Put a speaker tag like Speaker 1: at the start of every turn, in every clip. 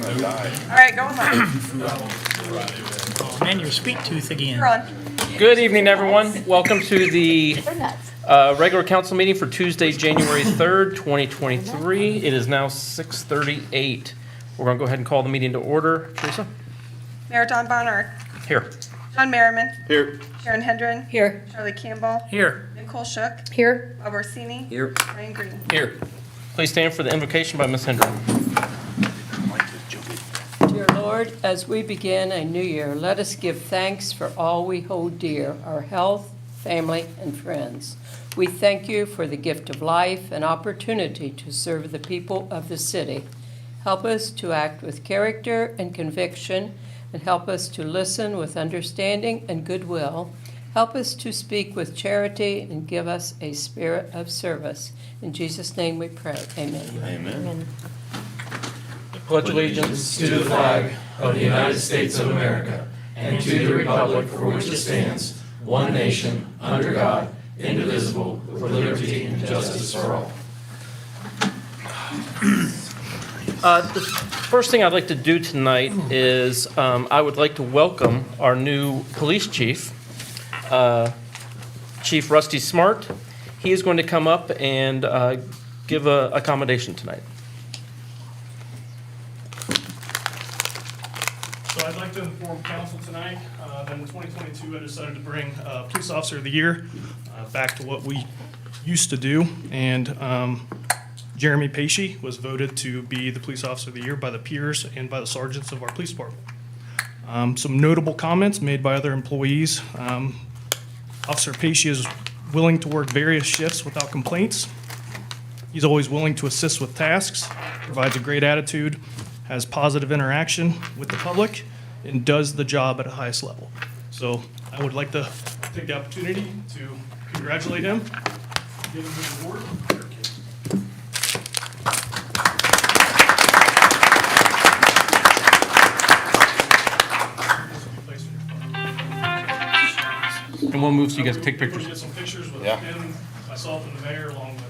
Speaker 1: All right, go on.
Speaker 2: Oh, man, your sweet tooth again.
Speaker 1: You're on.
Speaker 3: Good evening, everyone. Welcome to the regular council meeting for Tuesday, January 3rd, 2023. It is now 6:38. We're going to go ahead and call the meeting to order. Teresa?
Speaker 1: Mayor Don Bonner.
Speaker 3: Here.
Speaker 1: John Merriman.
Speaker 4: Here.
Speaker 1: Sharon Hendren.
Speaker 5: Here.
Speaker 1: Charlie Campbell.
Speaker 2: Here.
Speaker 1: Nicole Shook.
Speaker 5: Here.
Speaker 1: Bob Orsini.
Speaker 4: Here.
Speaker 1: Ryan Green.
Speaker 3: Here. Please stand for the invocation by Ms. Hendren.
Speaker 5: Dear Lord, as we begin a new year, let us give thanks for all we hold dear, our health, family, and friends. We thank you for the gift of life and opportunity to serve the people of the city. Help us to act with character and conviction, and help us to listen with understanding and goodwill. Help us to speak with charity and give us a spirit of service. In Jesus' name we pray. Amen.
Speaker 4: Amen.
Speaker 3: Pledge allegiance
Speaker 6: to the flag of the United States of America and to the republic for which it stands, one nation, under God, indivisible, with liberty and justice for all.
Speaker 3: The first thing I'd like to do tonight is I would like to welcome our new police chief, Chief Rusty Smart. He is going to come up and give a commendation tonight.
Speaker 7: So I'd like to inform council tonight that in 2022, I decided to bring Police Officer of the Year back to what we used to do. And Jeremy Pesci was voted to be the Police Officer of the Year by the peers and by the sergeants of our police department. Some notable comments made by other employees. Officer Pesci is willing to work various shifts without complaints. He's always willing to assist with tasks, provides a great attitude, has positive interaction with the public, and does the job at the highest level. So I would like to take the opportunity to congratulate him, give him his award.
Speaker 3: And we'll move so you guys can take
Speaker 7: We'll
Speaker 3: pictures.
Speaker 7: get some pictures with
Speaker 4: Yeah.
Speaker 7: him, myself, and the mayor, along with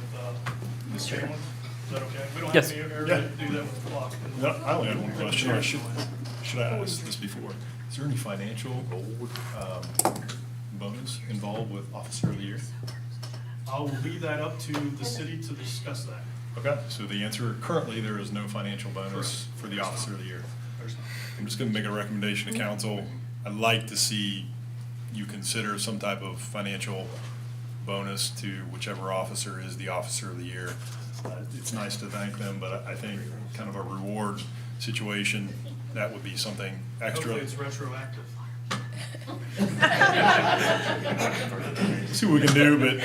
Speaker 7: Ms. Chamberlain. Is that okay? We don't
Speaker 3: Yes.
Speaker 7: have any area to do that with the clock.
Speaker 8: No, I only had one question. Should I ask this before? Is there any financial bonus involved with Officer of the Year?
Speaker 7: I will leave that up to the city to discuss that.
Speaker 8: Okay, so the answer, currently, there is no financial bonus for the Officer of the Year.
Speaker 7: There's not.
Speaker 8: I'm just gonna make a recommendation to council. I'd like to see you consider some type of financial bonus to whichever officer is the Officer of the Year. It's nice to thank them, but I think kind of a reward situation, that would be something extra.
Speaker 7: Hopefully it's retroactive.
Speaker 8: See what we can do, but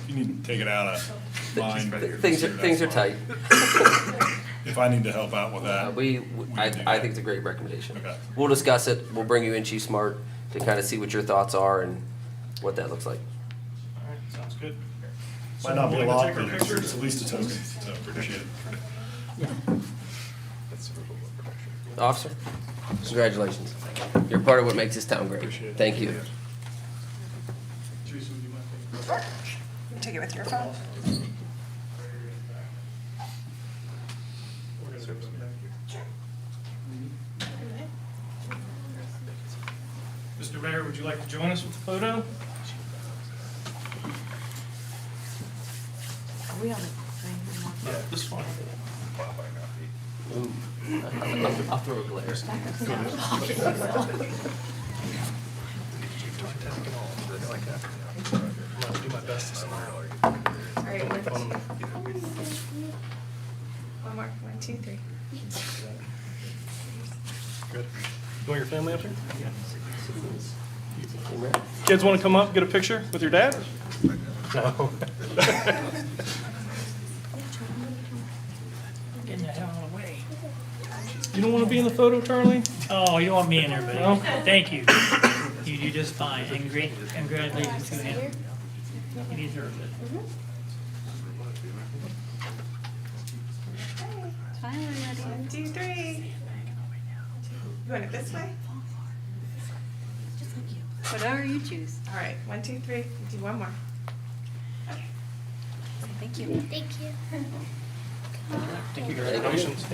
Speaker 8: you need to take it out of mine.
Speaker 4: Things are tight.
Speaker 8: If I need to help out with that.
Speaker 4: I think it's a great recommendation.
Speaker 8: Okay.
Speaker 4: We'll discuss it. We'll bring you in, Chief Smart, to kind of see what your thoughts are and what that looks like.
Speaker 7: All right, sounds good.
Speaker 8: Might not be a
Speaker 7: Someone
Speaker 8: lot,
Speaker 7: like to
Speaker 8: but
Speaker 7: take our pictures?
Speaker 8: it's at least a token, so appreciate it.
Speaker 4: Officer, congratulations. You're part of what makes this town great. Thank you.
Speaker 7: Teresa, would you mind taking a picture?
Speaker 1: You take it with your phone.
Speaker 7: We're gonna do it back here. Mr. Mayor, would you like to join us with the photo?
Speaker 5: Are we on
Speaker 7: Yeah, this is fine.
Speaker 4: I'll throw a glare.
Speaker 7: I'll do my best to smile.
Speaker 1: All right, one more. 1, 2, 3.
Speaker 7: Good. You want your family up here? Kids want to come up, get a picture with your dad? No.
Speaker 2: Getting the hell out of the way.
Speaker 7: You don't want to be in the photo, Charlie?
Speaker 2: Oh, you don't want me in there, buddy.
Speaker 7: No?
Speaker 2: Thank you. You do just fine. And great, congratulations to him. He deserves it.
Speaker 1: One, 2, 3. You want it this way?
Speaker 9: Whatever you choose.
Speaker 1: All right, 1, 2, 3. Do one more.
Speaker 9: Thank you.
Speaker 10: Thank you.
Speaker 3: Congratulations.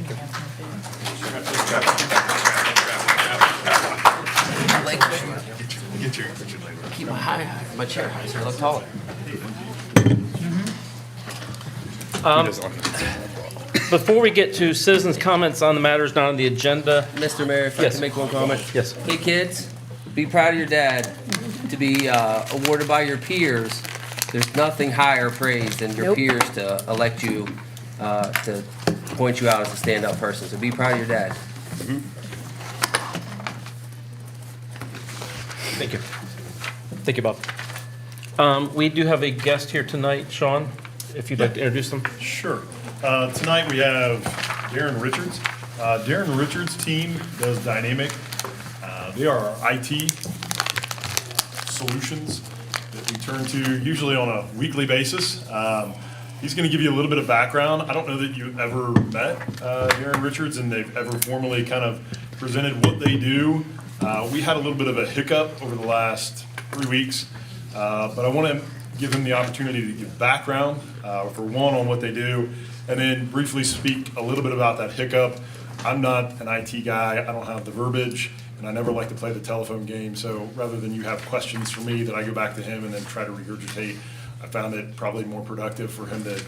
Speaker 4: Keep my chair high so I look taller.
Speaker 3: Before we get to citizens' comments on the matters not on the agenda,
Speaker 4: Mr. Mayor, if I
Speaker 3: Yes.
Speaker 4: can make one comment.
Speaker 3: yes.
Speaker 4: Hey, kids, be proud of your dad. To be awarded by your peers, there's nothing higher praise than your
Speaker 5: Nope.
Speaker 4: peers to elect you, to point you out as a stand-up person. So be proud of your dad.
Speaker 3: Thank you. Thank you, Bob. We do have a guest here tonight, Sean, if you'd like to introduce them.
Speaker 8: Sure. Tonight we have Darren Richards. Darren Richards' team does Dynamic. They are our IT solutions that we turn to usually on a weekly basis. He's going to give you a little bit of background. I don't know that you've ever met Darren Richards and they've ever formally kind of presented what they do. We had a little bit of a hiccup over the last 3 weeks, but I want to give him the opportunity to give background, for one, on what they do, and then briefly speak a little bit about that hiccup. I'm not an IT guy. I don't have the verbiage, and I never like to play the telephone game. So rather than you have questions for me that I go back to him and then try to regurgitate, I found it probably more productive for him to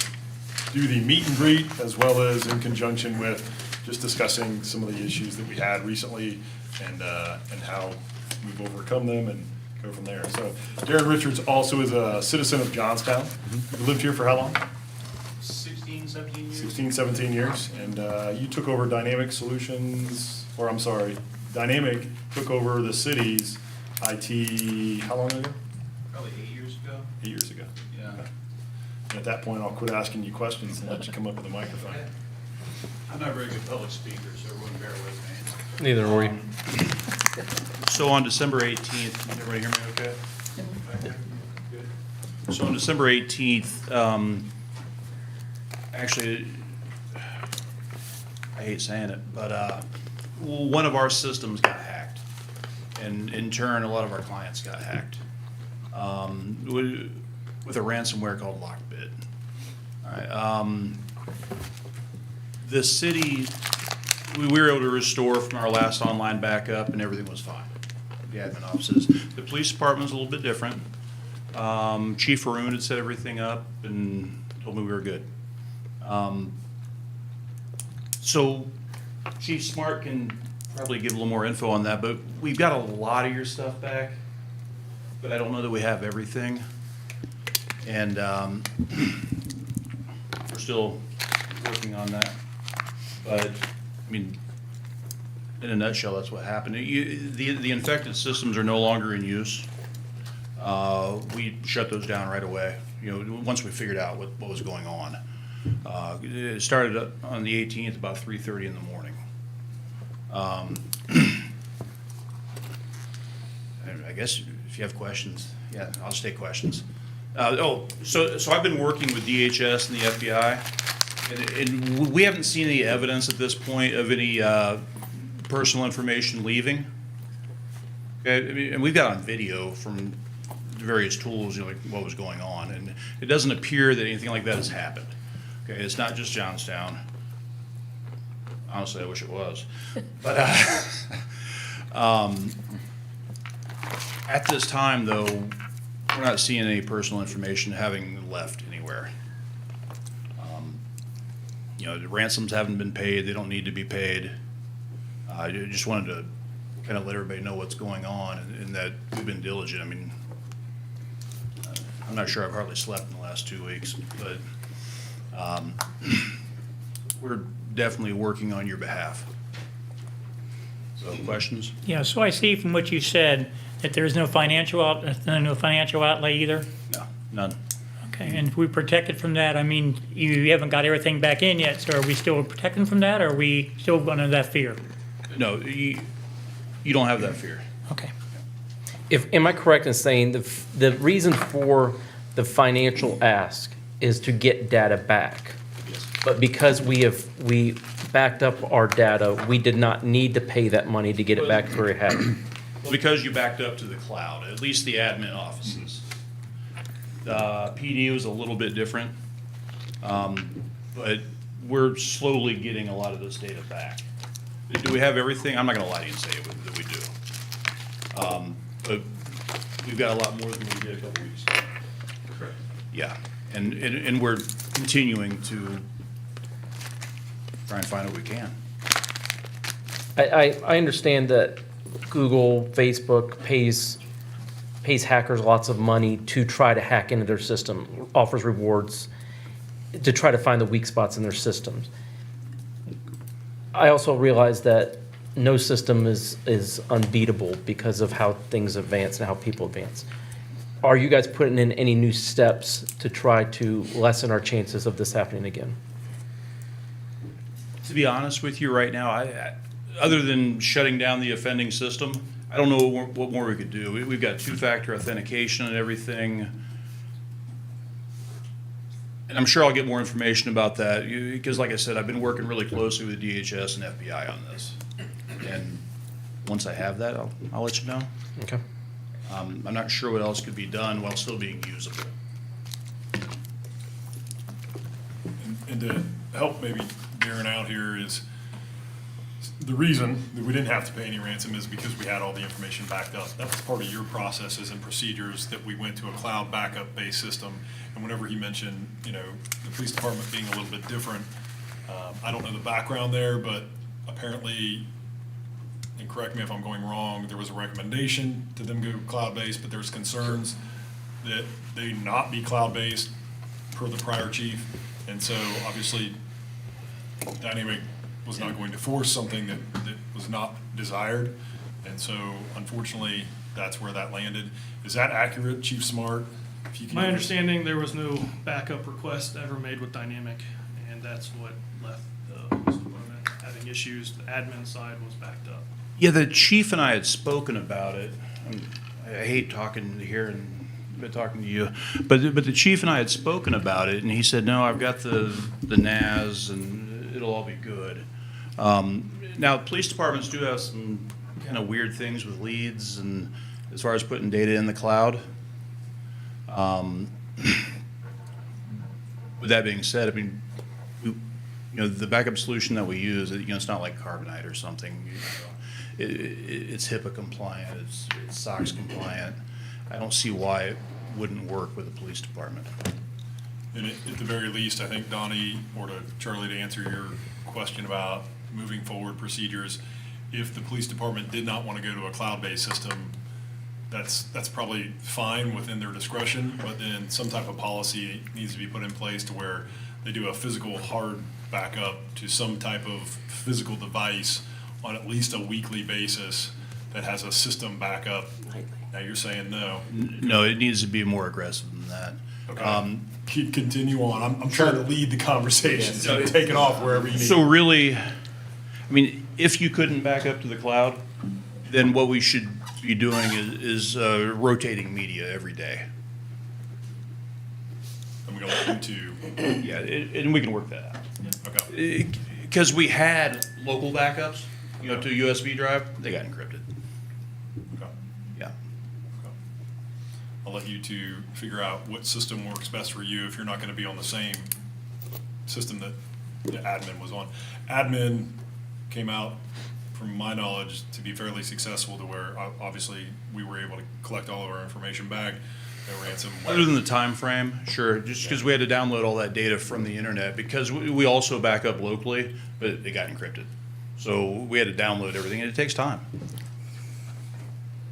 Speaker 8: do the meet and greet as well as in conjunction with just discussing some of the issues that we had recently and how we've overcome them and go from there. So Darren Richards also is a citizen of Johnstown. You've lived here for how long?
Speaker 10: 16, 17 years.
Speaker 8: 16, 17 years. And you took over Dynamic Solutions, or I'm sorry, Dynamic took over the city's IT, how long ago?
Speaker 10: Probably 8 years ago.
Speaker 8: 8 years ago.
Speaker 10: Yeah.
Speaker 8: Okay. And at that point, I'll quit asking you questions and let you come up with a microphone.
Speaker 10: I'm not a very good public speaker, so everyone bear with me.
Speaker 3: Neither are we.
Speaker 10: So on December 18th, can everybody hear me okay? Good. So on December 18th, actually, I hate saying it, but one of our systems got hacked. And in turn, a lot of our clients got hacked with a ransomware called Lockbit. All right. The city, we were able to restore from our last online backup, and everything was fine. The admin offices. The police department was a little bit different. Chief Haroon had set everything up and told me we were good. So Chief Smart can probably give a little more info on that, but we've got a lot of your stuff back, but I don't know that we have everything. And we're still working on that. But, I mean, in a nutshell, that's what happened. The infected systems are no longer in use. We shut those down right away, once we figured out what was going on. It started up on the 18th, about 3:30 in the morning. I guess if you have questions, yeah, I'll just take questions. So I've been working with DHS and the FBI. And we haven't seen any evidence at this point of any personal information leaving. Okay, I mean, and we've got on video from various tools, like what was going on, and it doesn't appear that anything like that has happened. Okay, it's not just Johnstown. Honestly, I wish it was. But at this time, though, we're not seeing any personal information having left anywhere. The ransoms haven't been paid. They don't need to be paid. I just wanted to kind of let everybody know what's going on and that we've been diligent. I mean, I'm not sure I've hardly slept in the last 2 weeks, but we're definitely working on your behalf. So, questions?
Speaker 2: Yeah, so I see from what you said that there's no financial outlay either.
Speaker 10: No, none.
Speaker 2: Okay, and if we protected from that, I mean, you haven't got everything back in yet, so are we still protected from that, or are we still under that fear?
Speaker 10: No, you don't have that fear.
Speaker 2: Okay.
Speaker 3: Am I correct in saying the reason for the financial ask is to get data back?
Speaker 10: Yes.
Speaker 3: But because we backed up our data, we did not need to pay that money to get it back where it had.
Speaker 10: Well, because you backed up to the cloud, at least the admin offices. PD was a little bit different, but we're slowly getting a lot of this data back. Do we have everything? I'm not gonna lie to you and say that we do. But we've got a lot more than we did a couple weeks ago.
Speaker 7: Correct.
Speaker 10: Yeah, and we're continuing to try and find what we can.
Speaker 3: I understand that Google, Facebook pays hackers lots of money to try to hack into their system, offers rewards to try to find the weak spots in their systems. I also realize that no system is unbeatable because of how things advance and how people advance. Are you guys putting in any new steps to try to lessen our chances of this happening again?
Speaker 10: To be honest with you right now, other than shutting down the offending system, I don't know what more we could do. We've got two-factor authentication and everything. And I'm sure I'll get more information about that, because like I said, I've been working really closely with DHS and FBI on this. And once I have that, I'll let you know.
Speaker 3: Okay.
Speaker 10: I'm not sure what else could be done while still being usable.
Speaker 8: And to help maybe Darren out here is, the reason that we didn't have to pay any ransom is because we had all the information backed up. That was part of your processes and procedures, that we went to a cloud backup-based system. And whenever he mentioned, the police department being a little bit different, I don't know the background there, but apparently, and correct me if I'm going wrong, there was a recommendation to them go cloud-based, but there's concerns that they not be cloud-based per the prior chief. And so obviously, Dynamic was not going to force something that was not desired. And so unfortunately, that's where that landed. Is that accurate, Chief Smart? If you can-
Speaker 7: My understanding, there was no backup request ever made with Dynamic, and that's what left the police department having issues. The admin side was backed up.
Speaker 10: Yeah, the chief and I had spoken about it. I hate talking here and talking to you, but the chief and I had spoken about it, and he said, "No, I've got the NAS, and it'll all be good." Now, police departments do have some kind of weird things with leads, and as far as putting data in the cloud. With that being said, I mean, the backup solution that we use, it's not like Carbonite or something. It's HIPAA compliant, it's SOX compliant. I don't see why it wouldn't work with the police department.
Speaker 8: And at the very least, I think Donnie, or to Charlie, to answer your question about moving forward procedures, if the police department did not want to go to a cloud-based system, that's probably fine within their discretion, but then some type of policy needs to be put in place to where they do a physical hard backup to some type of physical device on at least a weekly basis that has a system backup. Now you're saying no.
Speaker 10: No, it needs to be more aggressive than that.
Speaker 8: Okay. Continue on. I'm trying to lead the conversation, so take it off wherever you need.
Speaker 10: So really, I mean, if you couldn't back up to the cloud, then what we should be doing is rotating media every day.
Speaker 8: I'm going to.
Speaker 10: Yeah, and we can work that out.
Speaker 8: Okay.
Speaker 10: Because we had local backups, to a USB drive, they got encrypted.
Speaker 8: Okay.
Speaker 10: Yeah.
Speaker 8: I'll let you two figure out what system works best for you if you're not going to be on the same system that the admin was on. Admin came out, from my knowledge, to be fairly successful, to where obviously we were able to collect all of our information back. No ransom.
Speaker 10: Other than the time frame, sure, just because we had to download all that data from the internet, because we also back up locally, but it got encrypted. So we had to download everything, and it takes time.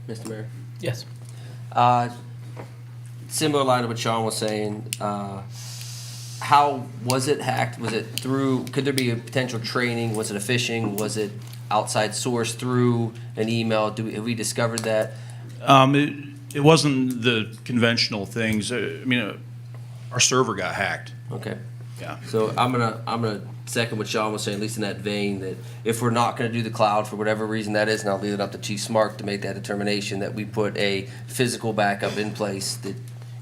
Speaker 4: Mr. Mayor?
Speaker 3: Yes.
Speaker 4: Similar line to what Sean was saying, how was it hacked? Was it through, could there be a potential training? Was it a phishing? Was it outside source through an email? Have we discovered that?
Speaker 10: It wasn't the conventional things. I mean, our server got hacked.
Speaker 4: Okay.
Speaker 10: Yeah.
Speaker 4: So I'm gonna second what Sean was saying, at least in that vein, that if we're not gonna do the cloud for whatever reason that is, and I'll leave it up to Chief Smart to make that determination, that we put a physical backup in place that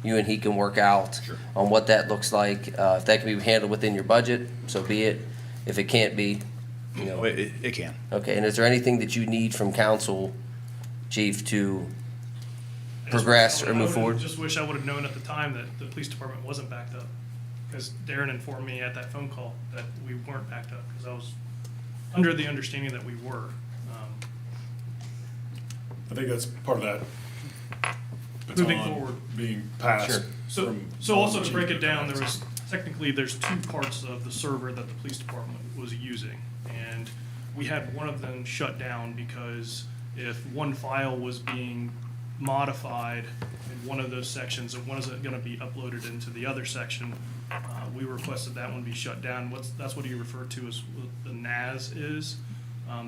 Speaker 4: you and he can work out on what that looks like. If that can be handled within your budget, so be it. If it can't be,
Speaker 10: It can.
Speaker 4: okay. And is there anything that you need from council, Chief, to progress or move
Speaker 7: I
Speaker 4: forward?
Speaker 7: just wish I would have known at the time that the police department wasn't backed up. because Darren informed me at that phone call that we weren't backed up, because I was under the understanding that we were.
Speaker 8: I think that's part of that
Speaker 7: Moving
Speaker 8: baton
Speaker 7: forward.
Speaker 8: being passed.
Speaker 4: Sure.
Speaker 7: So also to
Speaker 8: chief
Speaker 7: break it down,
Speaker 8: to
Speaker 7: there was,
Speaker 8: council.
Speaker 7: technically, there's two parts of the server that the police department was using. And we had one of them shut down because if one file was being modified in one of those sections, it wasn't gonna be uploaded into the other section. We requested that one be shut down. That's what he referred to as what the NAS is.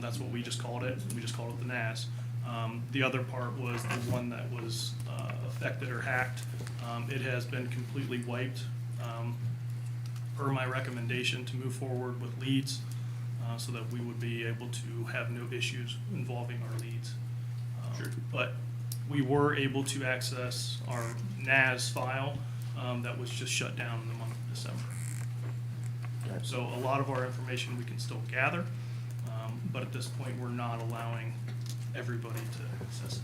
Speaker 7: That's what we just called it. We just called it the NAS. The other part was the one that was affected or hacked. It has been completely wiped, per my recommendation to move forward with leads, so that we would be able to have no issues involving our leads. But we were able to access our NAS file that was just shut down in the month of December. So a lot of our information we can still gather, but at this point, we're not allowing everybody to access it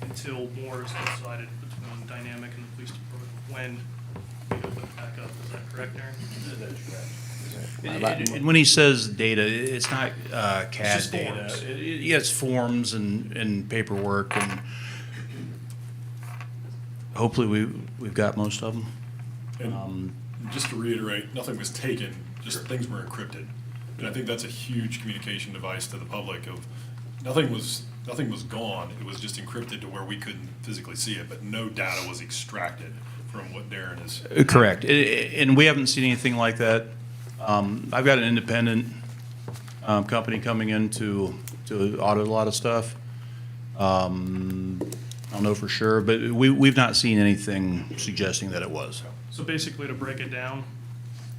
Speaker 7: until more is decided between Dynamic and the police department when we open it back up. Is that correct, Darren?
Speaker 10: That is correct. And when he says data, it's not CAD
Speaker 7: just
Speaker 10: data.
Speaker 7: forms.
Speaker 10: Yeah, it's forms and paperwork, and hopefully we've got most of them.
Speaker 8: And just to reiterate, nothing was taken, just things were encrypted. And I think that's a huge communication device to the public of, nothing was gone, it was just encrypted to where we couldn't physically see it, but no data was extracted from what Darren is.
Speaker 10: Correct. And we haven't seen anything like that. I've got an independent company coming in to audit a lot of stuff. I don't know for sure, but we've not seen anything suggesting that it was.
Speaker 7: So basically, to break it down,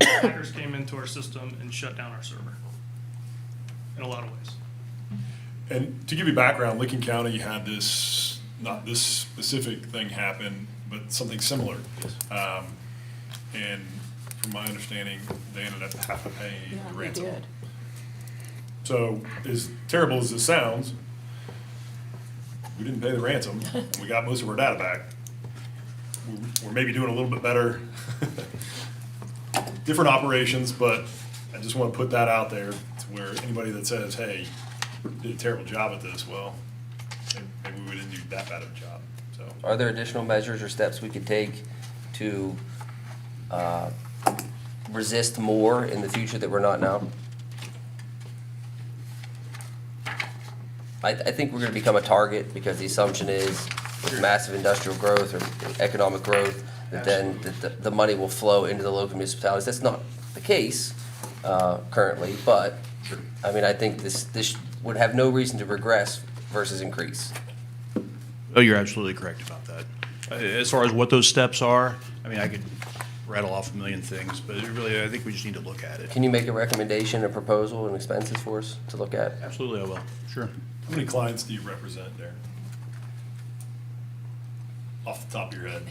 Speaker 7: hackers came into our system and shut down our server in a lot of ways.
Speaker 8: And to give you background, Licking County had this, not this specific thing happen, but something similar. And from my understanding, they ended up having to pay the
Speaker 5: Yeah, we
Speaker 8: ransom.
Speaker 5: did.
Speaker 8: So as terrible as this sounds, we didn't pay the ransom, and we got most of our data back. We're maybe doing a little bit better, different operations, but I just want to put that out there to where anybody that says, hey, we did a terrible job at this, well, maybe we didn't do that bad of a job, so.
Speaker 4: Are there additional measures or steps we could take to resist more in the future that we're not now? I think we're gonna become a target because the assumption is with massive industrial growth or economic growth, that then the money will flow into the local municipalities. That's not the case currently, but, I mean, I think this would have no reason to regress versus increase.
Speaker 10: Oh, you're absolutely correct about that. As far as what those steps are, I mean, I could rattle off a million things, but really, I think we just need to look at it.
Speaker 4: Can you make a recommendation, a proposal, and expenses for us to look at?
Speaker 10: Absolutely, I will. Sure.
Speaker 8: How many clients do you represent there? Off the top of your head?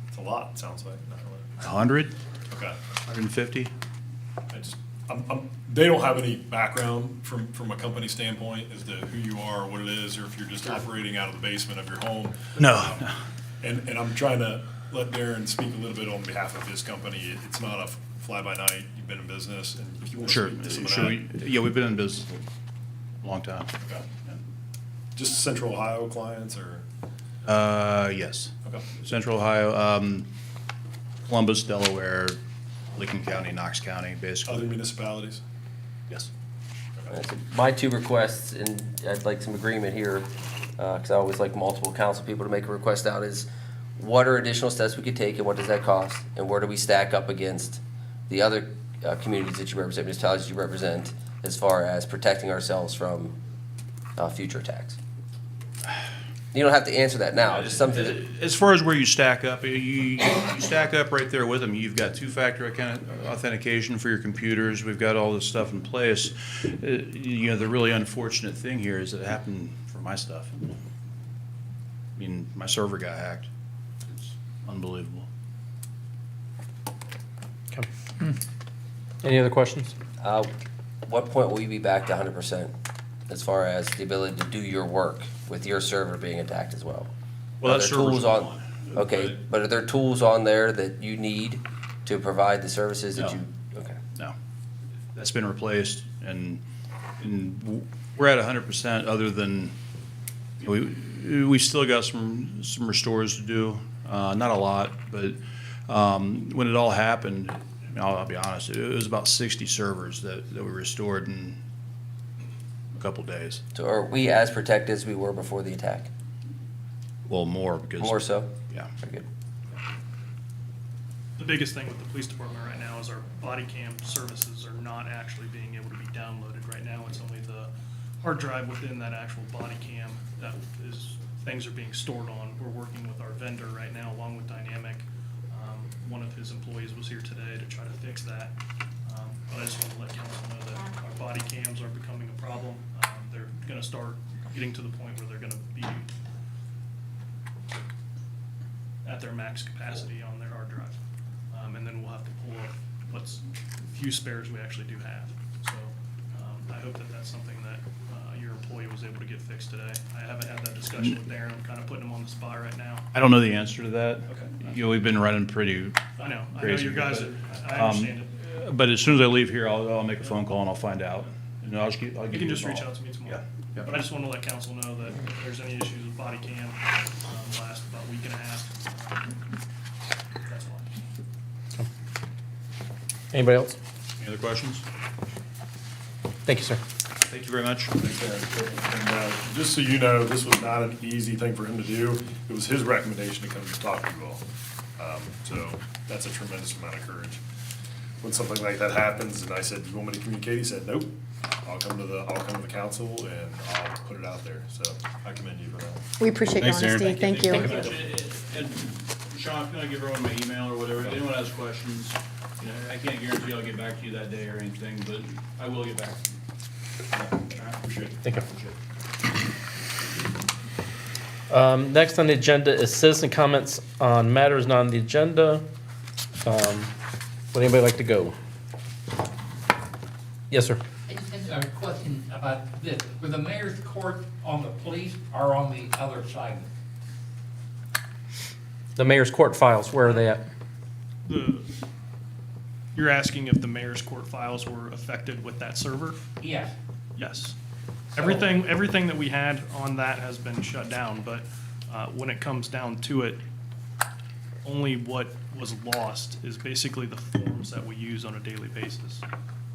Speaker 8: It's a lot, it sounds like, not really.
Speaker 10: 100,
Speaker 8: Okay.
Speaker 10: 150?
Speaker 8: They don't have any background from a company standpoint as to who you are, what it is, or if you're just operating out of the basement of your home.
Speaker 10: No.
Speaker 8: And I'm trying to let Darren speak a little bit on behalf of his company. It's not a fly-by-night, you've been in business, and if you want to
Speaker 10: Sure,
Speaker 8: speak to some of
Speaker 10: sure.
Speaker 8: that.
Speaker 10: Yeah, we've been in business a long time.
Speaker 8: Okay. Just Central Ohio clients, or,
Speaker 10: Yes.
Speaker 8: okay.
Speaker 10: Central Ohio, Columbus, Delaware, Licking County, Knox County, basically.
Speaker 8: Other municipalities?
Speaker 10: Yes.
Speaker 4: My two requests, and I'd like some agreement here, because I always like multiple council people to make a request out, is what are additional steps we could take and what does that cost? And where do we stack up against the other communities that you represent, municipalities you represent, as far as protecting ourselves from future attacks? You don't have to answer that now, just something that,
Speaker 10: As far as where you stack up, you stack up right there with them. You've got two-factor authentication for your computers. We've got all this stuff in place. You know, the really unfortunate thing here is that it happened for my stuff. I mean, my server got hacked. It's unbelievable.
Speaker 3: Any other questions?
Speaker 4: what point will you be back to 100% as far as the ability to do your work with your server being attacked as well?
Speaker 10: Well,
Speaker 4: Are
Speaker 10: that
Speaker 4: there
Speaker 10: server's
Speaker 4: tools on-
Speaker 10: gone.
Speaker 4: Okay, but are there tools on there that you need to provide the services that
Speaker 10: No.
Speaker 4: you, okay.
Speaker 10: No, that's been replaced, and we're at 100% other than, we still got some restores to do, not a lot, but when it all happened, I'll be honest, it was about 60 servers that we restored in a couple days.
Speaker 4: So are we as protected as we were before the attack?
Speaker 10: Well, more because.
Speaker 4: More so?
Speaker 10: Yeah.
Speaker 4: Very good.
Speaker 7: The biggest thing with the police department right now is our body cam services are not actually being able to be downloaded right now. It's only the hard drive within that actual body cam that is, things are being stored on. We're working with our vendor right now along with Dynamic. One of his employees was here today to try to fix that. But I just want to let council know that our body cams are becoming a problem. They're gonna start getting to the point where they're gonna be at their max capacity on their hard drive. And then we'll have to pull up what's few spares we actually do have. So I hope that that's something that your employee was able to get fixed today. I haven't had that discussion with Darren. I'm kind of putting him on the spot right now.
Speaker 10: I don't know the answer to that.
Speaker 7: Okay.
Speaker 10: We've been running pretty
Speaker 7: I know
Speaker 10: crazy.
Speaker 7: your guys,
Speaker 10: but,
Speaker 7: I understand it.
Speaker 10: But as soon as I leave here, I'll make a phone call and I'll find out. And I'll give
Speaker 7: You can just reach out to me
Speaker 10: Yeah.
Speaker 7: tomorrow.
Speaker 10: Yeah.
Speaker 7: But I just want to let council know that if there's any issues with body cam, last about a week and a half. That's why.
Speaker 3: Anybody else?
Speaker 10: Any other questions?
Speaker 3: Thank you, sir.
Speaker 10: Thank you very much.
Speaker 8: And just so you know, this was not an easy thing for him to do. It was his recommendation to come and talk to you all. So that's a tremendous amount of courage. When something like that happens, and I said, "You want me to communicate?" He said, "Nope. I'll come to the council and I'll put it out there." So I commend you for that.
Speaker 9: We appreciate your honesty. Thank you.
Speaker 10: And Sean, can I give everyone my email or whatever? If anyone has questions, I can't guarantee I'll get back to you that day or anything, but I will get back to you. Appreciate it.
Speaker 3: Thank you. Next on the agenda is citizen comments on matters not on the agenda. Would anybody like to go? Yes, sir.
Speaker 11: I just have a question about this. Were the mayor's court on the police or on the other side?
Speaker 3: The mayor's court files, where are they at?
Speaker 7: You're asking if the mayor's court files were affected with that server?
Speaker 11: Yes.
Speaker 7: Yes. Everything that we had on that has been shut down, but when it comes down to it, only what was lost is basically the forms that we use on a daily basis.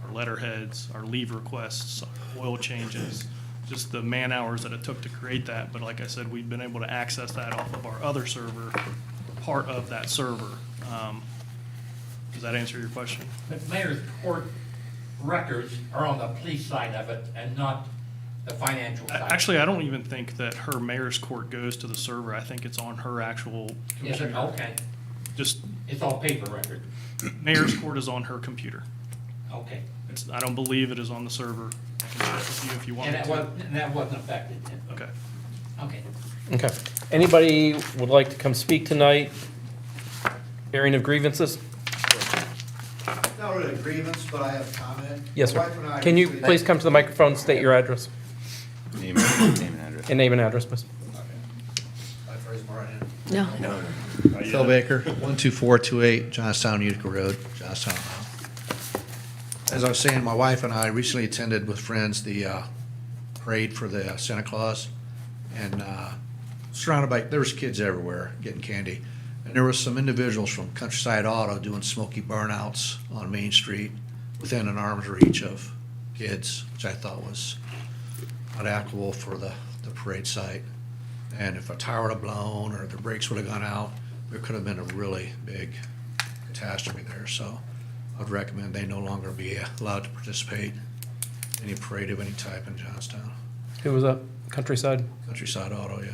Speaker 7: Our letterheads, our leave requests, oil changes, just the man hours that it took to create that. But like I said, we've been able to access that off of our other server, part of that server. Does that answer your question?
Speaker 11: The mayor's court records are on the police side of it and not the financial side.
Speaker 7: Actually, I don't even think that her mayor's court goes to the server. I think it's on her actual
Speaker 11: Is it?
Speaker 7: computer.
Speaker 11: Okay.
Speaker 7: Just
Speaker 11: It's all paper record.
Speaker 7: mayor's court is on her computer.
Speaker 11: Okay.
Speaker 7: I don't believe it is on the server. I can check with you if you want
Speaker 11: And
Speaker 7: me
Speaker 11: that wasn't affected then?
Speaker 7: to. Okay.
Speaker 11: Okay.
Speaker 3: Okay. Anybody would like to come speak tonight? Airing of grievances?
Speaker 12: Not really a grievance, but I have a comment.
Speaker 3: Yes,
Speaker 12: My
Speaker 3: sir.
Speaker 12: wife and I
Speaker 3: Can you
Speaker 12: recently-
Speaker 3: please come to the microphone, state your address?
Speaker 10: Name and address.
Speaker 3: And name and address, please.
Speaker 12: I phrase my right hand.
Speaker 9: No.
Speaker 12: Phil Baker, 12428 Johnstown, Utica Road, Johnstown, Ohio. As I was saying, my wife and I recently attended with friends the parade for the Santa Claus. And surrounded by, there was kids everywhere getting candy. And there was some individuals from Countryside Auto doing smoky burnouts on Main Street within an arm's reach of kids, which I thought was not applicable for the parade site. And if a tire would have blown or the brakes would have gone out, there could have been a really big catastrophe there. So I would recommend they no longer be allowed to participate in any parade of any type in Johnstown.
Speaker 3: Who was that? Countryside?
Speaker 12: Countryside Auto, yeah.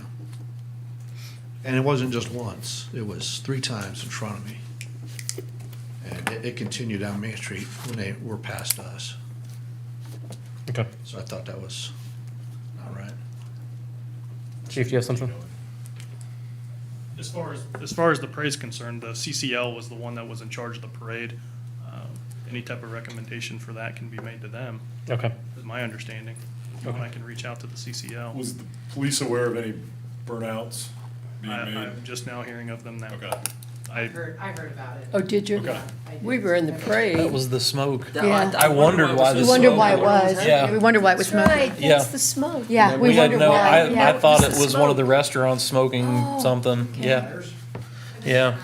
Speaker 12: And it wasn't just once, it was 3 times in front of me. And it continued down Main Street when they were past us.
Speaker 3: Okay.
Speaker 12: So I thought that was not right.
Speaker 3: Chief, you have something?
Speaker 7: As far as the parade's concerned, the CCL was the one that was in charge of the parade. Any type of recommendation for that can be made to them,
Speaker 3: Okay.
Speaker 7: is my understanding. If you want, I can reach out to the CCL.
Speaker 8: Was the police aware of any burnouts? being made?
Speaker 7: I'm just now hearing of them now.
Speaker 8: Okay.
Speaker 7: I
Speaker 1: I heard about it.
Speaker 5: Oh, did you?
Speaker 8: Okay.
Speaker 5: We were in the parade.
Speaker 3: That was the smoke.
Speaker 9: Yeah.
Speaker 3: I wondered why
Speaker 9: We
Speaker 3: the
Speaker 9: wondered
Speaker 3: smoke.
Speaker 9: why it was.
Speaker 3: Yeah.
Speaker 9: We wondered why it was smoking.
Speaker 5: Right,
Speaker 3: Yeah.
Speaker 5: that's the smoke.
Speaker 9: Yeah, we
Speaker 3: We had
Speaker 9: wondered
Speaker 3: no,
Speaker 9: why.
Speaker 3: I
Speaker 9: Yeah.
Speaker 3: thought it
Speaker 5: It's the
Speaker 3: was one of the
Speaker 5: smoke.
Speaker 3: restaurants smoking
Speaker 5: Oh,
Speaker 3: something. Yeah. Yeah.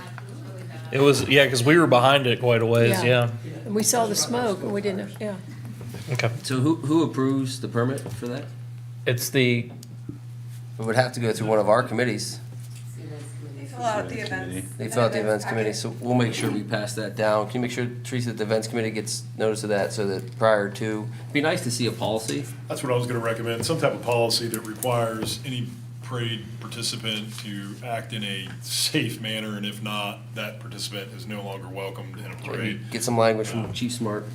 Speaker 3: It was, yeah, because we were behind it quite a ways,
Speaker 5: Yeah.
Speaker 3: yeah.
Speaker 5: And we saw the smoke and we didn't, yeah.
Speaker 3: Okay.
Speaker 4: So who approves the permit for that?
Speaker 3: It's the,
Speaker 4: It would have to go through one of our committees.
Speaker 1: They fill out the events.
Speaker 4: They fill out the events committee, so we'll make sure we pass that down. Can you make sure, Teresa, that the events committee gets notice of that so that prior to, it'd be nice to see a policy.
Speaker 8: That's what I was gonna recommend, some type of policy that requires any parade participant to act in a safe manner, and if not, that participant is no longer welcomed in a parade.
Speaker 4: Get some language from Chief Smart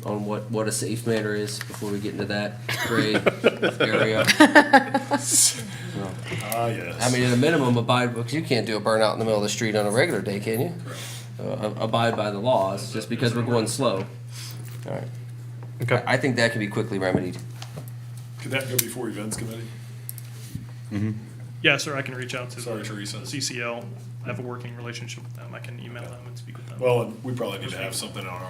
Speaker 4: on what a safe manner is before we get into that parade area.
Speaker 8: Ah, yes.
Speaker 4: I mean, at a minimum, abide, because you can't do a burnout in the middle of the street on a regular day, can you? Abide by the laws, just because we're going slow. All right.
Speaker 3: okay.
Speaker 4: I think that can be quickly remedied.
Speaker 8: Could that go before events committee?
Speaker 7: Yeah, sir, I can reach out to
Speaker 8: Sorry,
Speaker 7: the
Speaker 8: Teresa.
Speaker 7: CCL. I have a working relationship with them. I can email them and speak with them.
Speaker 8: Well, and we probably need to have something on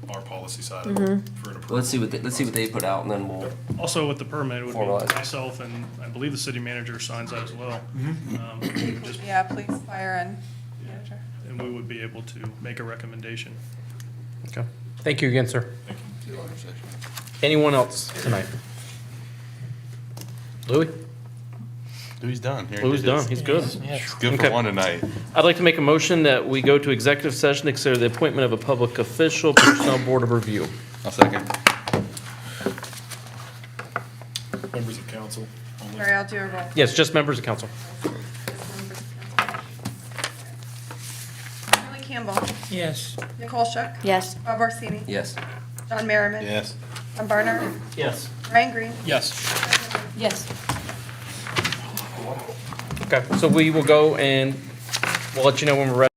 Speaker 8: our policy side of it for an approval.
Speaker 4: Let's see what they put out, and then we'll.
Speaker 7: Also with the permit, it would
Speaker 4: Formalize.
Speaker 7: be myself and I believe the city manager signs that as well. We would just-
Speaker 1: Yeah, police, fire, and manager.
Speaker 7: And we would be able to make a recommendation.
Speaker 3: Okay. Thank you again, sir.
Speaker 8: Thank you.
Speaker 3: Anyone else tonight? Louis?
Speaker 6: Louis done. Here,
Speaker 3: Louis
Speaker 6: it
Speaker 3: done.
Speaker 6: is.
Speaker 3: He's good.
Speaker 6: Good
Speaker 3: Okay.
Speaker 6: for one tonight.
Speaker 3: I'd like to make a motion that we go to executive session to consider the appointment of a public official, Personnel Board of Review.
Speaker 6: I'll second.
Speaker 8: Members of council only.
Speaker 1: Sorry, I'll do a roll.
Speaker 3: Yes, just members of council.
Speaker 1: Charlie Campbell,
Speaker 2: Yes.
Speaker 1: Nicole Shook,
Speaker 9: Yes.
Speaker 1: Bob Orsini,
Speaker 4: Yes.
Speaker 1: John Merriman.
Speaker 6: Yes.
Speaker 1: John Barnard,
Speaker 3: Yes.
Speaker 1: Ryan Green.
Speaker 3: Yes.
Speaker 5: Yes.
Speaker 3: Okay, so we will go and we'll let you know when we're ready.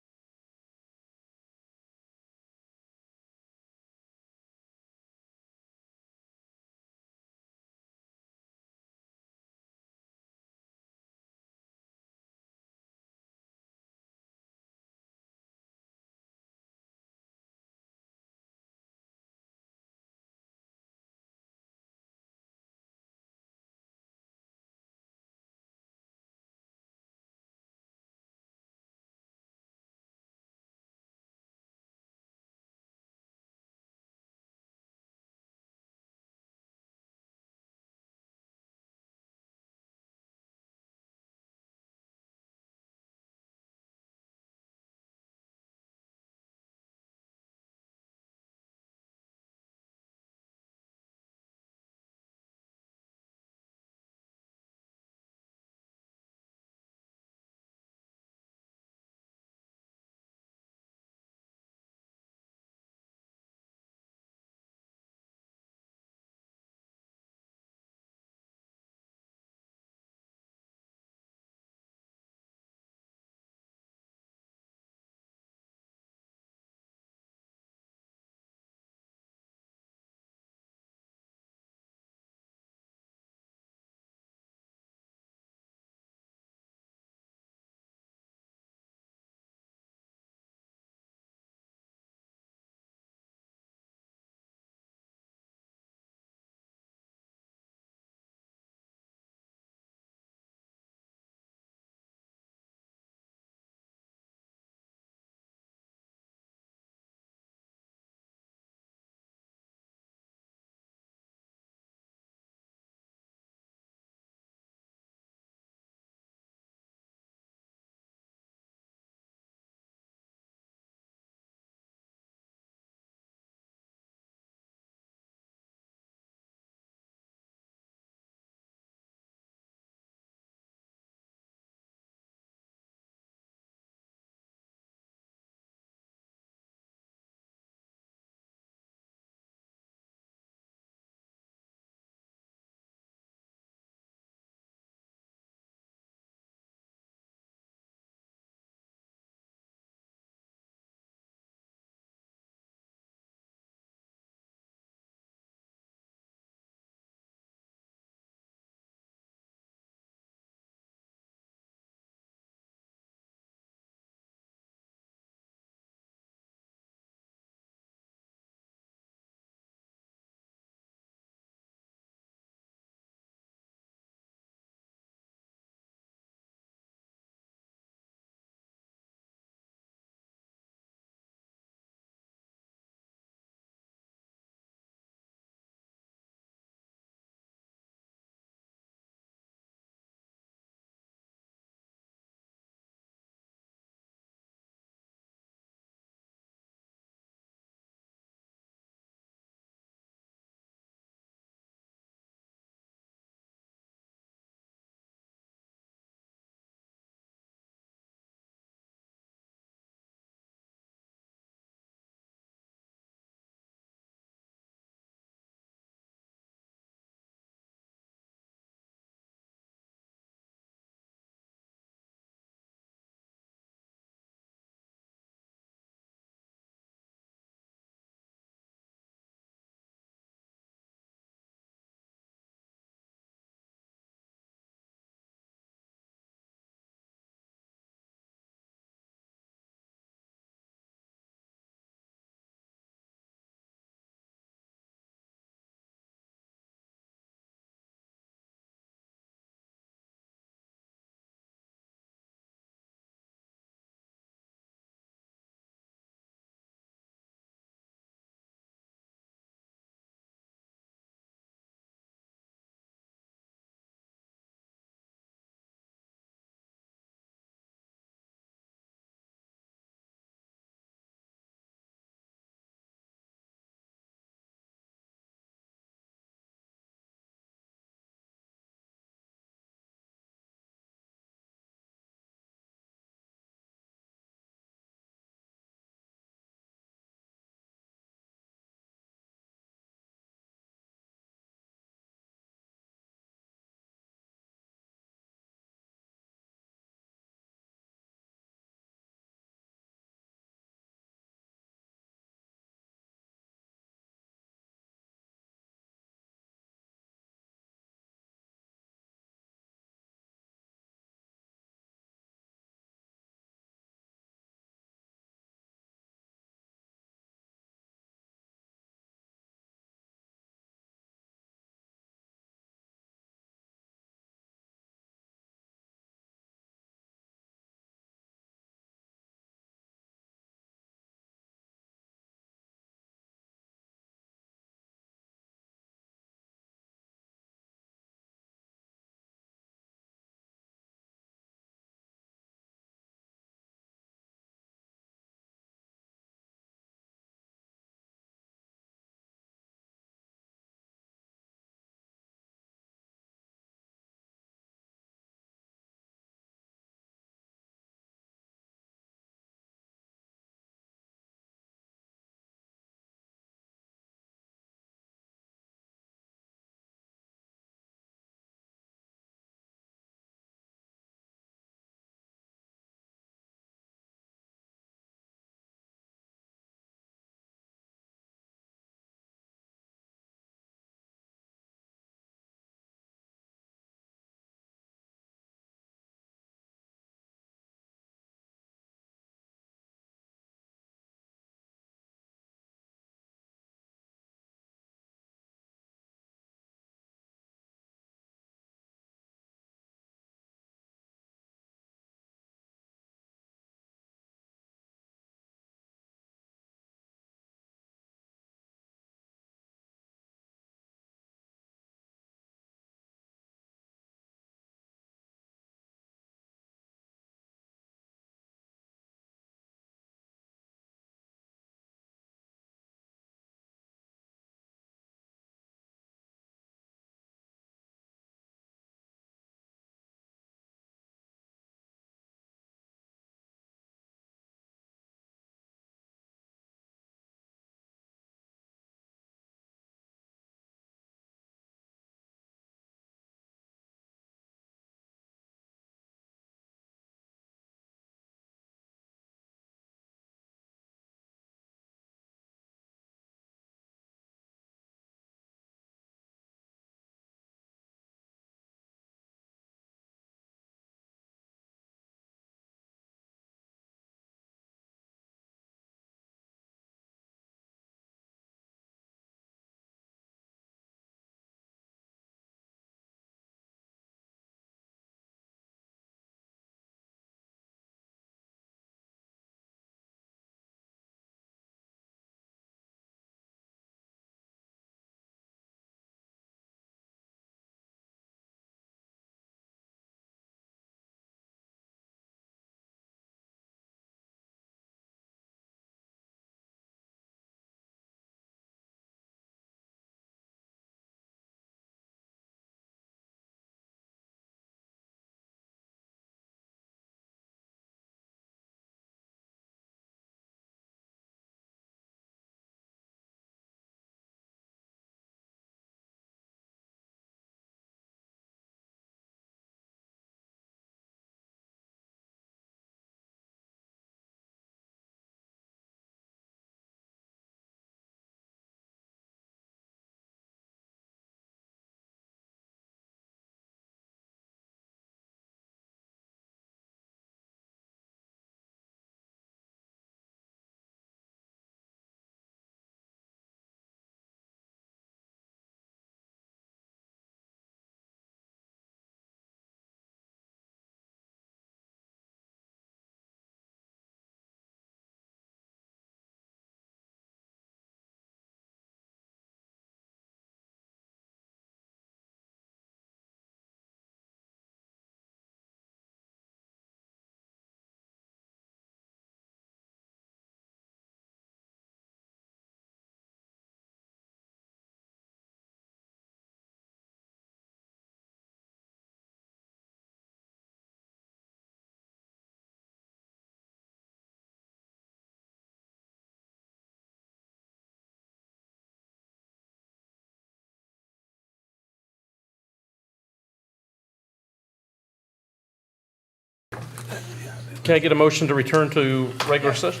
Speaker 3: Can I get a motion to return to regular session?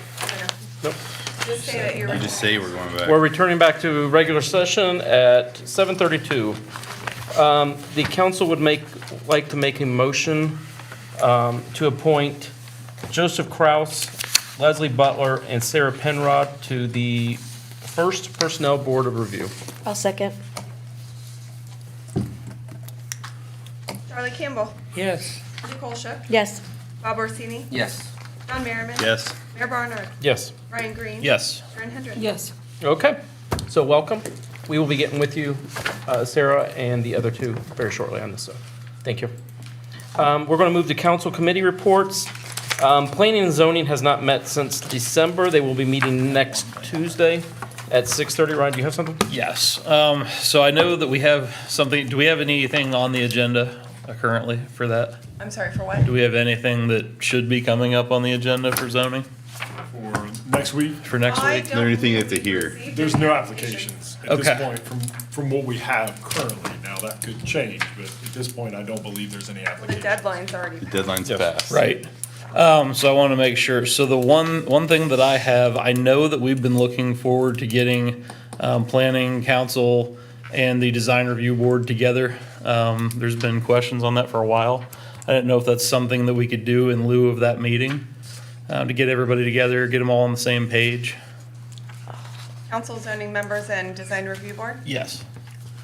Speaker 3: Nope.
Speaker 1: Just say that you're.
Speaker 6: You just say we're going back.
Speaker 3: We're returning back to regular session at 7:32. The council would like to make a motion to appoint Joseph Kraus, Leslie Butler, and Sarah Penrod to the First Personnel Board of Review.
Speaker 9: I'll second.
Speaker 1: Charlie Campbell,
Speaker 2: Yes.
Speaker 1: Nicole Shook,
Speaker 9: Yes.
Speaker 1: Bob Orsini,
Speaker 4: Yes.
Speaker 1: John Merriman.
Speaker 6: Yes.
Speaker 1: Mayor Barnard,
Speaker 3: Yes.
Speaker 1: Brian Green.
Speaker 6: Yes.
Speaker 1: Sharon Hendrick.
Speaker 5: Yes.
Speaker 3: Okay, so welcome. We will be getting with you, Sarah, and the other two very shortly on this. So, thank you. We're going to move to council committee reports. Planning and zoning has not met since December. They will be meeting next Tuesday at 6:30. Ryan, do you have something?
Speaker 6: Yes. So I know that we have something, do we have anything on the agenda currently for that?
Speaker 1: I'm sorry, for what?
Speaker 6: Do we have anything that should be coming up on the agenda for zoning
Speaker 8: For next week,
Speaker 6: for next
Speaker 1: I
Speaker 6: week?
Speaker 1: don't
Speaker 13: anything you have to
Speaker 1: believe
Speaker 13: hear?
Speaker 1: we've received
Speaker 8: there's
Speaker 1: any
Speaker 8: no
Speaker 1: applications.
Speaker 8: applications at this
Speaker 6: Okay.
Speaker 8: point from what we have currently. Now, that could change, but at this point, I don't believe there's any
Speaker 1: The
Speaker 8: applications.
Speaker 1: deadline's already passed.
Speaker 13: Deadline's passed.
Speaker 6: Right. So I want to make sure. So the one thing that I have, I know that we've been looking forward to getting planning council and the design review board together. There's been questions on that for a while. I didn't know if that's something that we could do in lieu of that meeting to get everybody together, get them all on the same page.
Speaker 1: Council zoning members and design review board?
Speaker 6: Yes.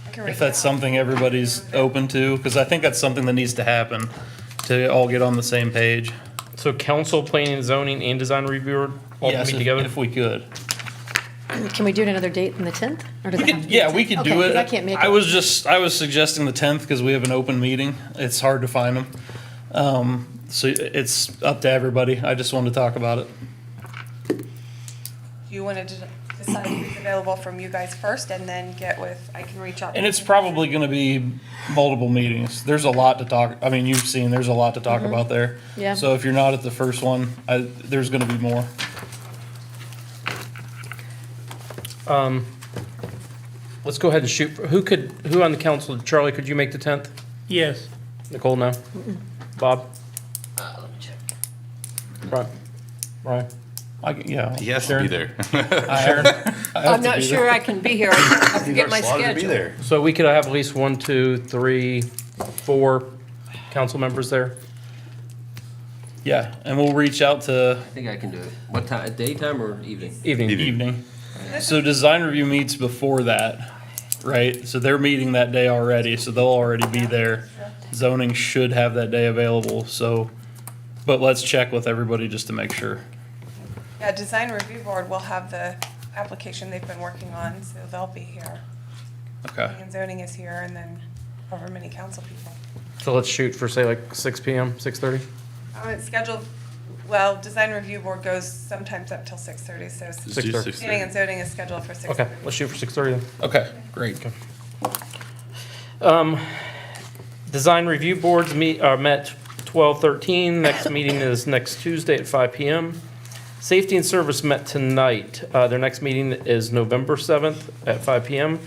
Speaker 1: I can
Speaker 6: If
Speaker 1: reach
Speaker 6: that's
Speaker 1: out.
Speaker 6: something everybody's open to, because I think that's something that needs to happen to all get on the same page.
Speaker 3: So council, planning and zoning, and design review board all
Speaker 6: Yes,
Speaker 3: meet
Speaker 6: if-
Speaker 3: together?
Speaker 6: if we could.
Speaker 9: Can we do it another date than the 10th? Or does it have to be
Speaker 6: Yeah,
Speaker 9: the
Speaker 6: we
Speaker 9: 10th?
Speaker 6: could
Speaker 9: Okay,
Speaker 6: do
Speaker 9: 'cause
Speaker 6: it.
Speaker 9: I can't make it.
Speaker 6: I was suggesting the 10th because we have an open meeting. It's hard to find them. So it's up to everybody. I just wanted to talk about it.
Speaker 1: Do you want to decide who's available from you guys first and then get with, I can reach out.
Speaker 6: And it's probably going to be multiple meetings. There's a lot to talk. I mean, you've seen, there's a lot to talk about there.
Speaker 9: Yeah.
Speaker 6: So if you're not at the first one, there's going to be more.
Speaker 3: Let's go ahead and shoot. Who on the council? Charlie, could you make the 10th?
Speaker 2: Yes.
Speaker 3: Nicole, no? Bob?
Speaker 4: Let me check.
Speaker 3: Brian?
Speaker 6: Yeah.
Speaker 13: He has
Speaker 3: Sharon?
Speaker 13: to be there.
Speaker 5: I'm not sure I can be here. I forget my
Speaker 13: Slaughter to be
Speaker 5: schedule.
Speaker 13: there.
Speaker 3: So we could have at least 1, 2, 3, 4 council members there?
Speaker 6: Yeah, and we'll reach out to
Speaker 4: I think I can do it. What time, daytime or evening?
Speaker 3: Evening.
Speaker 6: evening. So design review meets before that, right? So they're meeting that day already, so they'll already be there. Zoning should have that day available, so, but let's check with everybody just to make sure.
Speaker 1: Yeah, design review board will have the application they've been working on, so they'll be here.
Speaker 6: Okay.
Speaker 1: And zoning is here, and then however many council people.
Speaker 3: So let's shoot for, say, like 6 PM, 6:30?
Speaker 1: It's scheduled, well, design review board goes sometimes up till 6:30, so
Speaker 13: Just do
Speaker 3: 6:30.
Speaker 1: planning and
Speaker 13: 6:30.
Speaker 1: zoning is scheduled for 6:30.
Speaker 3: Okay, let's shoot for 6:30 then.
Speaker 6: Okay, great.
Speaker 3: Design review boards met 12/13. Next meeting is next Tuesday at 5 PM. Safety and service met tonight. Their next meeting is November 7th at 5 PM.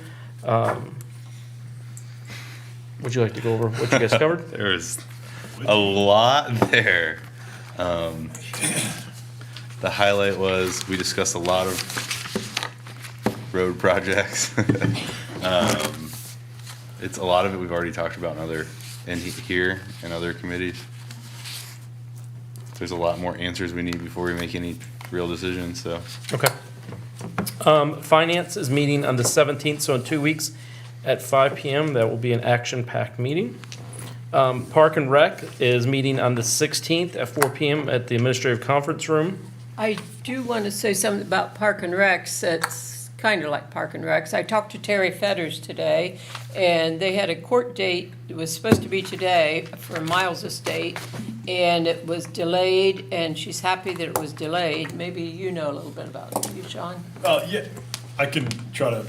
Speaker 3: Would you like to go over what you guys covered?
Speaker 13: There's a lot there. The highlight was we discussed a lot of road projects. It's a lot of it we've already talked about here and other committees. There's a lot more answers we need before we make any real decisions, so.
Speaker 3: Okay. Finance is meeting on the 17th, so in 2 weeks at 5 PM. That will be an action-packed meeting. Park and Rec is meeting on the 16th at 4 PM at the Administrative Conference Room.
Speaker 5: I do want to say something about Park and Recs. It's kind of like Park and Recs. I talked to Terry Fetters today, and they had a court date. It was supposed to be today for Miles' estate, and it was delayed, and she's happy that it was delayed. Maybe you know a little bit about it, you, Sean?
Speaker 8: Yeah, I can try to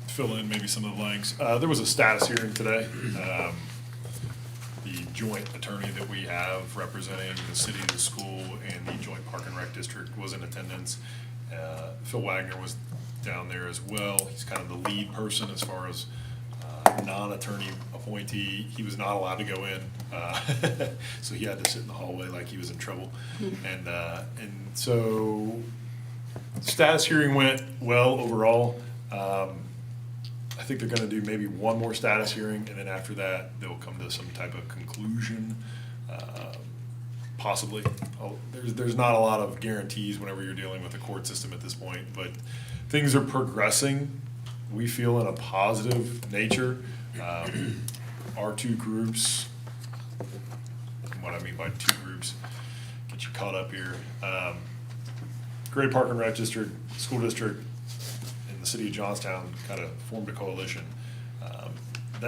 Speaker 8: fill in maybe some of the blanks. There was a status hearing today. The joint attorney that we have representing the city, the school, and the joint Park and Rec district was in attendance. Phil Wagner was down there as well. He's kind of the lead person as far as non-attorney appointee, he was not allowed to go in. So he had to sit in the hallway like he was in trouble. And so status hearing went well overall. I think they're gonna do maybe one more status hearing, and then after that, they'll come to some type of conclusion. Possibly. There's not a lot of guarantees whenever you're dealing with the court system at this point, but things are progressing, we feel, in a positive nature. Our two groups, and what I mean by two groups, get you caught up here. Greater Park and Rec District, School District, and the City of Johnstown kind of formed a coalition.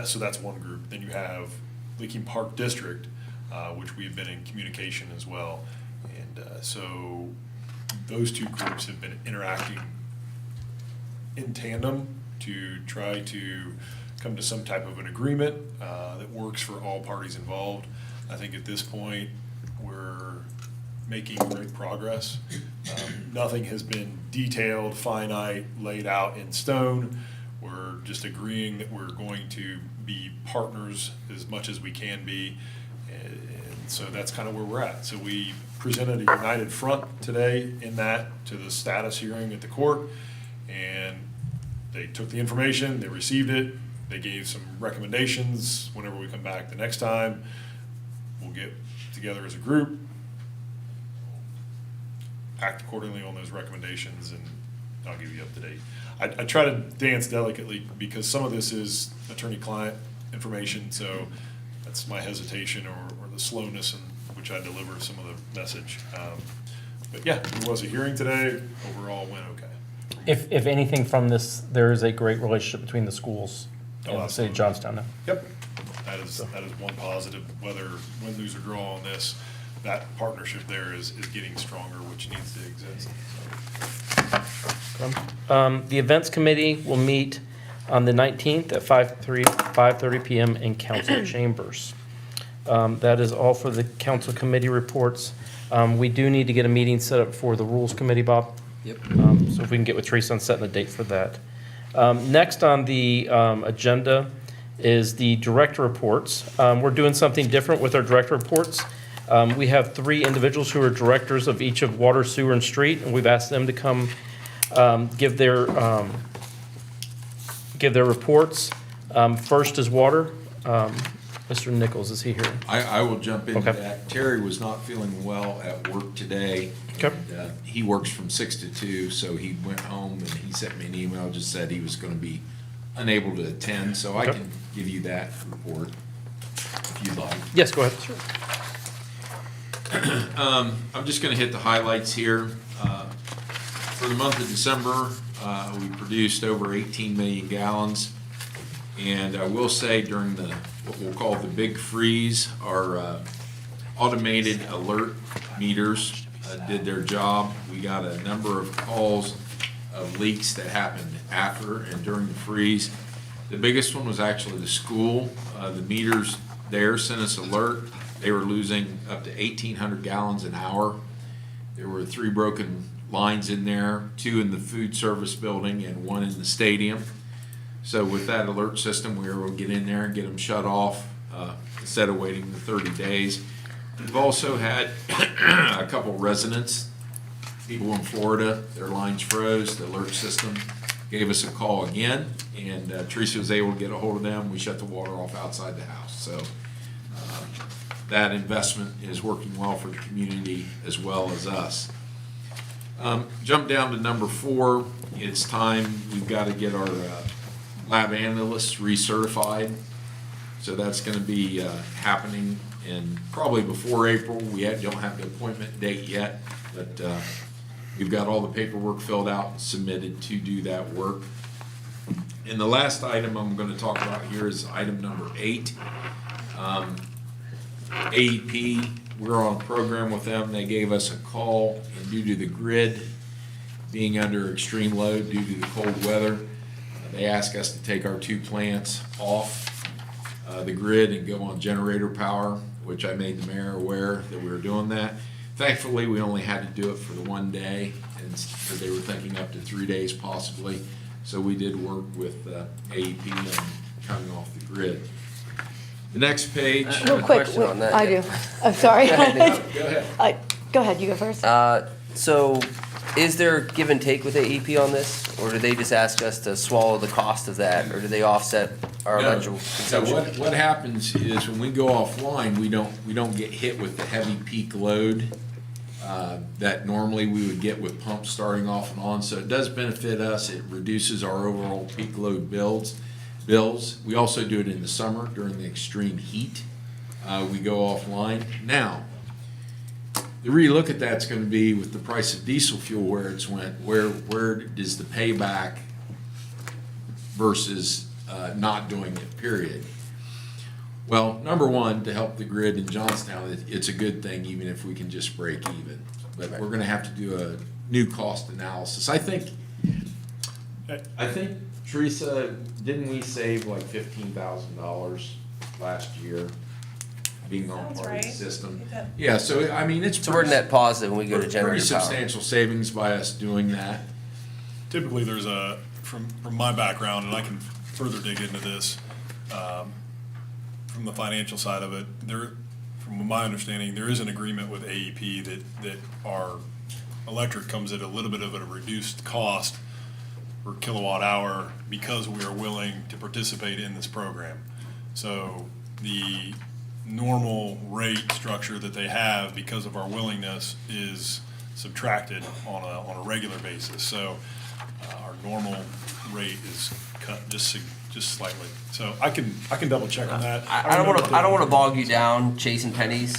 Speaker 8: So that's one group. Then you have Leaking Park District, which we've been in communication as well. And so those two groups have been interacting in tandem to try to come to some type of an agreement that works for all parties involved. I think at this point, we're making great progress. Nothing has been detailed, finite, laid out in stone. We're just agreeing that we're going to be partners as much as we can be. And so that's kind of where we're at. So we presented a united front today in that to the status hearing at the court. And they took the information, they received it, they gave some recommendations. Whenever we come back the next time, we'll get together as a group, act accordingly on those recommendations, and I'll give you up to date. I try to dance delicately because some of this is attorney-client information, so that's my hesitation or the slowness in which I deliver some of the message. But yeah, there was a hearing today, overall went okay.
Speaker 3: If anything from this, there is a great relationship between the schools and the city of Johnstown now.
Speaker 8: Yep, that is one positive, whether win, lose, or draw on this, that partnership there is getting stronger, which needs to exist.
Speaker 3: The events committee will meet on the 19th at 5:30 PM in council chambers. That is all for the council committee reports. We do need to get a meeting set up for the rules committee, Bob.
Speaker 4: Yep.
Speaker 3: So if we can get with Teresa on setting a date for that. Next on the agenda is the director reports. We're doing something different with our director reports. We have 3 individuals who are directors of each of water, sewer, and street, and we've asked them to come give their reports. First is water. Mr. Nichols, is he here?
Speaker 14: I will jump into
Speaker 3: Okay.
Speaker 14: that. Terry was not feeling well at work today.
Speaker 3: Okay.
Speaker 14: And, he works from 6 to 2, so he went home and he sent me an email, just said he was gonna be unable to attend, so I
Speaker 3: Okay.
Speaker 14: can give you that report if you'd like.
Speaker 3: Yes, go ahead.
Speaker 14: I'm just gonna hit the highlights here. For the month of December, we produced over 18 million gallons. And I will say during what we'll call the big freeze, our automated alert meters did their job. We got a number of calls of leaks that happened after and during the freeze. The biggest one was actually the school. The meters there sent us alert. They were losing up to 1,800 gallons an hour. There were 3 broken lines in there, 2 in the food service building and 1 in the stadium. So with that alert system, we were able to get in there and get them shut off instead of waiting the 30 days. We've also had a couple residents, people in Florida, their lines froze, the alert system gave us a call again, and Teresa was able to get a hold of them. We shut the water off outside the house. So that investment is working well for the community as well as us. Jump down to number 4. It's time, we've got to get our lab analysts recertified. So that's going to be happening in probably before April. We don't have the appointment date yet, but we've got all the paperwork filled out and submitted to do that work. And the last item I'm going to talk about here is item number 8. AEP, we're on a program with them. They gave us a call, and due to the grid being under extreme load due to the cold weather, they asked us to take our 2 plants off the grid and go on generator power, which I made the mayor aware that we were doing that. Thankfully, we only had to do it for the 1 day, and because they were thinking up to 3 days possibly. So we did work with AEP on coming off the grid. The next page.
Speaker 4: have
Speaker 9: Real
Speaker 4: a
Speaker 9: quick,
Speaker 4: question on that,
Speaker 9: I
Speaker 4: yeah.
Speaker 9: do. I'm sorry.
Speaker 4: Go ahead, Nick.
Speaker 14: Go ahead.
Speaker 9: Go ahead, you go first.
Speaker 4: So is there give and take with AEP on this? Or do they just ask us to swallow the cost of that? Or do they offset our
Speaker 14: No.
Speaker 4: electrical
Speaker 14: So
Speaker 4: consumption?
Speaker 14: what happens is when we go offline, we don't get hit with the heavy peak load that normally we would get with pumps starting off and on. So it does benefit us. It reduces our overall peak load bills. We also do it in the summer during the extreme heat. We go offline. Now, the relook at that's gonna be with the price of diesel fuel where it's went, where does the payback versus not doing it, period. Well, number one, to help the grid in Johnstown, it's a good thing even if we can just break even. But we're gonna have to do a new cost analysis. I think, Teresa, didn't we save like $15,000 last year being on
Speaker 1: Sounds
Speaker 14: part of the
Speaker 1: right.
Speaker 14: system?
Speaker 1: Yeah.
Speaker 14: Yeah, so I mean, it's.
Speaker 4: So we're net positive when we go to
Speaker 14: Pretty
Speaker 4: generator power.
Speaker 14: substantial savings by us doing that.
Speaker 8: Typically, there's from my background, and I can further dig into this, from the financial side of it, from my understanding, there is an agreement with AEP that our electric comes at a little bit of a reduced cost per kilowatt hour because we are willing to participate in this program. So the normal rate structure that they have because of our willingness is subtracted on a regular basis. So our normal rate is cut just slightly. So I can double check on that.
Speaker 4: I don't want to bog you down chasing pennies.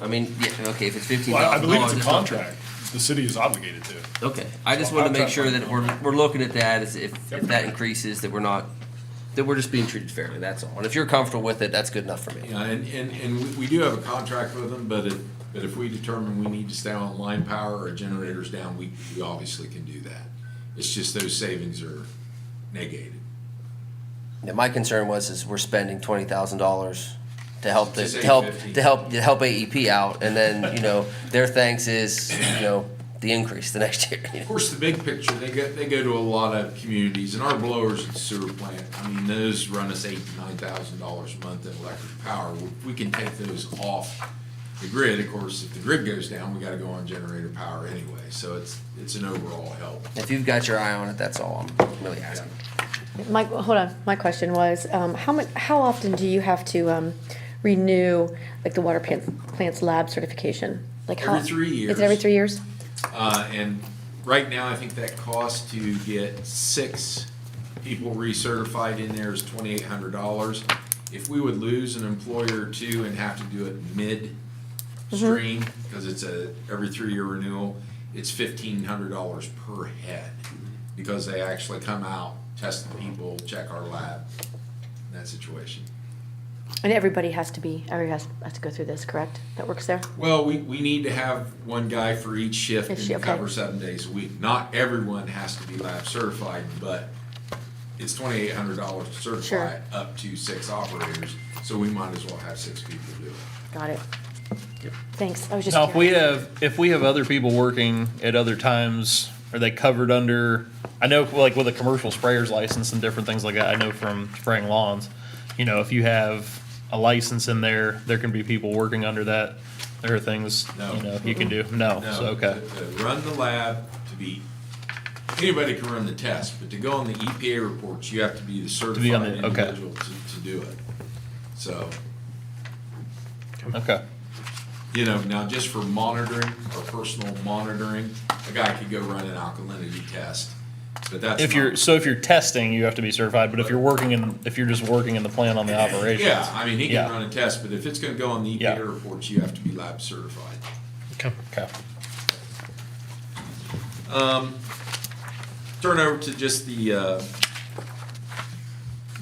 Speaker 4: I mean, yeah, okay, if it's $15,000.
Speaker 8: Well, I believe it's a contract. The city is obligated to.
Speaker 4: Okay, I just want to make sure that we're looking at that as if that increases, that we're just being treated fairly, that's all. And if you're comfortable with it, that's good enough for me.
Speaker 14: Yeah, and we do have a contract with them, but if we determine we need to stay on line power or generators down, we obviously can do that. It's just those savings are negated.
Speaker 4: Yeah, my concern is we're spending $20,000 to help
Speaker 14: To save
Speaker 4: help
Speaker 14: 50.
Speaker 4: to help AEP out, and then their thanks is the increase the next year.
Speaker 14: Of course, the big picture, they go to a lot of communities, and our blowers at the sewer plant, I mean, those run us $8,000 to $9,000 a month in electric power. We can take those off the grid. Of course, if the grid goes down, we gotta go on generator power anyway, so it's an overall help.
Speaker 4: If you've got your eye on it, that's all I'm really asking.
Speaker 9: Mike, hold on. My question was, how often do you have to renew like the water plant's lab certification? Like
Speaker 14: Every 3 years.
Speaker 9: Is it every 3 years?
Speaker 14: And right now, I think that cost to get 6 people recertified in there is $2,800. If we would lose an employer or two and have to do it mid-stream, because it's every 3-year renewal, it's $1,500 per head, because they actually come out, test the people, check our lab, in that situation.
Speaker 9: And everybody has to go through this, correct? That works there?
Speaker 14: Well, we need to have one guy for each shift
Speaker 9: Each
Speaker 14: and
Speaker 9: shift,
Speaker 14: cover
Speaker 9: okay.
Speaker 14: 7 days a week. Not everyone has to be lab certified, but it's $2,800 to certify
Speaker 9: Sure.
Speaker 14: up to 6 operators, so we might as well have 6 people do it.
Speaker 9: Got it. Thanks. I was just
Speaker 6: Now,
Speaker 9: curious.
Speaker 6: if we have other people working at other times, are they covered under, I know like with a commercial sprayer's license and different things like that, I know from spraying lawns, if you have a license in there, there can be people working under that. There are things,
Speaker 14: No.
Speaker 6: you can do. No,
Speaker 14: No,
Speaker 6: so, okay.
Speaker 14: to run the lab, anybody can run the test, but to go on the EPA reports, you have to be the
Speaker 6: be
Speaker 14: certified
Speaker 6: on the- okay.
Speaker 14: individual to do it. So,
Speaker 6: Okay.
Speaker 14: now just for monitoring or personal monitoring, a guy could go run an alkalinity test, but that's
Speaker 6: If
Speaker 14: not-
Speaker 6: you're testing, you have to be certified, but if you're just working in the plant on the operations.
Speaker 14: Yeah, I mean, he
Speaker 6: Yeah.
Speaker 14: can run a test, but if it's gonna go on the
Speaker 6: Yeah.
Speaker 14: EPA reports, you have to be lab certified.
Speaker 6: Okay.
Speaker 14: Turn over to just the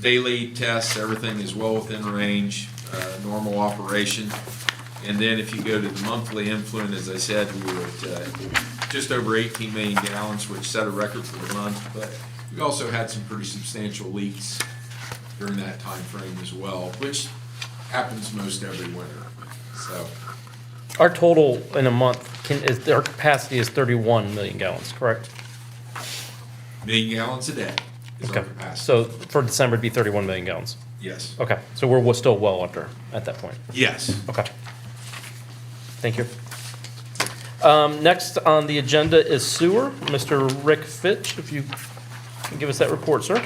Speaker 14: daily tests, everything is well within range, normal operation. And then if you go to the monthly influent, as I said, we were at just over 18 million gallons, which set a record for the month, but we also had some pretty substantial leaks during that time frame as well, which happens most every winter, so.
Speaker 3: Our total in a month our capacity is 31 million gallons, correct?
Speaker 14: Million gallons a day. is our
Speaker 3: Okay,
Speaker 14: capacity.
Speaker 3: so for December, it'd be 31 million gallons.
Speaker 14: Yes.
Speaker 3: Okay, so we're still well under at that point.
Speaker 14: Yes.
Speaker 3: Okay. Thank you. Next on the agenda is sewer. Mr. Rick Fitch, if you can give us that report, sir.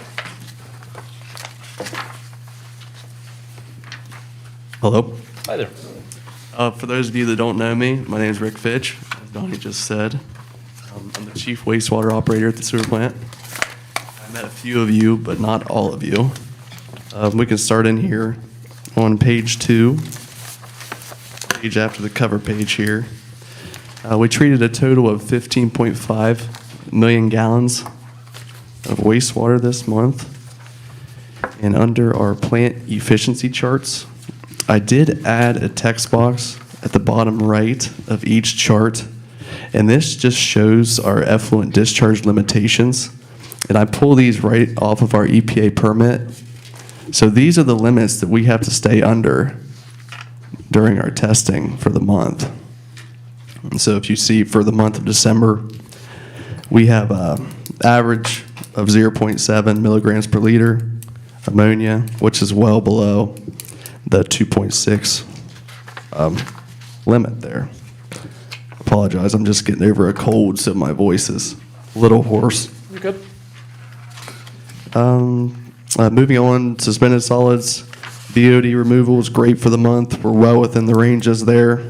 Speaker 15: Hello.
Speaker 3: Hi there.
Speaker 15: For those of you that don't know me, my name is Rick Fitch, as Donnie just said. I'm the chief wastewater operator at the sewer plant. I met a few of you, but not all of you. We can start in here on page 2, page after the cover page here. We treated a total of 15.5 million gallons of wastewater this month. And under our plant efficiency charts, I did add a text box at the bottom right of each chart, and this just shows our effluent discharge limitations. And I pull these right off of our EPA permit. So these are the limits that we have to stay under during our testing for the month. And so if you see for the month of December, we have an average of 0.7 milligrams per liter ammonia, which is well below the 2.6 limit there. Apologize, I'm just getting over a cold, so my voice is a little hoarse.
Speaker 3: You good?
Speaker 15: Moving on, suspended solids, BOD removal is great for the month. We're well within the ranges there.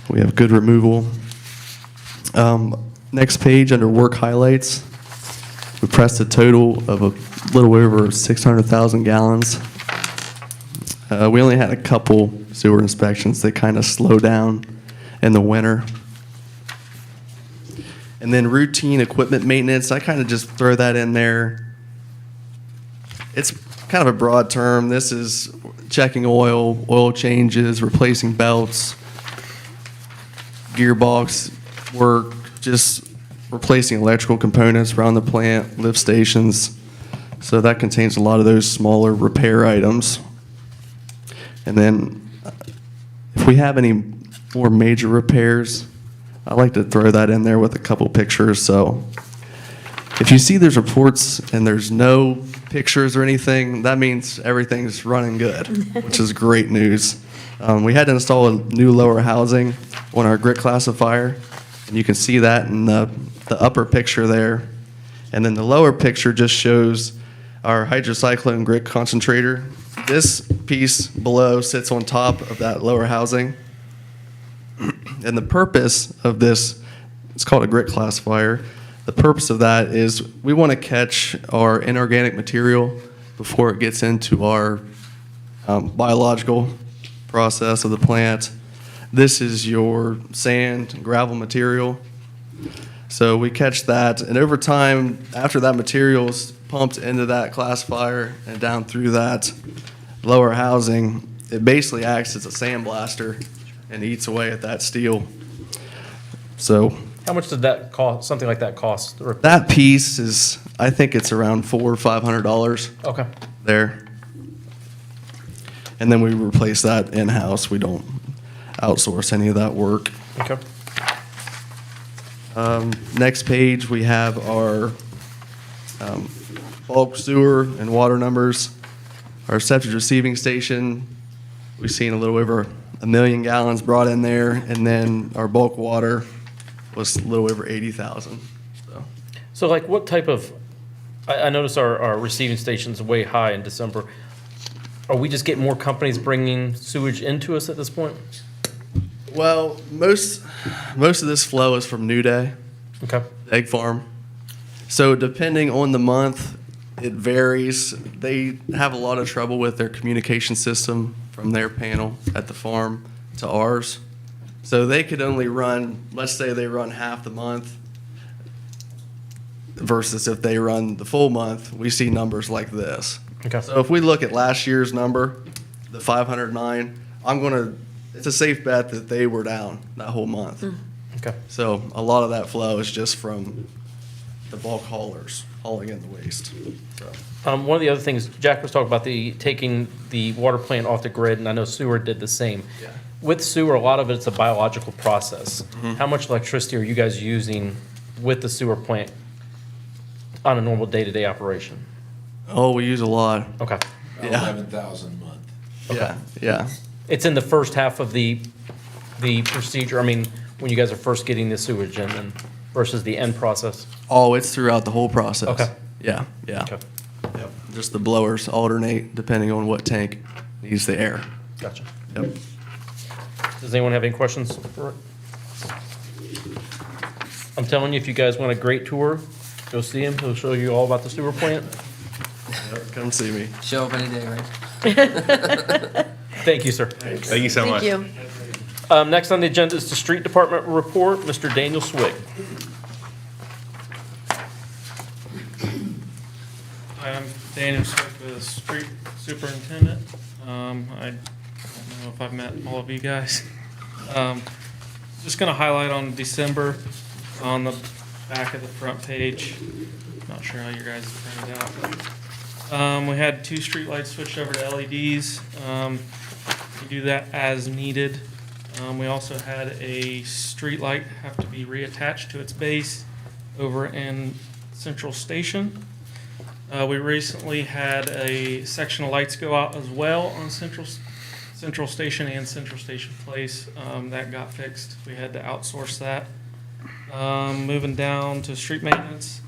Speaker 15: We have good removal. Next page, under work highlights, we pressed a total of a little over 600,000 gallons. We only had a couple sewer inspections. They kind of slow down in the winter. And then routine equipment maintenance, I kind of just throw that in there. It's kind of a broad term. This is checking oil changes, replacing belts, gearbox work, just replacing electrical components around the plant, lift stations. So that contains a lot of those smaller repair items. And then if we have any more major repairs, I like to throw that in there with a couple pictures. So if you see there's reports and there's no pictures or anything, that means everything's running good, which is great news. We had to install a new lower housing on our grit classifier, and you can see that in the upper picture there. And then the lower picture just shows our hydrocyclone grit concentrator. This piece below sits on top of that lower housing. And the purpose of this, it's called a grit classifier. The purpose of that is we want to catch our inorganic material before it gets into our biological process of the plant. This is your sand, gravel material. So we catch that, and over time, after that material is pumped into that classifier and down through that lower housing, it basically acts as a sandblaster and eats away at that steel. So
Speaker 3: How much did that cost, something like that cost?
Speaker 15: that piece is, I think it's around $400 or $500
Speaker 3: Okay.
Speaker 15: there. And then we replace that in-house. We don't outsource any of that work.
Speaker 3: Okay.
Speaker 15: Next page, we have our bulk sewer and water numbers. Our septic receiving station, we've seen a little over 1 million gallons brought in there, and then our bulk water was a little over 80,000.
Speaker 3: So like what type of, I noticed our receiving station's way high in December. Are we just getting more companies bringing sewage into us at this point?
Speaker 15: Well, most of this flow is from New Day,
Speaker 3: Okay.
Speaker 15: egg farm. So depending on the month, it varies. They have a lot of trouble with their communication system from their panel at the farm to ours. So they could only run, let's say they run half the month, versus if they run the full month, we see numbers like this.
Speaker 3: Okay.
Speaker 15: So if we look at last year's number, the 509, it's a safe bet that they were down that whole month.
Speaker 3: Okay.
Speaker 15: So a lot of that flow is just from the bulk haulers hauling in the waste. So.
Speaker 3: One of the other things, Jack was talking about taking the water plant off the grid, and I know sewer did the same.
Speaker 15: Yeah.
Speaker 3: With sewer, a lot of it's a biological process. How much electricity are you guys using with the sewer plant on a normal day-to-day operation?
Speaker 15: Oh, we use a lot.
Speaker 3: Okay.
Speaker 15: Yeah.
Speaker 14: 11,000 a month.
Speaker 15: Yeah.
Speaker 3: It's in the first half of the procedure, I mean, when you guys are first getting the sewage in and versus the end process?
Speaker 15: Oh, it's throughout the whole process.
Speaker 3: Okay.
Speaker 15: Yeah.
Speaker 3: Okay,
Speaker 15: Yep. Just the blowers alternate depending on what tank needs the air.
Speaker 3: gotcha.
Speaker 15: Yep.
Speaker 3: Does anyone have any questions for it? I'm telling you, if you guys want a great tour, go see him. He'll show you all about the sewer plant.
Speaker 15: Come see me.
Speaker 4: Show up any day, right?
Speaker 3: Thank you, sir.
Speaker 13: Thank you so much.
Speaker 9: Thank you.
Speaker 3: Next on the agenda is the street department report, Mr. Daniel Swig.
Speaker 16: I'm Daniel Swick, the street superintendent. I don't know if I've met all of you guys. Just gonna highlight on December, on the back of the front page. Not sure how your guys printed out, but, we had 2 streetlights switched over to LEDs. We do that as needed. We also had a streetlight have to be reattached to its base over in Central Station. We recently had a section of lights go out as well on Central Station and Central Station Place. That got fixed. We had to outsource that. Moving down to street maintenance.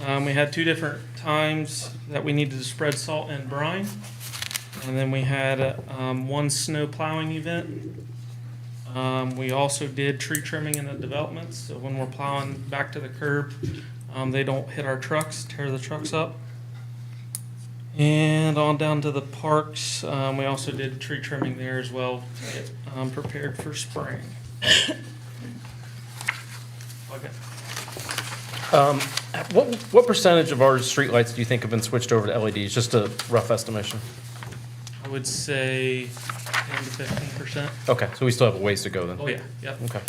Speaker 16: We had 2 different times that we needed to spread salt and brine. And then we had 1 snow plowing event. We also did tree trimming in the developments, so when we're plowing back to the curb, they don't hit our trucks, tear the trucks up. And on down to the parks, we also did tree trimming there as well to get prepared for spring. Okay.
Speaker 3: What percentage of our streetlights do you think have been switched over to LEDs? Just a rough estimation.
Speaker 16: I would say 10 to 15%.
Speaker 3: Okay, so we still have a ways to go then.
Speaker 16: Oh, yeah, yep.
Speaker 3: Okay.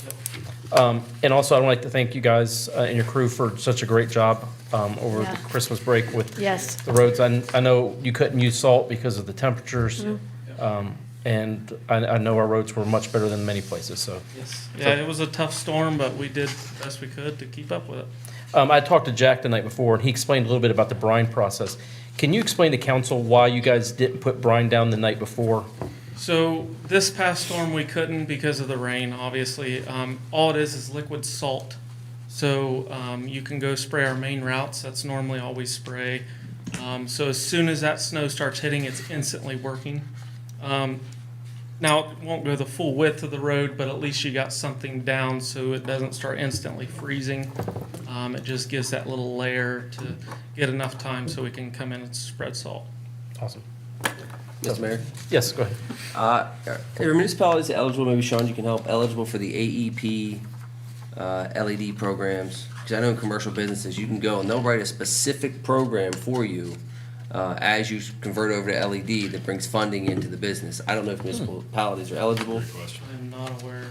Speaker 3: And also, I'd like to thank you guys and your crew for such a great job over
Speaker 9: Yeah.
Speaker 3: the Christmas break with
Speaker 9: Yes.
Speaker 3: the roads. I know you couldn't use salt because of the temperatures, and I know our roads were much better than many places, so.
Speaker 16: Yes. Yeah, it was a tough storm, but we did the best we could to keep up with it.
Speaker 3: I talked to Jack the night before, and he explained a little bit about the brine process. Can you explain to council why you guys didn't put brine down the night before?
Speaker 16: So this past storm, we couldn't because of the rain, obviously. All it is liquid salt. So you can go spray our main routes. That's normally all we spray. So as soon as that snow starts hitting, it's instantly working. Now, it won't go the full width of the road, but at least you got something down so it doesn't start instantly freezing. It just gives that little layer to get enough time so we can come in and spread salt.
Speaker 3: Awesome.
Speaker 4: Mr. Mayor?
Speaker 3: Yes, go ahead.
Speaker 4: Are municipalities eligible, maybe Sean, you can help, eligible for the AEP LED programs? Because I know in commercial businesses, you can go and they'll write a specific program for you as you convert over to LED that brings funding into the business. I don't know if municipalities are eligible.
Speaker 16: I'm not aware.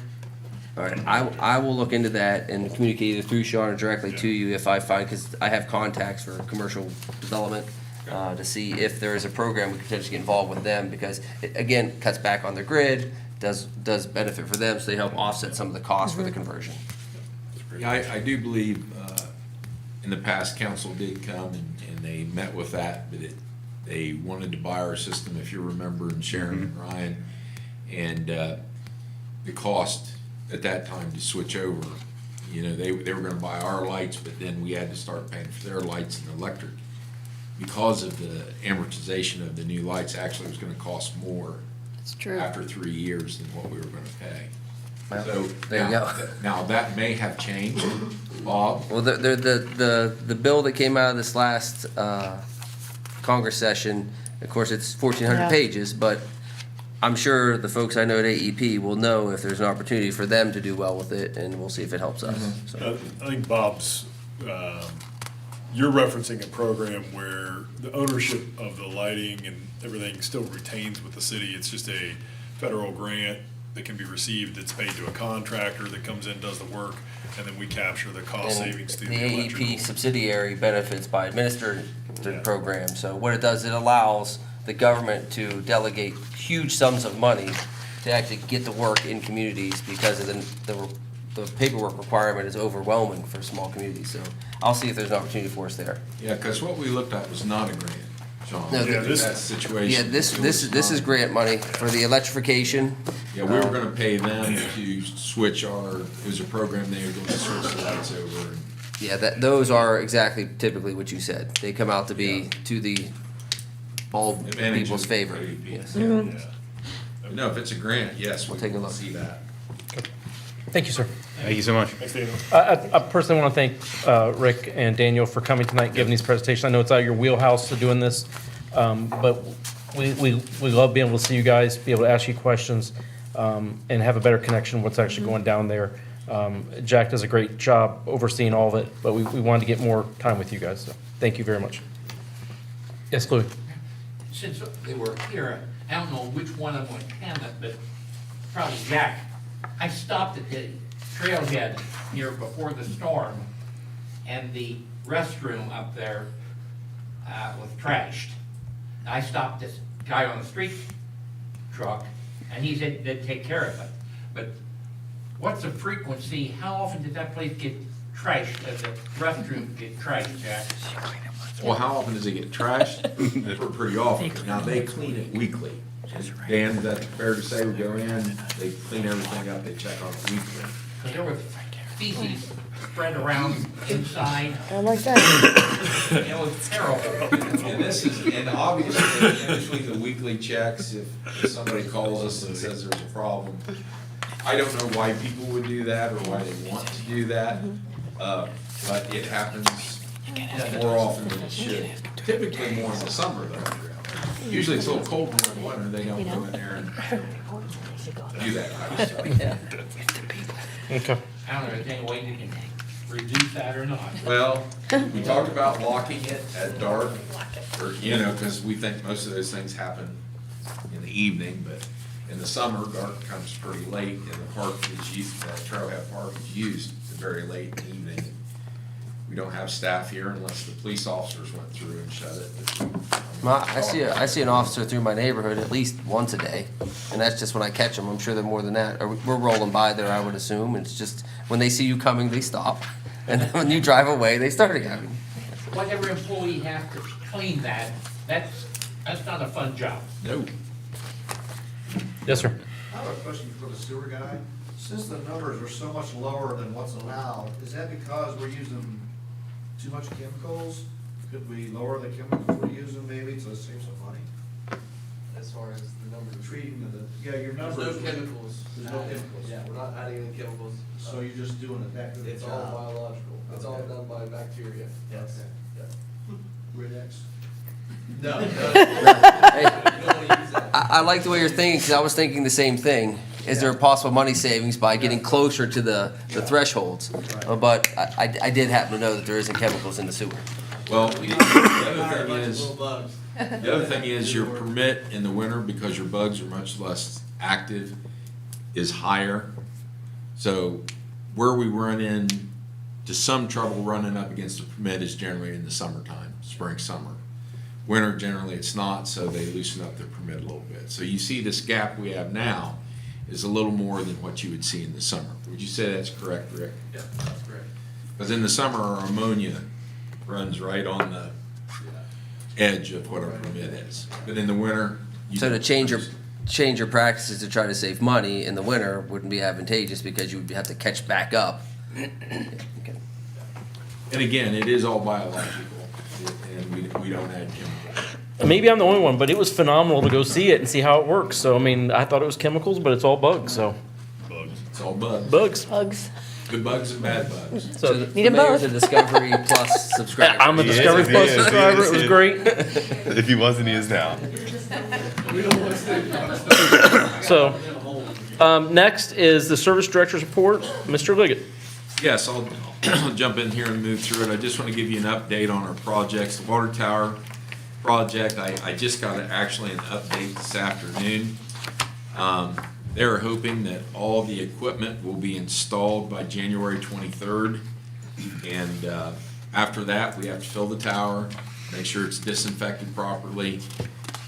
Speaker 4: All right, I will look into that and communicate either through Sean or directly to you if I find, because I have contacts for commercial development, to see if there is a program we could potentially get involved with them, because it, again, cuts back on their grid, does benefit for them, so they help offset some of the costs for the conversion.
Speaker 14: Yeah, I do believe, in the past, council did come and they met with that, but they wanted to buy our system, if you remember, and Sharon and Ryan. And, the cost at that time to switch over, you know, they were gonna buy our lights, but then we had to start paying for their lights and electric. Because of the amortization of the new lights, actually it was gonna cost more
Speaker 9: It's true.
Speaker 14: after 3 years than what we were gonna pay.
Speaker 4: Well,
Speaker 14: So
Speaker 4: there you
Speaker 14: now-
Speaker 4: go.
Speaker 14: Now, that may have changed, Bob.
Speaker 4: Well, the bill that came out of this last Congress session, of course, it's 1,400
Speaker 9: Yeah.
Speaker 4: pages, but I'm sure the folks I know at AEP will know if there's an opportunity for them to do well with it, and we'll see if it helps us. So,
Speaker 8: I think Bob's, you're referencing a program where the ownership of the lighting and everything still retains with the city. It's just a federal grant that can be received, that's paid to a contractor that comes in, does the work, and then we capture the cost
Speaker 4: and
Speaker 8: savings through
Speaker 4: the
Speaker 8: the electrical.
Speaker 4: AEP subsidiary benefits by administering the
Speaker 8: Yeah.
Speaker 4: program. So what it does, it allows the government to delegate huge sums of money to actually get the work in communities because of the the paperwork requirement is overwhelming for small communities, so I'll see if there's an opportunity for us there.
Speaker 14: Yeah, because what we looked at was not a grant, John.
Speaker 4: No,
Speaker 8: Yeah, this-
Speaker 14: That situation.
Speaker 4: Yeah, this is grant money for the electrification.
Speaker 14: Yeah, we were gonna pay them to switch it was a program they were going to switch the lights over. And
Speaker 4: Yeah, those are exactly typically what you said. They come out to be to the all
Speaker 14: Advantage
Speaker 4: people's
Speaker 14: of
Speaker 4: favor.
Speaker 14: AEP.
Speaker 4: Yes.
Speaker 8: Yeah.
Speaker 14: But no, if it's a grant, yes, we
Speaker 4: We'll take a
Speaker 14: will
Speaker 4: look.
Speaker 14: see that.
Speaker 3: Thank you, sir.
Speaker 13: Thank you so much.
Speaker 8: Thanks, Daniel.
Speaker 3: I personally want to thank Rick and Daniel for coming tonight, giving these presentations. I know it's out of your wheelhouse to doing this, but we love being able to see you guys, be able to ask you questions, and have a better connection what's actually going down there. Jack does a great job overseeing all of it, but we wanted to get more time with you guys, so thank you very much. Yes, Louis?
Speaker 11: Since they were here, I don't know which one of them went Hammett, but probably Jack. I stopped at the trailhead here before the storm, and the restroom up there was trashed. I stopped this guy on the street truck, and he said they'd take care of it. But what's the frequency, how often does that place get trashed, the restroom get trashed, Jack?
Speaker 14: Well, how often does it get trashed? Pretty often. Now, they clean it weekly. Dan, is that fair to say? We go in, they clean everything up, they check on it weekly.
Speaker 11: Because there was feces spread around inside.
Speaker 9: I like that.
Speaker 11: It was terrible.
Speaker 14: And obviously, in between the weekly checks, if somebody calls us and says there's a problem, I don't know why people would do that or why they want to do that, but it happens more often than it should. Typically more in the summer though. Usually it's a little cold during the winter, they don't go in there and do that kind of stuff.
Speaker 3: Okay.
Speaker 11: I don't know if there's any way you can reduce that or not.
Speaker 14: Well, we talked about locking it at dark, or, because we think most of those things happen in the evening, but in the summer, dark comes pretty late, and the park is used, that Trailhead Park is used very late in the evening. We don't have staff here unless the police officers went through and shut it.
Speaker 4: I see an officer through my neighborhood at least once a day, and that's just when I catch them. I'm sure they're more than that. Or we're rolling by there, I would assume. And it's just when they see you coming, they stop, and then when you drive away, they start again.
Speaker 11: Whatever employee has to clean that, that's not a fun job.
Speaker 14: No.
Speaker 3: Yes, sir.
Speaker 12: I have a question for the sewer guy. Since the numbers are so much lower than what's allowed, is that because we're using too much chemicals? Could we lower the chemicals we're using maybe to save some money?
Speaker 4: As far as the number of
Speaker 12: Treating your numbers.
Speaker 4: There's no chemicals.
Speaker 12: There's no chemicals.
Speaker 4: Yeah, we're not adding any chemicals.
Speaker 12: So you're just doing it that good a
Speaker 4: It's all
Speaker 12: job?
Speaker 4: biological. It's all
Speaker 12: Okay.
Speaker 4: done by bacteria.
Speaker 12: Yes. Rinnex?
Speaker 4: No. I like the way you're thinking, because I was thinking the same thing. Is there a possible money savings by getting closer to the thresholds? But I did happen to know that there isn't chemicals in the sewer.
Speaker 14: Well, the other thing is your permit in the winter, because your bugs are much less active, is higher. So where we run into some trouble running up against the permit is generally in the summertime, spring, summer. Winter, generally it's not, so they loosen up their permit a little bit. So you see this gap we have now is a little more than what you would see in the summer. Would you say that's correct, Rick?
Speaker 4: Yeah, that's correct.
Speaker 14: Because in the summer, our ammonia runs right on the edge of what our permit is. But in the winter.
Speaker 4: So to change your practices to try to save money in the winter wouldn't be advantageous because you would have to catch back up. Okay.
Speaker 14: And again, it is all biological, and we don't add chemicals.
Speaker 3: Maybe I'm the only one, but it was phenomenal to go see it and see how it works. So, I mean, I thought it was chemicals, but it's all bugs, so.
Speaker 14: Bugs. It's all bugs.
Speaker 3: Bugs.
Speaker 9: Bugs.
Speaker 14: Good bugs and bad bugs.
Speaker 4: So the
Speaker 9: Need 'em
Speaker 4: mayor's a
Speaker 9: both.
Speaker 4: Discovery Plus subscriber.
Speaker 3: I'm a Discovery Plus subscriber. It was great.
Speaker 13: If he wasn't, he is now.
Speaker 3: So, next is the Service Director's Report. Mr. Liggett.
Speaker 14: Yes, I'll jump in here and move through it. I just want to give you an update on our projects. The water tower project, I just got actually an update this afternoon. They're hoping that all the equipment will be installed by January 23rd. And after that, we have to fill the tower, make sure it's disinfected properly.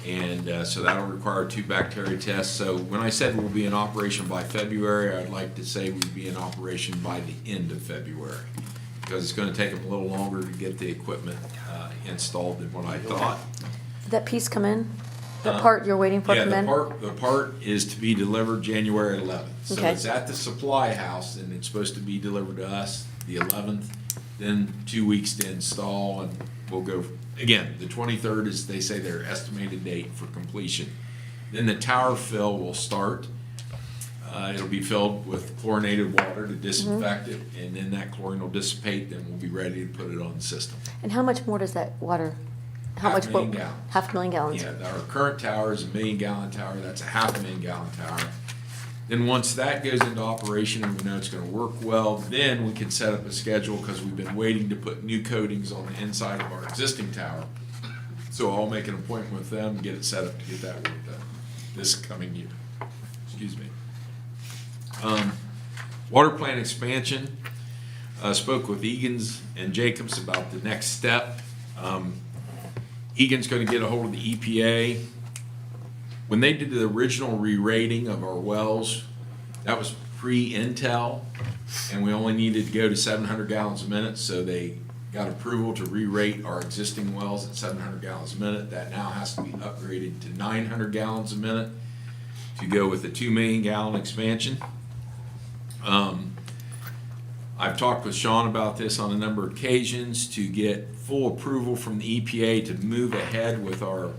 Speaker 14: And so that'll require 2 bacteria tests. So when I said we'll be in operation by February, I'd like to say we'd be in operation by the end of February, because it's going to take them a little longer to get the equipment installed than what I thought.
Speaker 9: Did that piece come in? The part you're waiting for
Speaker 14: Yeah,
Speaker 9: come in?
Speaker 14: the part is to be delivered January 11th. So
Speaker 9: Okay.
Speaker 14: it's at the supply house, and it's supposed to be delivered to us the 11th, then 2 weeks to install, and we'll go, again, the 23rd is, they say, their estimated date for completion. Then the tower fill will start. It'll be filled with chlorinated water to disinfect it, and then that chlorine will dissipate, then we'll be ready to put it on the system.
Speaker 9: And how much more does that water, how much?
Speaker 14: 500,000 gallons.
Speaker 9: 500,000 gallons?
Speaker 14: Yeah, our current tower is a 1 million gallon tower, that's a 500,000 gallon tower. Then once that goes into operation and we know it's gonna work well, then we can set up a schedule, because we've been waiting to put new coatings on the inside of our existing tower. So I'll make an appointment with them, get it set up to get that work done this coming year. Excuse me. Water plant expansion, spoke with Egan's and Jacobs about the next step. Egan's gonna get a hold of the EPA. When they did the original re-rating of our wells, that was pre-Intel, and we only needed to go to 700 gallons a minute, so they got approval to re-rate our existing wells at 700 gallons a minute. That now has to be upgraded to 900 gallons a minute to go with the 2 million gallon expansion. I've talked with Sean about this on a number of occasions to get full approval from the EPA to move ahead with our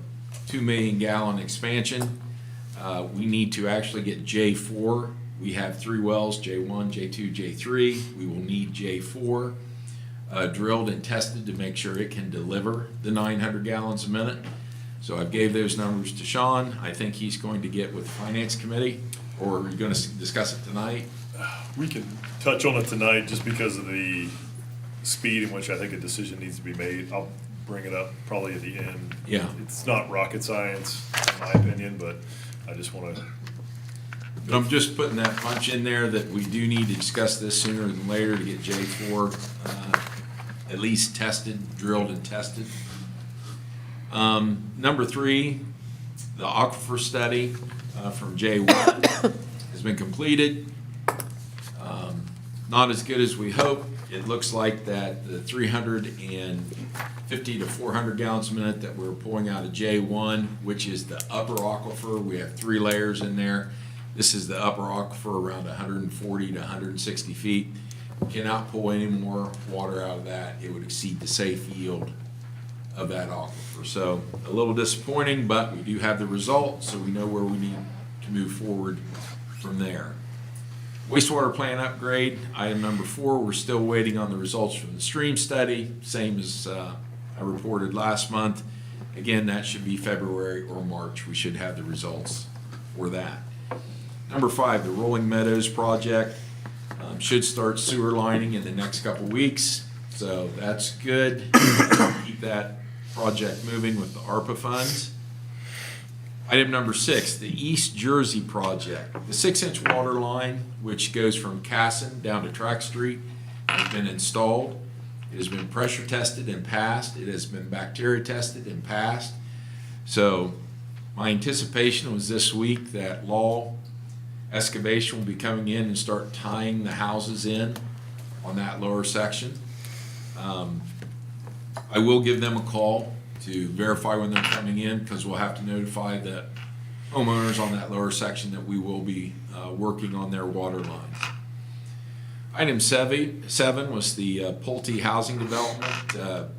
Speaker 14: 2 million gallon expansion. We need to actually get J4. We have 3 wells, J1, J2, J3. We will need J4 drilled and tested to make sure it can deliver the 900 gallons a minute. So I gave those numbers to Sean. I think he's going to get with the Finance Committee, or are you going to discuss it tonight?
Speaker 8: We can touch on it tonight just because of the speed in which I think a decision needs to be made. I'll bring it up probably at the end.
Speaker 14: Yeah.
Speaker 8: It's not rocket science, in my opinion, but I just want to.
Speaker 14: But I'm just putting that punch in there that we do need to discuss this sooner than later to get J4 at least tested, drilled and tested. Number 3, the aquifer study from J1 has been completed. Not as good as we hoped. It looks like that the 350 to 400 gallons a minute that we're pulling out of J1, which is the upper aquifer, we have 3 layers in there. This is the upper aquifer, around 140 to 160 feet. Cannot pull any more water out of that. It would exceed the safe yield of that aquifer. So a little disappointing, but we do have the results, so we know where we need to move forward from there. Wastewater plant upgrade, item number 4, we're still waiting on the results from the stream study, same as I reported last month. Again, that should be February or March. We should have the results for that. Number 5, the Rolling Meadows project should start sewer lining in the next couple weeks, so that's good. Keep that project moving with the ARPA funds. Item number 6, the East Jersey project. The 6-inch water line, which goes from Casson down to Track Street, has been installed. It has been pressure tested and passed. It has been bacteria tested and passed. So my anticipation was this week that Law Excavation will be coming in and start tying the houses in on that lower section. I will give them a call to verify when they're coming in, because we'll have to notify the homeowners on that lower section that we will be working on their water lines. Item 7 was the Pulte Housing Development.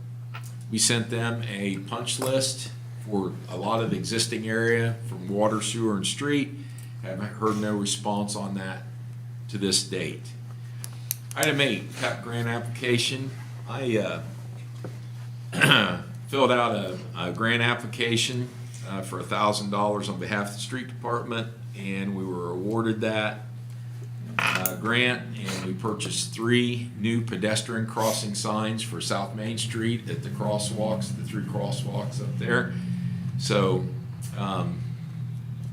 Speaker 14: We sent them a punch list for a lot of the existing area from water, sewer, and street. Haven't heard no response on that to this date. Item 8, CAP grant application. I filled out a grant application for $1,000 on behalf of the street department, and we were awarded that grant, and we purchased 3 new pedestrian crossing signs for South Main Street at the crosswalks, the 3 crosswalks up there. So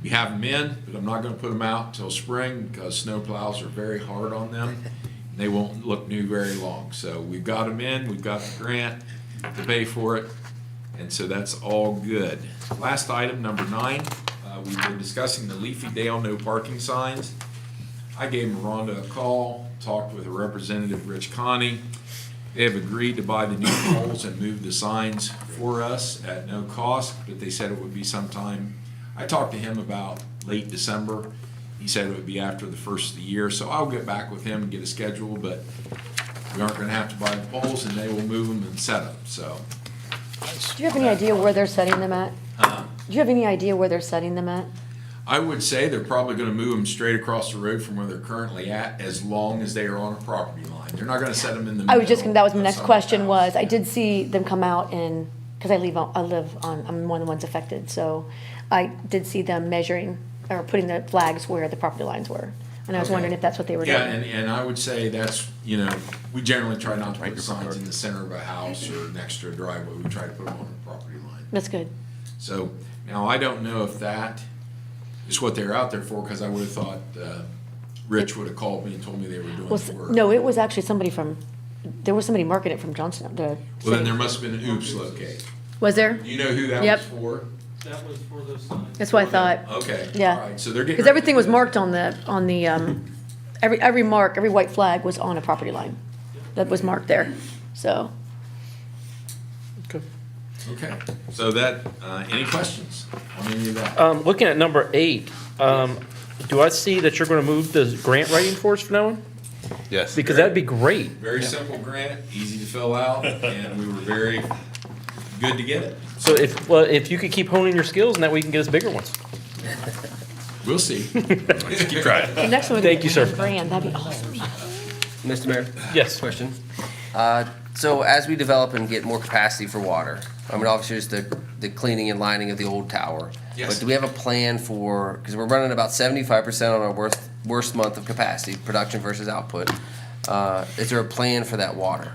Speaker 14: we have them in, but I'm not going to put them out till spring because snow plows are very hard on them. And they won't look new very long. So we've got them in, we've got the grant to pay for it, And so that's all good. Last item, number 9, we've been discussing the Leafy Dale no parking signs. I gave Rhonda a call, talked with a representative, Rich Connie. They have agreed to buy the new poles and move the signs for us at no cost, but they said it would be sometime. I talked to him about late December. He said it would be after the first of the year, so I'll get back with him and get a schedule, but we aren't gonna have to buy the poles and they will move them and set them, so.
Speaker 9: Do you have any idea where they're setting them at?
Speaker 14: Uh,
Speaker 9: Do you have any idea where they're setting them at?
Speaker 14: I would say they're probably gonna move them straight across the road from where they're currently at, as long as they are on a property line. They're not gonna set them in the
Speaker 9: I was just,
Speaker 14: middle
Speaker 9: that was my
Speaker 14: of
Speaker 9: next
Speaker 14: someone's
Speaker 9: question
Speaker 14: house.
Speaker 9: was, I did see them come out and, because I live on, I'm one of the ones affected, so I did see them measuring or putting the flags where the property lines were. And I was
Speaker 14: Okay.
Speaker 9: wondering if that's what they were doing.
Speaker 14: Yeah, and I would say that's, you know, we generally try not to put signs in the center of a house or next to a driveway. We try to put them on the property line.
Speaker 9: That's good.
Speaker 14: So, now I don't know if that is what they're out there for, because I would have thought, Rich would have called me and told me they were doing
Speaker 9: Well,
Speaker 14: the work.
Speaker 9: no, it was actually somebody from, there was somebody marketing it from Johnson, the
Speaker 14: Well, then
Speaker 9: city.
Speaker 14: there must have been an oops locate.
Speaker 9: Was there?
Speaker 14: Do you know who that
Speaker 9: Yep.
Speaker 14: was for?
Speaker 16: That was for those signs.
Speaker 9: That's what I thought.
Speaker 14: Okay,
Speaker 9: Yeah.
Speaker 14: all right, so they're getting.
Speaker 9: Because everything was marked on the, every mark, every white flag was on a property line. That was marked there, so.
Speaker 14: Okay, so that, any questions on any of that?
Speaker 3: Looking at number 8, do I see that you're gonna move the grant writing for us for now?
Speaker 13: Yes.
Speaker 3: Because that'd be great.
Speaker 14: Very simple grant, easy to fill out, and we were very good to get it.
Speaker 3: So if you could keep honing your skills, and that way you can get us bigger ones.
Speaker 14: We'll see.
Speaker 13: Keep trying.
Speaker 9: The next one would
Speaker 3: Thank
Speaker 9: be
Speaker 3: you, sir.
Speaker 9: grand, that'd be awesome.
Speaker 4: Mr. Mayor?
Speaker 3: Yes.
Speaker 4: Question. So as we develop and get more capacity for water, I mean, obviously there's the cleaning and lining of the old tower.
Speaker 14: Yes.
Speaker 4: But do we have a plan for, because we're running about 75% on our worst month of capacity, production versus output. Is there a plan for that water?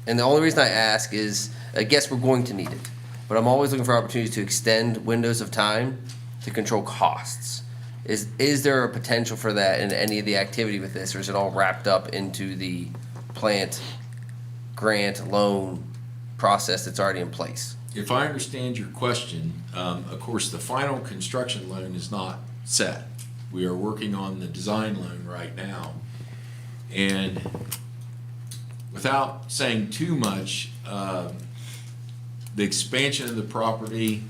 Speaker 4: And the only reason I ask is, I guess we're going to need it, but I'm always looking for opportunities to extend windows of time to control costs. Is there a potential for that in any of the activity with this, or is it all wrapped up into the plant grant loan process that's already in place?
Speaker 14: If I understand your question, of course, the final construction loan is not set. We are working on the design loan right now. And without saying too much, the expansion of the property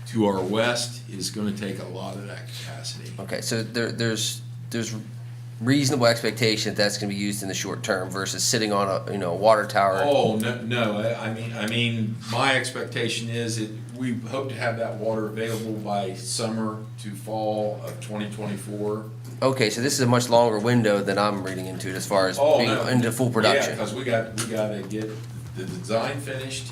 Speaker 14: to our west is gonna take a lot of that capacity.
Speaker 4: Okay, so there's reasonable expectation that that's gonna be used in the short term versus sitting on a water tower.
Speaker 14: Oh, no, I mean, my expectation is that we hope to have that water available by summer to fall of 2024.
Speaker 4: Okay, so this is a much longer window than I'm reading into as far as
Speaker 14: Oh,
Speaker 4: being
Speaker 14: no.
Speaker 4: into full production.
Speaker 14: Yeah, because we gotta get the design finished,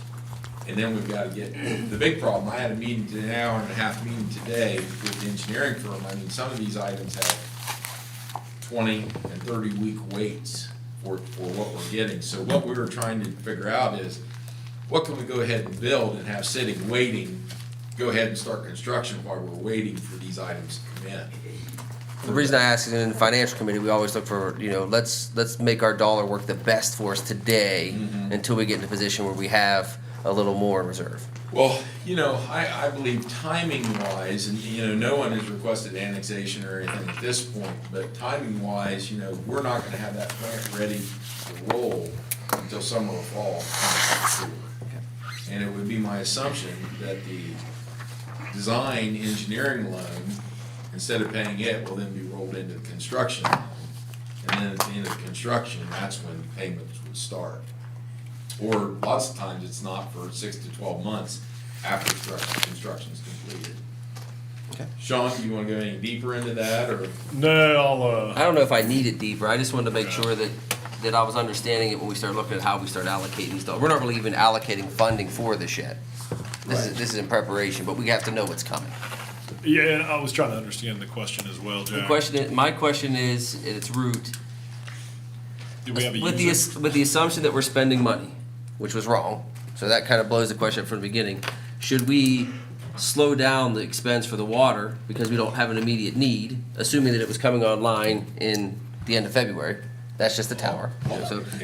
Speaker 14: and then we've gotta get, the big problem, I had a meeting today, an hour and a half meeting today with the engineering firm. I mean, some of these items have 20 and 30-week waits for what we're getting. So what we were trying to figure out is, what can we go ahead and build and have sitting, waiting, go ahead and start construction while we're waiting for these items to come in.
Speaker 4: The reason I ask is in the financial committee, we always look for, let's make our dollar work the best for us today until we get in a position where we have a little more in reserve.
Speaker 14: Well, I believe timing-wise, and, no one has requested annexation or anything at this point, but timing-wise, we're not gonna have that plant ready to roll until summer or fall. And it would be my assumption that the design engineering loan, instead of paying it, will then be rolled into the construction loan. And then at the end of the construction, that's when payments would start. Or lots of times, it's not for 6 to 12 months after construction is completed.
Speaker 4: Okay.
Speaker 14: Sean, do you want to go any deeper into that, or?
Speaker 8: No,
Speaker 4: I don't know if I need it deeper. I just wanted to make sure that I was understanding it when we started looking at how we start allocating stuff. We're not really even allocating funding for this yet. This is in preparation, but we have to know what's coming.
Speaker 8: Yeah, I was trying to understand the question as well, Jack.
Speaker 4: My question is, at its root,
Speaker 8: Do we have a
Speaker 4: with
Speaker 8: user?
Speaker 4: the assumption that we're spending money, which was wrong, so that kind of blows the question up from the beginning. Should we slow down the expense for the water because we don't have an immediate need, assuming that it was coming online in the end of February? That's just the tower.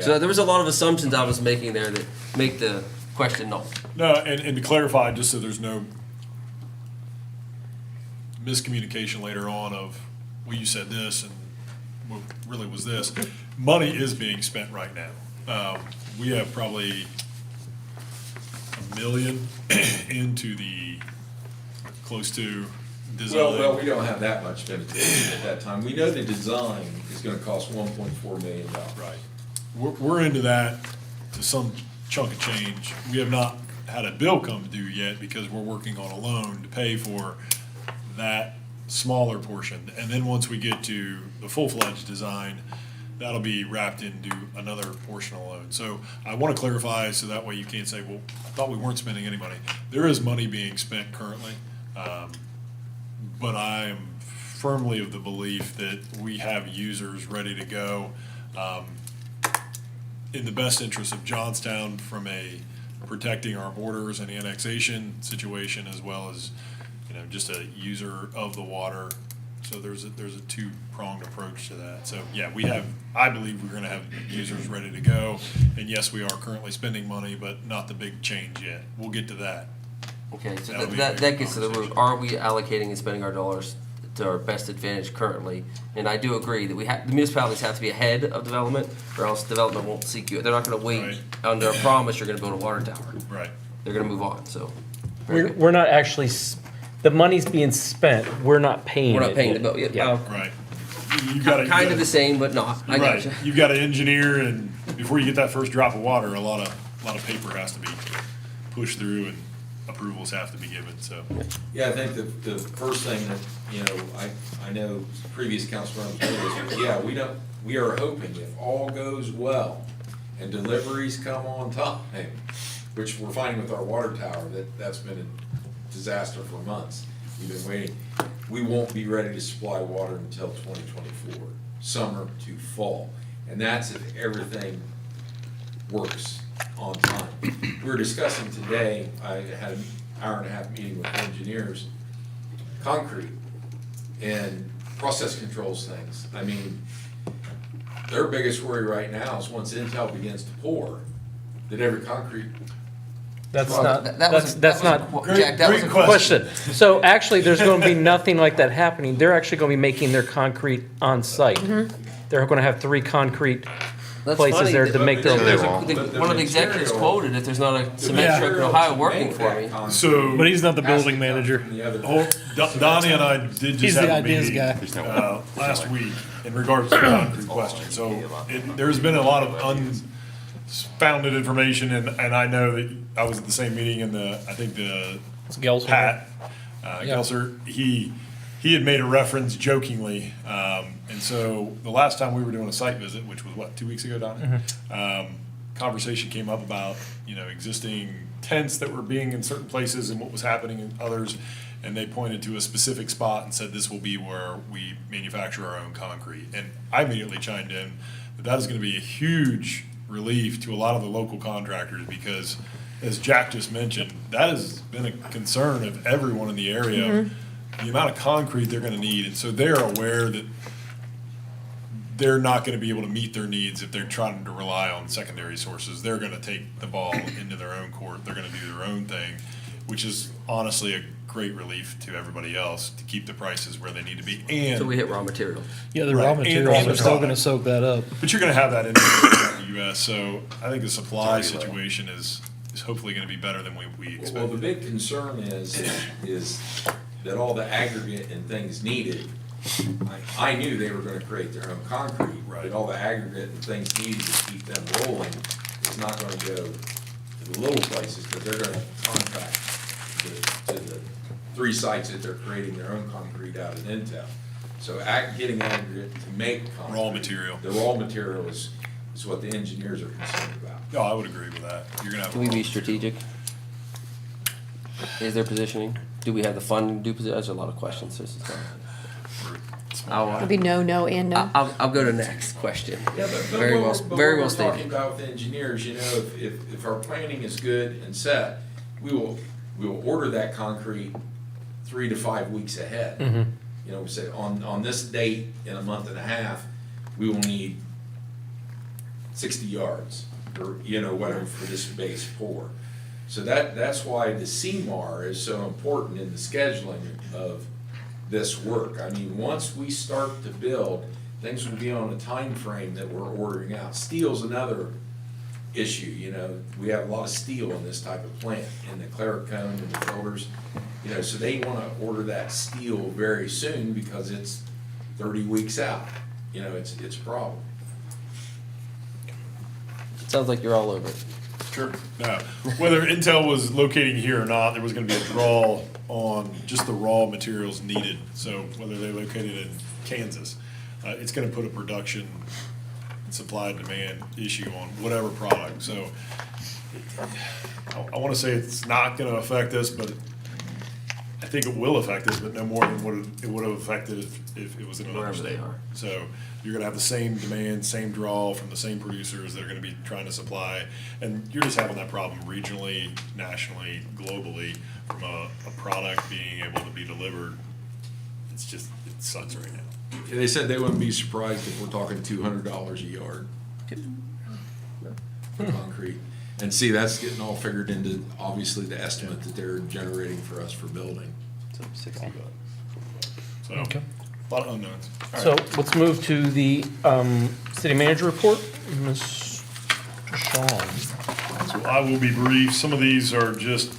Speaker 4: So there was a lot of assumptions I was making there that make the question, no.
Speaker 8: No, and to clarify, just so there's no miscommunication later on of, well, you said this and what really was this. Money is being spent right now. We have probably $1 million into the, close to design.
Speaker 14: Well, we don't have that much spent at that time. We know the design is gonna cost $1.4 million.
Speaker 8: Right. We're into that to some chunk of change. We have not had a bill come due yet because we're working on a loan to pay for that smaller portion. And then once we get to the full-fledged design, that'll be wrapped into another portion of the loan. So I want to clarify so that way you can't say, well, I thought we weren't spending any money. There is money being spent currently. But I am firmly of the belief that we have users ready to go in the best interest of Johnstown from a protecting our borders and annexation situation, as well as, just a user of the water. So there's a two-pronged approach to that. So, yeah, I believe we're gonna have users ready to go. And yes, we are currently spending money, but not the big change yet. We'll get to that.
Speaker 4: Okay, so
Speaker 8: That'll be a
Speaker 4: that
Speaker 8: big
Speaker 4: gets to the root.
Speaker 8: conversation.
Speaker 4: Are we allocating and spending our dollars to our best advantage currently? And I do agree that the municipalities have to be ahead of development, or else development won't seek you. They're not gonna wait
Speaker 8: Right.
Speaker 4: under a promise you're gonna build a water tower.
Speaker 8: Right.
Speaker 4: They're gonna move on, so. very good.
Speaker 3: We're not actually, the money's being spent, we're not paying it.
Speaker 4: We're not paying the bill yet.
Speaker 3: Yeah.
Speaker 8: Right. You gotta.
Speaker 4: Kind of the same, but not. I
Speaker 8: Right.
Speaker 4: gotcha.
Speaker 8: You've got to engineer, and before you get that first drop of water, a lot of paper has to be pushed through and approvals have to be given, so.
Speaker 14: Yeah, I think the first thing that, I know previous council members know this, but yeah, we are hoping if all goes well and deliveries come on time, which we're finding with our water tower, that's been a disaster for months. We've been waiting. We won't be ready to supply water until 2024, summer to fall. And that's if everything works on time. We were discussing today, I had an hour and a half meeting with engineers, concrete and process controls things. I mean, their biggest worry right now is once Intel begins to pour, that every concrete.
Speaker 3: That's
Speaker 4: Well,
Speaker 3: not,
Speaker 4: that wasn't-
Speaker 3: that's
Speaker 4: that
Speaker 3: not.
Speaker 4: wasn't- Jack, that was a
Speaker 3: Question. So actually, there's gonna be nothing like that happening. They're actually gonna be making their concrete on site. They're gonna have 3 concrete
Speaker 4: That's
Speaker 3: places
Speaker 4: funny.
Speaker 3: there to make their.
Speaker 4: There's
Speaker 13: won't.
Speaker 4: one of the executives
Speaker 14: material-
Speaker 4: quoted, if there's not a cement truck in Ohio working for me.
Speaker 8: So.
Speaker 16: But he's not the
Speaker 14: Has to
Speaker 16: building
Speaker 14: come
Speaker 16: manager.
Speaker 14: from the other-
Speaker 8: Oh, Donnie and I did
Speaker 16: He's
Speaker 8: just
Speaker 16: the
Speaker 8: have a
Speaker 16: ideas
Speaker 8: meeting,
Speaker 16: guy.
Speaker 8: last week in regards to the concrete question. So there's been a lot of unfounded information, and I know that I was at the same meeting, and I think
Speaker 2: Gelser.
Speaker 8: Pat Gelser, he had made a reference jokingly, and so the last time we were doing a site visit, which was what, 2 weeks ago, Donnie? Conversation came up about, existing tents that were being in certain places and what was happening in others. And they pointed to a specific spot and said, this will be where we manufacture our own concrete. And I immediately chimed in that is gonna be a huge relief to a lot of the local contractors, because as Jack just mentioned, that has been a concern of everyone in the area, the amount of concrete they're gonna need. And so they're aware that they're not gonna be able to meet their needs if they're trying to rely on secondary sources. They're gonna take the ball into their own court. They're gonna do their own thing, which is honestly a great relief to everybody else to keep the prices where they need to be. And
Speaker 4: So we hit raw material.
Speaker 16: Yeah, the
Speaker 8: Right,
Speaker 16: raw
Speaker 8: and
Speaker 16: materials
Speaker 8: the
Speaker 16: are still
Speaker 8: product.
Speaker 16: gonna soak that up.
Speaker 8: But you're gonna have that in the US, so I think the supply situation is hopefully gonna be better than we
Speaker 14: Well, the
Speaker 8: expected.
Speaker 14: big concern is that all the aggregate and things needed, I knew they were gonna create their own concrete,
Speaker 8: Right.
Speaker 14: but all the aggregate and things needed to keep them rolling is not gonna go to the little places, because they're gonna contract to the 3 sites that they're creating their own concrete out at Intel. So getting aggregate to make concrete.
Speaker 8: Raw material.
Speaker 14: The raw material is what the engineers are concerned about.
Speaker 8: No, I would agree with that. You're gonna have.
Speaker 4: Can we be strategic? Is there positioning? Do we have the funding to do position? There's a lot of questions. This is
Speaker 9: It'll be no, no, and no.
Speaker 4: I'll go to next question.
Speaker 14: Yeah, but
Speaker 4: Very well,
Speaker 14: but
Speaker 4: very
Speaker 14: what
Speaker 4: well
Speaker 14: we're
Speaker 4: stated.
Speaker 14: talking about with engineers, if our planning is good and set, we will order that concrete 3 to 5 weeks ahead. We say on this date in a month and a half, we will need 60 yards or, whatever for this base pour. So that's why the CMAR is so important in the scheduling of this work. I mean, once we start to build, things will be on a time frame that we're ordering out. Steel's another issue, you know, we have a lot of steel in this type of plant, in the cleric cone and the filters, you know, so they wanna order that steel very soon because it's 30 weeks out, you know, it's a problem.
Speaker 4: Sounds like you're all over it.
Speaker 8: Sure. No, whether Intel was locating here or not, there was gonna be a draw on just the raw materials needed. So whether they located in Kansas, it's gonna put a production and supply and demand issue on whatever product. So I wanna say it's not gonna affect us, but I think it will affect us, but no more than what it would have affected if it was in another
Speaker 4: Wherever they
Speaker 8: state.
Speaker 4: are.
Speaker 8: So you're gonna have the same demand, same draw from the same producers that are gonna be trying to supply. And you're just having that problem regionally, nationally, globally, from a product being able to be delivered. It's just, it sucks right now.
Speaker 14: They said they wouldn't be surprised if we're talking $200 a yard for concrete. And see, that's getting all figured into, obviously, the estimate that they're generating for us for building.
Speaker 4: So 60 bucks.
Speaker 8: So,
Speaker 3: Okay.
Speaker 8: a lot of unknowns. All
Speaker 3: So
Speaker 8: right.
Speaker 3: let's move to the city manager report. Ms. Shawn.
Speaker 8: So I will be brief. Some of these are just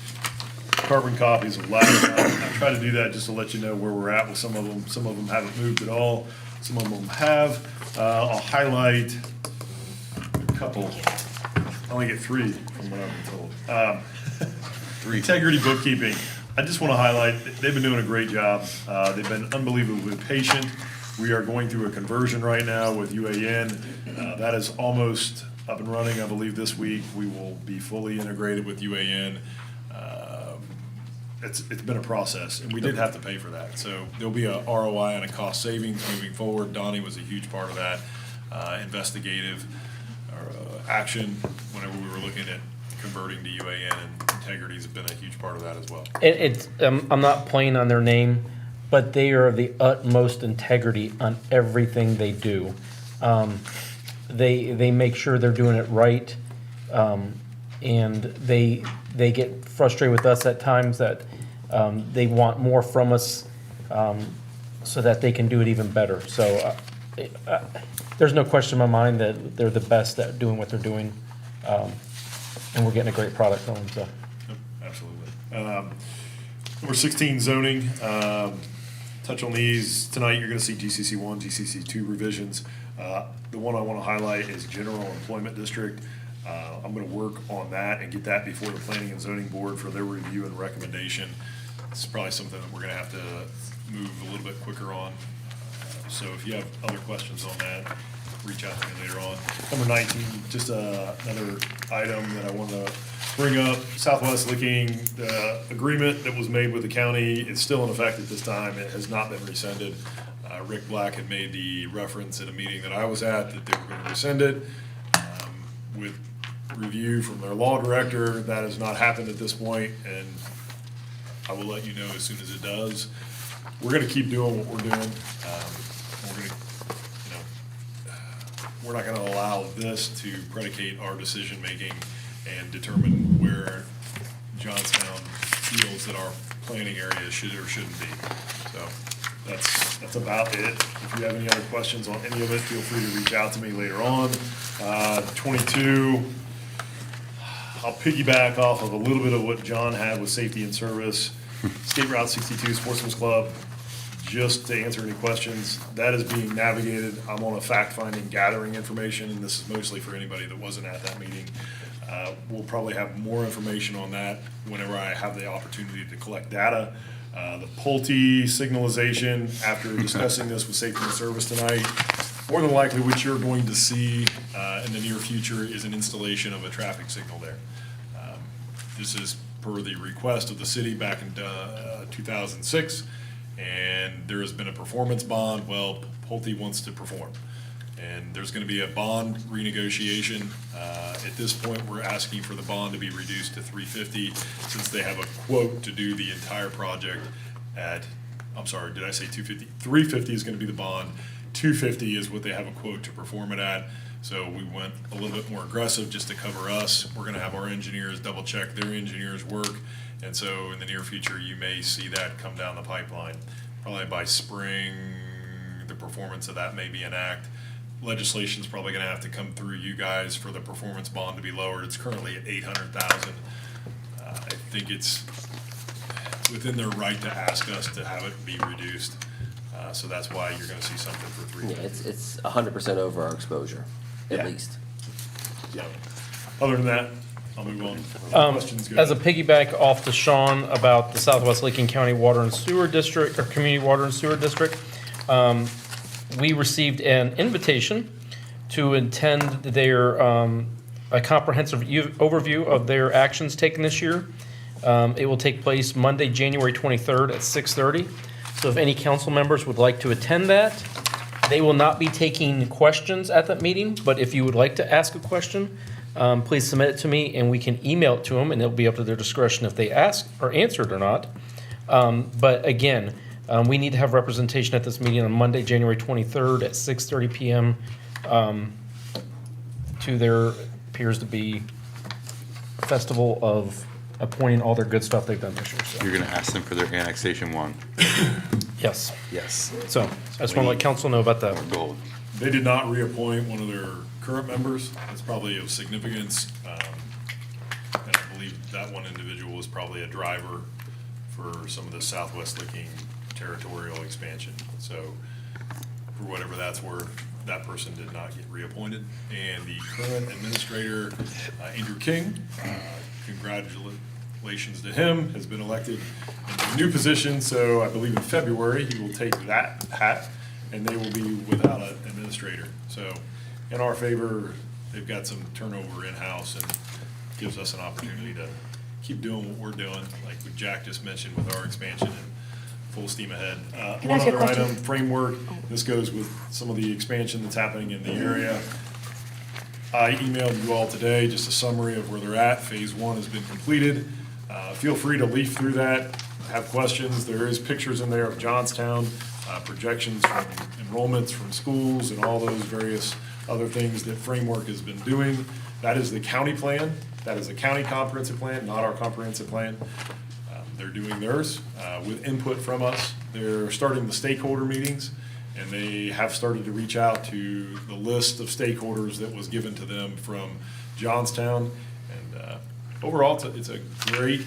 Speaker 8: carbon copies of last time. I try to do that just to let you know where we're at with some of them. Some of them haven't moved at all. Some of them have. I'll highlight a couple. I only get 3 from what I've been told. Integrity bookkeeping. I just want to highlight, they've been doing a great job. They've been unbelievably patient. We are going through a conversion right now with UAN. That is almost up and running. I believe this week we will be fully integrated with UAN. It's been a process, and we did have to pay for that. So there'll be a ROI and a cost savings moving forward. Donnie was a huge part of that investigative action whenever we were looking at converting to UAN, and Integrity's been a huge part of that as well.
Speaker 3: It's, I'm not playing on their name, but they are of the utmost integrity on everything they do. They make sure they're doing it right, and they get frustrated with us at times that they want more from us so that they can do it even better. So there's no question in my mind that they're the best at doing what they're doing, and we're getting a great product from them, so.
Speaker 8: Yep, absolutely. Number 16, zoning. Touch on these. Tonight, you're going to see GCC 1, GCC 2 revisions. The one I want to highlight is general employment district. I'm going to work on that and get that before the planning and zoning board for their review and recommendation. This is probably something that we're going to have to move a little bit quicker on. So if you have other questions on that, reach out to me later on. Number 19, just another item that I want to bring up. Southwest Licking, the agreement that was made with the county, it's still in effect at this time. It has not been rescinded. Rick Black had made the reference at a meeting that I was at that they were going to rescind it. With review from their law director, that has not happened at this point, and I will let you know as soon as it does. We're going to keep doing what we're doing. We're going to, we're not going to allow this to predicate our decision-making and determine where Johnstown feels that our planning area should or shouldn't be. So that's about it. If you have any other questions on any of it, feel free to reach out to me later on. 22, I'll piggyback off of a little bit of what John had with safety and service. State Route 62 Sportsman's Club, just to answer any questions, that is being navigated. I'm on a fact-finding, gathering information, and this is mostly for anybody that wasn't at that meeting. We'll probably have more information on that whenever I have the opportunity to collect data. The Pulte signalization, after discussing this with safety and service tonight, more than likely what you're going to see in the near future is an installation of a traffic signal there. This is per the request of the city back in 2006, and there has been a performance bond. Well, Pulte wants to perform, and there's going to be a bond renegotiation. At this point, we're asking for the bond to be reduced to $350, since they have a quote to do the entire project at, I'm sorry, did I say $250? $350 is going to be the bond. $250 is what they have a quote to perform it at. So we went a little bit more aggressive just to cover us. We're gonna have our engineers double check their engineers' work. And so in the near future, you may see that come down the pipeline. Probably by spring, the performance of that may be an act. Legislation's probably gonna have to come through you guys for the performance bond to be lowered. It's currently at 800,000. I think it's within their right to ask us to have it be reduced. So that's why you're gonna see something for 3.
Speaker 4: Yeah, it's 100% over our exposure, at
Speaker 8: Yeah.
Speaker 4: least.
Speaker 8: Yeah. Other than that, I'll move on. Questions, go
Speaker 3: As a
Speaker 8: ahead.
Speaker 3: piggyback off to Sean about the Southwest Licking County Water and Sewer District, or Community Water and Sewer District, we received an invitation to attend their, a comprehensive overview of their actions taken this year. It will take place Monday, January 23rd at 6:30. So if any council members would like to attend that, they will not be taking questions at that meeting, but if you would like to ask a question, please submit it to me and we can email it to them, and it'll be up to their discretion if they ask or answer it or not. But again, we need to have representation at this meeting on Monday, January 23rd at 6:30 PM to their appears to be festival of appointing all their good stuff they've done this year. So,
Speaker 13: You're gonna ask them for their annexation 1.
Speaker 3: yes.
Speaker 13: Yes.
Speaker 3: So I just want to let council know about that.
Speaker 13: Gold.
Speaker 8: They did not reappoint one of their current members. That's probably of significance. And I believe that one individual was probably a driver for some of the Southwest Licking territorial expansion. So for whatever that's worth, that person did not get reappointed. And the current administrator, Andrew King, congratulations to him, has been elected into a new position. So I believe in February, he will take that hat and they will be without an administrator. So in our favor, they've got some turnover in-house and gives us an opportunity to keep doing what we're doing, like what Jack just mentioned with our expansion and full steam ahead.
Speaker 9: Can I
Speaker 8: One
Speaker 9: ask you a
Speaker 8: other
Speaker 9: question?
Speaker 8: item, framework, this goes with some of the expansion that's happening in the area. I emailed you all today just a summary of where they're at. Phase 1 has been completed. Feel free to leaf through that, have questions. There is pictures in there of Johnstown, projections from enrollments from schools and all those various other things that Framework has been doing. That is the county plan. That is the county comprehensive plan, not our comprehensive plan. They're doing theirs with input from us. They're starting the stakeholder meetings, and they have started to reach out to the list of stakeholders that was given to them from Johnstown. And overall, it's a great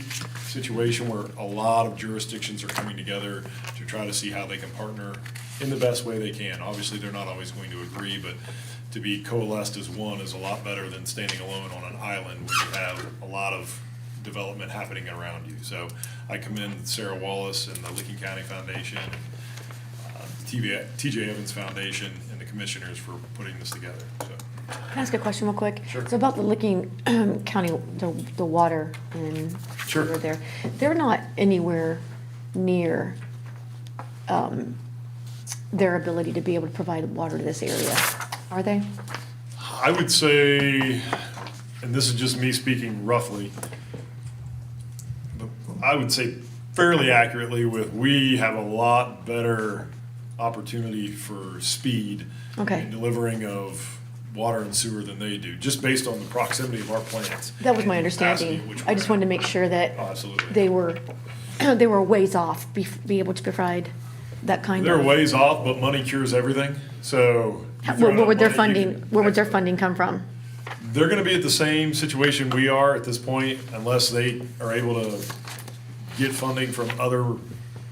Speaker 8: situation where a lot of jurisdictions are coming together to try to see how they can partner in the best way they can. Obviously, they're not always going to agree, but to be coalesced as one is a lot better than standing alone on an island where you have a lot of development happening around you. So I commend Sarah Wallace and the Licking County Foundation, TJ Evans Foundation, and the commissioners for putting this together. So
Speaker 9: Can I ask a question real quick?
Speaker 8: Sure.
Speaker 9: So about the Licking County, the water and
Speaker 8: Sure.
Speaker 9: over there, they're not anywhere near their ability to be able to provide water to this area, are they?
Speaker 8: I would say, and this is just me speaking roughly, but I would say fairly accurately we have a lot better opportunity for speed
Speaker 9: Okay.
Speaker 8: in delivering of water and sewer than they do, just based on the proximity of our plants.
Speaker 9: That was my
Speaker 8: and the capacity
Speaker 9: understanding.
Speaker 8: at which
Speaker 9: I
Speaker 8: we're
Speaker 9: just
Speaker 8: at.
Speaker 9: wanted to make sure that
Speaker 8: Oh, absolutely.
Speaker 9: they were, they were ways off, be able to provide that kind
Speaker 8: They're
Speaker 9: of.
Speaker 8: ways off, but money cures everything, so. you throw
Speaker 9: Where
Speaker 8: enough
Speaker 9: would their
Speaker 8: money, you
Speaker 9: funding,
Speaker 8: can-
Speaker 9: where would their funding come from?
Speaker 8: They're gonna be at the same situation we are at this point, unless they are able to get funding from other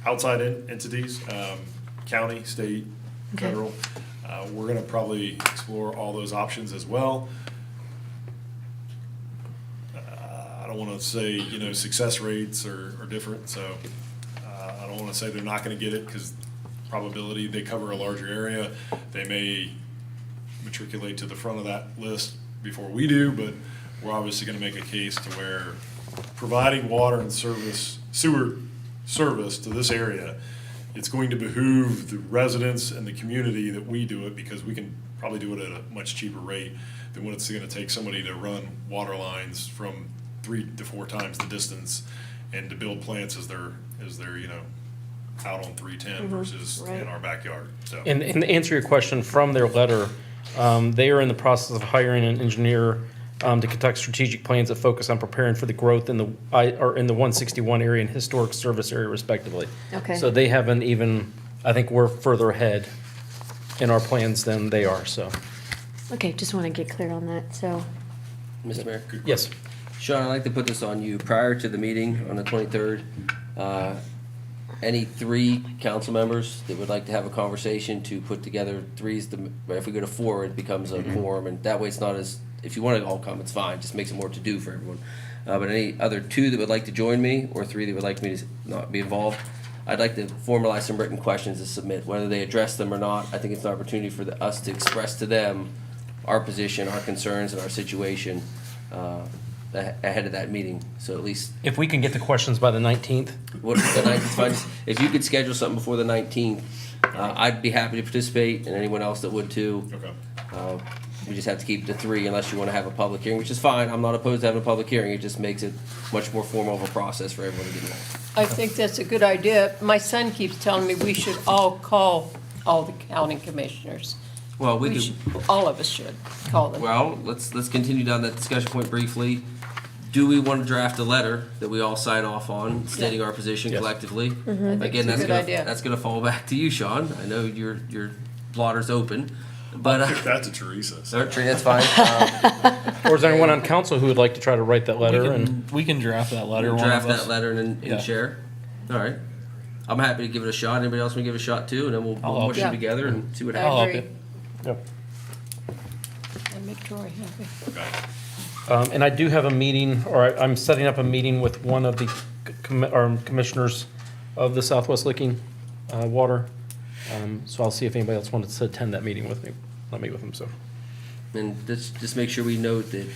Speaker 8: outside entities, county, state,
Speaker 9: Okay.
Speaker 8: federal. We're gonna probably explore all those options as well. I don't wanna say, success rates are different, so, I don't wanna say they're not gonna get it, cause probability, they cover a larger area. They may matriculate to the front of that list before we do, but we're obviously gonna make a case to where providing water and sewer service to this area, it's going to behoove the residents and the community that we do it, because we can probably do it at a much cheaper rate than what it's gonna take somebody to run water lines from 3 to 4 times the distance and to build plants as they're out on 310 versus in
Speaker 9: right.
Speaker 8: our backyard, so.
Speaker 3: And to answer your question, from their letter, They are in the process of hiring an engineer to conduct strategic plans that focus on preparing for the growth in the 161 area and historic service area respectively.
Speaker 9: Okay.
Speaker 3: So they haven't even, I think we're further ahead in our plans than they are, so.
Speaker 9: Okay, just want to get clear on that, so.
Speaker 4: Mr. Mayor?
Speaker 3: Yes.
Speaker 4: Sean, I'd like to put this on you. Prior to the meeting on the 23rd, any 3 council members that would like to have a conversation to put together, 3's the, if we go to 4, it becomes a quorum, and that way it's not as, if you want to all come, it's fine, just makes it more to do for everyone. But any other 2 that would like to join me, or 3 that would like me to not be involved, I'd like to formalize some written questions to submit, whether they address them or not. I think it's an opportunity for us to express to them our position, our concerns, and our situation ahead of that meeting. So at least,
Speaker 3: If we can get the questions by the 19th,
Speaker 4: what, the 19th, fine. If you could schedule something before the 19th, I'd be happy to participate, and anyone else that would too.
Speaker 8: Okay.
Speaker 4: We just have to keep the 3 unless you want to have a public hearing, which is fine. I'm not opposed to having a public hearing. It just makes it much more formal of a process for everyone to get involved.
Speaker 5: I think that's a good idea. My son keeps telling me we should all call all the county commissioners.
Speaker 4: Well, we
Speaker 5: should,
Speaker 4: could,
Speaker 5: all of us should call them.
Speaker 4: well, let's continue down that discussion point briefly. Do we want to draft a letter that we all sign off on stating our position
Speaker 3: Yes.
Speaker 4: collectively?
Speaker 5: I think
Speaker 4: Again,
Speaker 5: it's a good idea.
Speaker 4: that's gonna fall back to you, Sean. I know your blotter's open, but,
Speaker 8: I'll kick that to Teresa. so.
Speaker 4: that's fine.
Speaker 3: or is there anyone on council who would like to try to write that letter? And
Speaker 6: We can draft that letter, one
Speaker 4: Draft
Speaker 6: of us.
Speaker 4: that letter and
Speaker 6: Yeah.
Speaker 4: share. All right. I'm happy to give it a shot. Anybody else want to give it a shot too? And then we'll
Speaker 6: I'll
Speaker 4: push
Speaker 6: help
Speaker 4: it
Speaker 5: you.
Speaker 4: together and see what
Speaker 5: I
Speaker 4: happens.
Speaker 6: I'll
Speaker 5: agree.
Speaker 6: help
Speaker 3: Yep.
Speaker 5: And make Troy happy.
Speaker 3: And I do have a meeting, or I'm setting up a meeting with one of the commissioners of the Southwest Licking Water. So I'll see if anybody else wants to attend that meeting with me. I'll meet with them, so.
Speaker 4: And just make sure we note that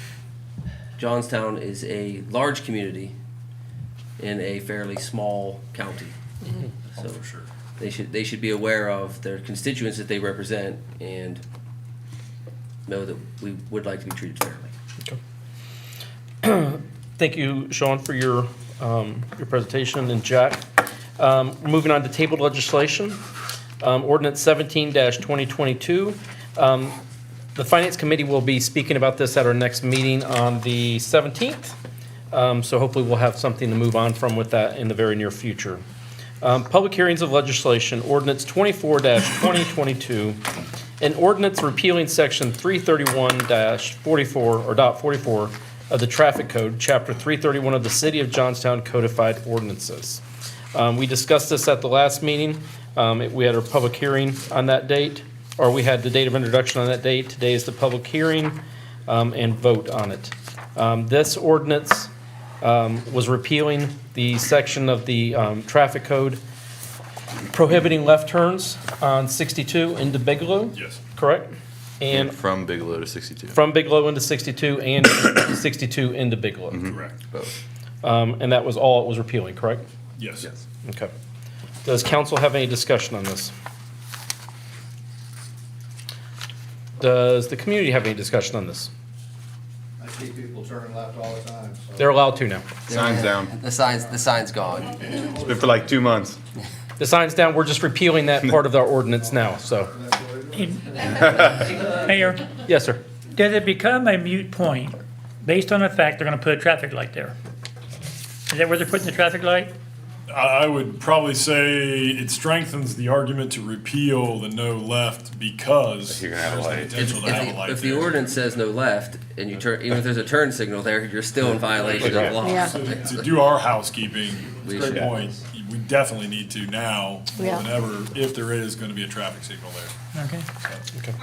Speaker 4: Johnstown is a large community in a fairly small county. So
Speaker 8: For sure.
Speaker 4: they should be aware of their constituents that they represent and know that we would like to be treated fairly.
Speaker 3: Thank you, Sean, for your presentation, and Jack. Moving on to tabled legislation, ordinance 17-2022. The Finance Committee will be speaking about this at our next meeting on the 17th. So hopefully we'll have something to move on from with that in the very near future. Public hearings of legislation, ordinance 24-2022, an ordinance repealing section 331-44 or .44 of the Traffic Code, Chapter 331 of the City of Johnstown Codified Ordinances. We discussed this at the last meeting. We had our public hearing on that date, or we had the date of introduction on that date. Today is the public hearing and vote on it. This ordinance was repealing the section of the Traffic Code prohibiting left turns on 62 into Bigelow.
Speaker 8: Yes.
Speaker 3: Correct? And
Speaker 13: From Bigelow to 62.
Speaker 3: from Bigelow into 62 and 62 into Bigelow.
Speaker 8: Correct.
Speaker 13: Both.
Speaker 3: And that was all it was repealing, correct?
Speaker 8: Yes.
Speaker 3: Okay. Does council have any discussion on this? Does the community have any discussion on this?
Speaker 12: I see people turning left all the time, so.
Speaker 3: They're allowed to now.
Speaker 13: Signs down.
Speaker 4: The sign's gone.
Speaker 13: It's been for like 2 months.
Speaker 3: The sign's down, we're just repealing that part of our ordinance now, so.
Speaker 2: Mayor,
Speaker 3: Yes, sir.
Speaker 2: does it become a moot point based on the fact they're gonna put a traffic light there? Is that where they're putting the traffic light?
Speaker 8: I would probably say it strengthens the argument to repeal the no left because
Speaker 13: You're gonna have a
Speaker 8: there's the
Speaker 13: light.
Speaker 8: potential to have a light
Speaker 4: If the
Speaker 8: there.
Speaker 4: ordinance says no left and you turn, even if there's a turn signal there, you're still in violation of the law.
Speaker 9: Yeah.
Speaker 8: So to do our housekeeping,
Speaker 4: We
Speaker 8: to your
Speaker 4: should.
Speaker 8: point, we definitely need to now, more
Speaker 9: Yeah.
Speaker 8: than ever, if there is gonna be a traffic signal there.
Speaker 2: Okay.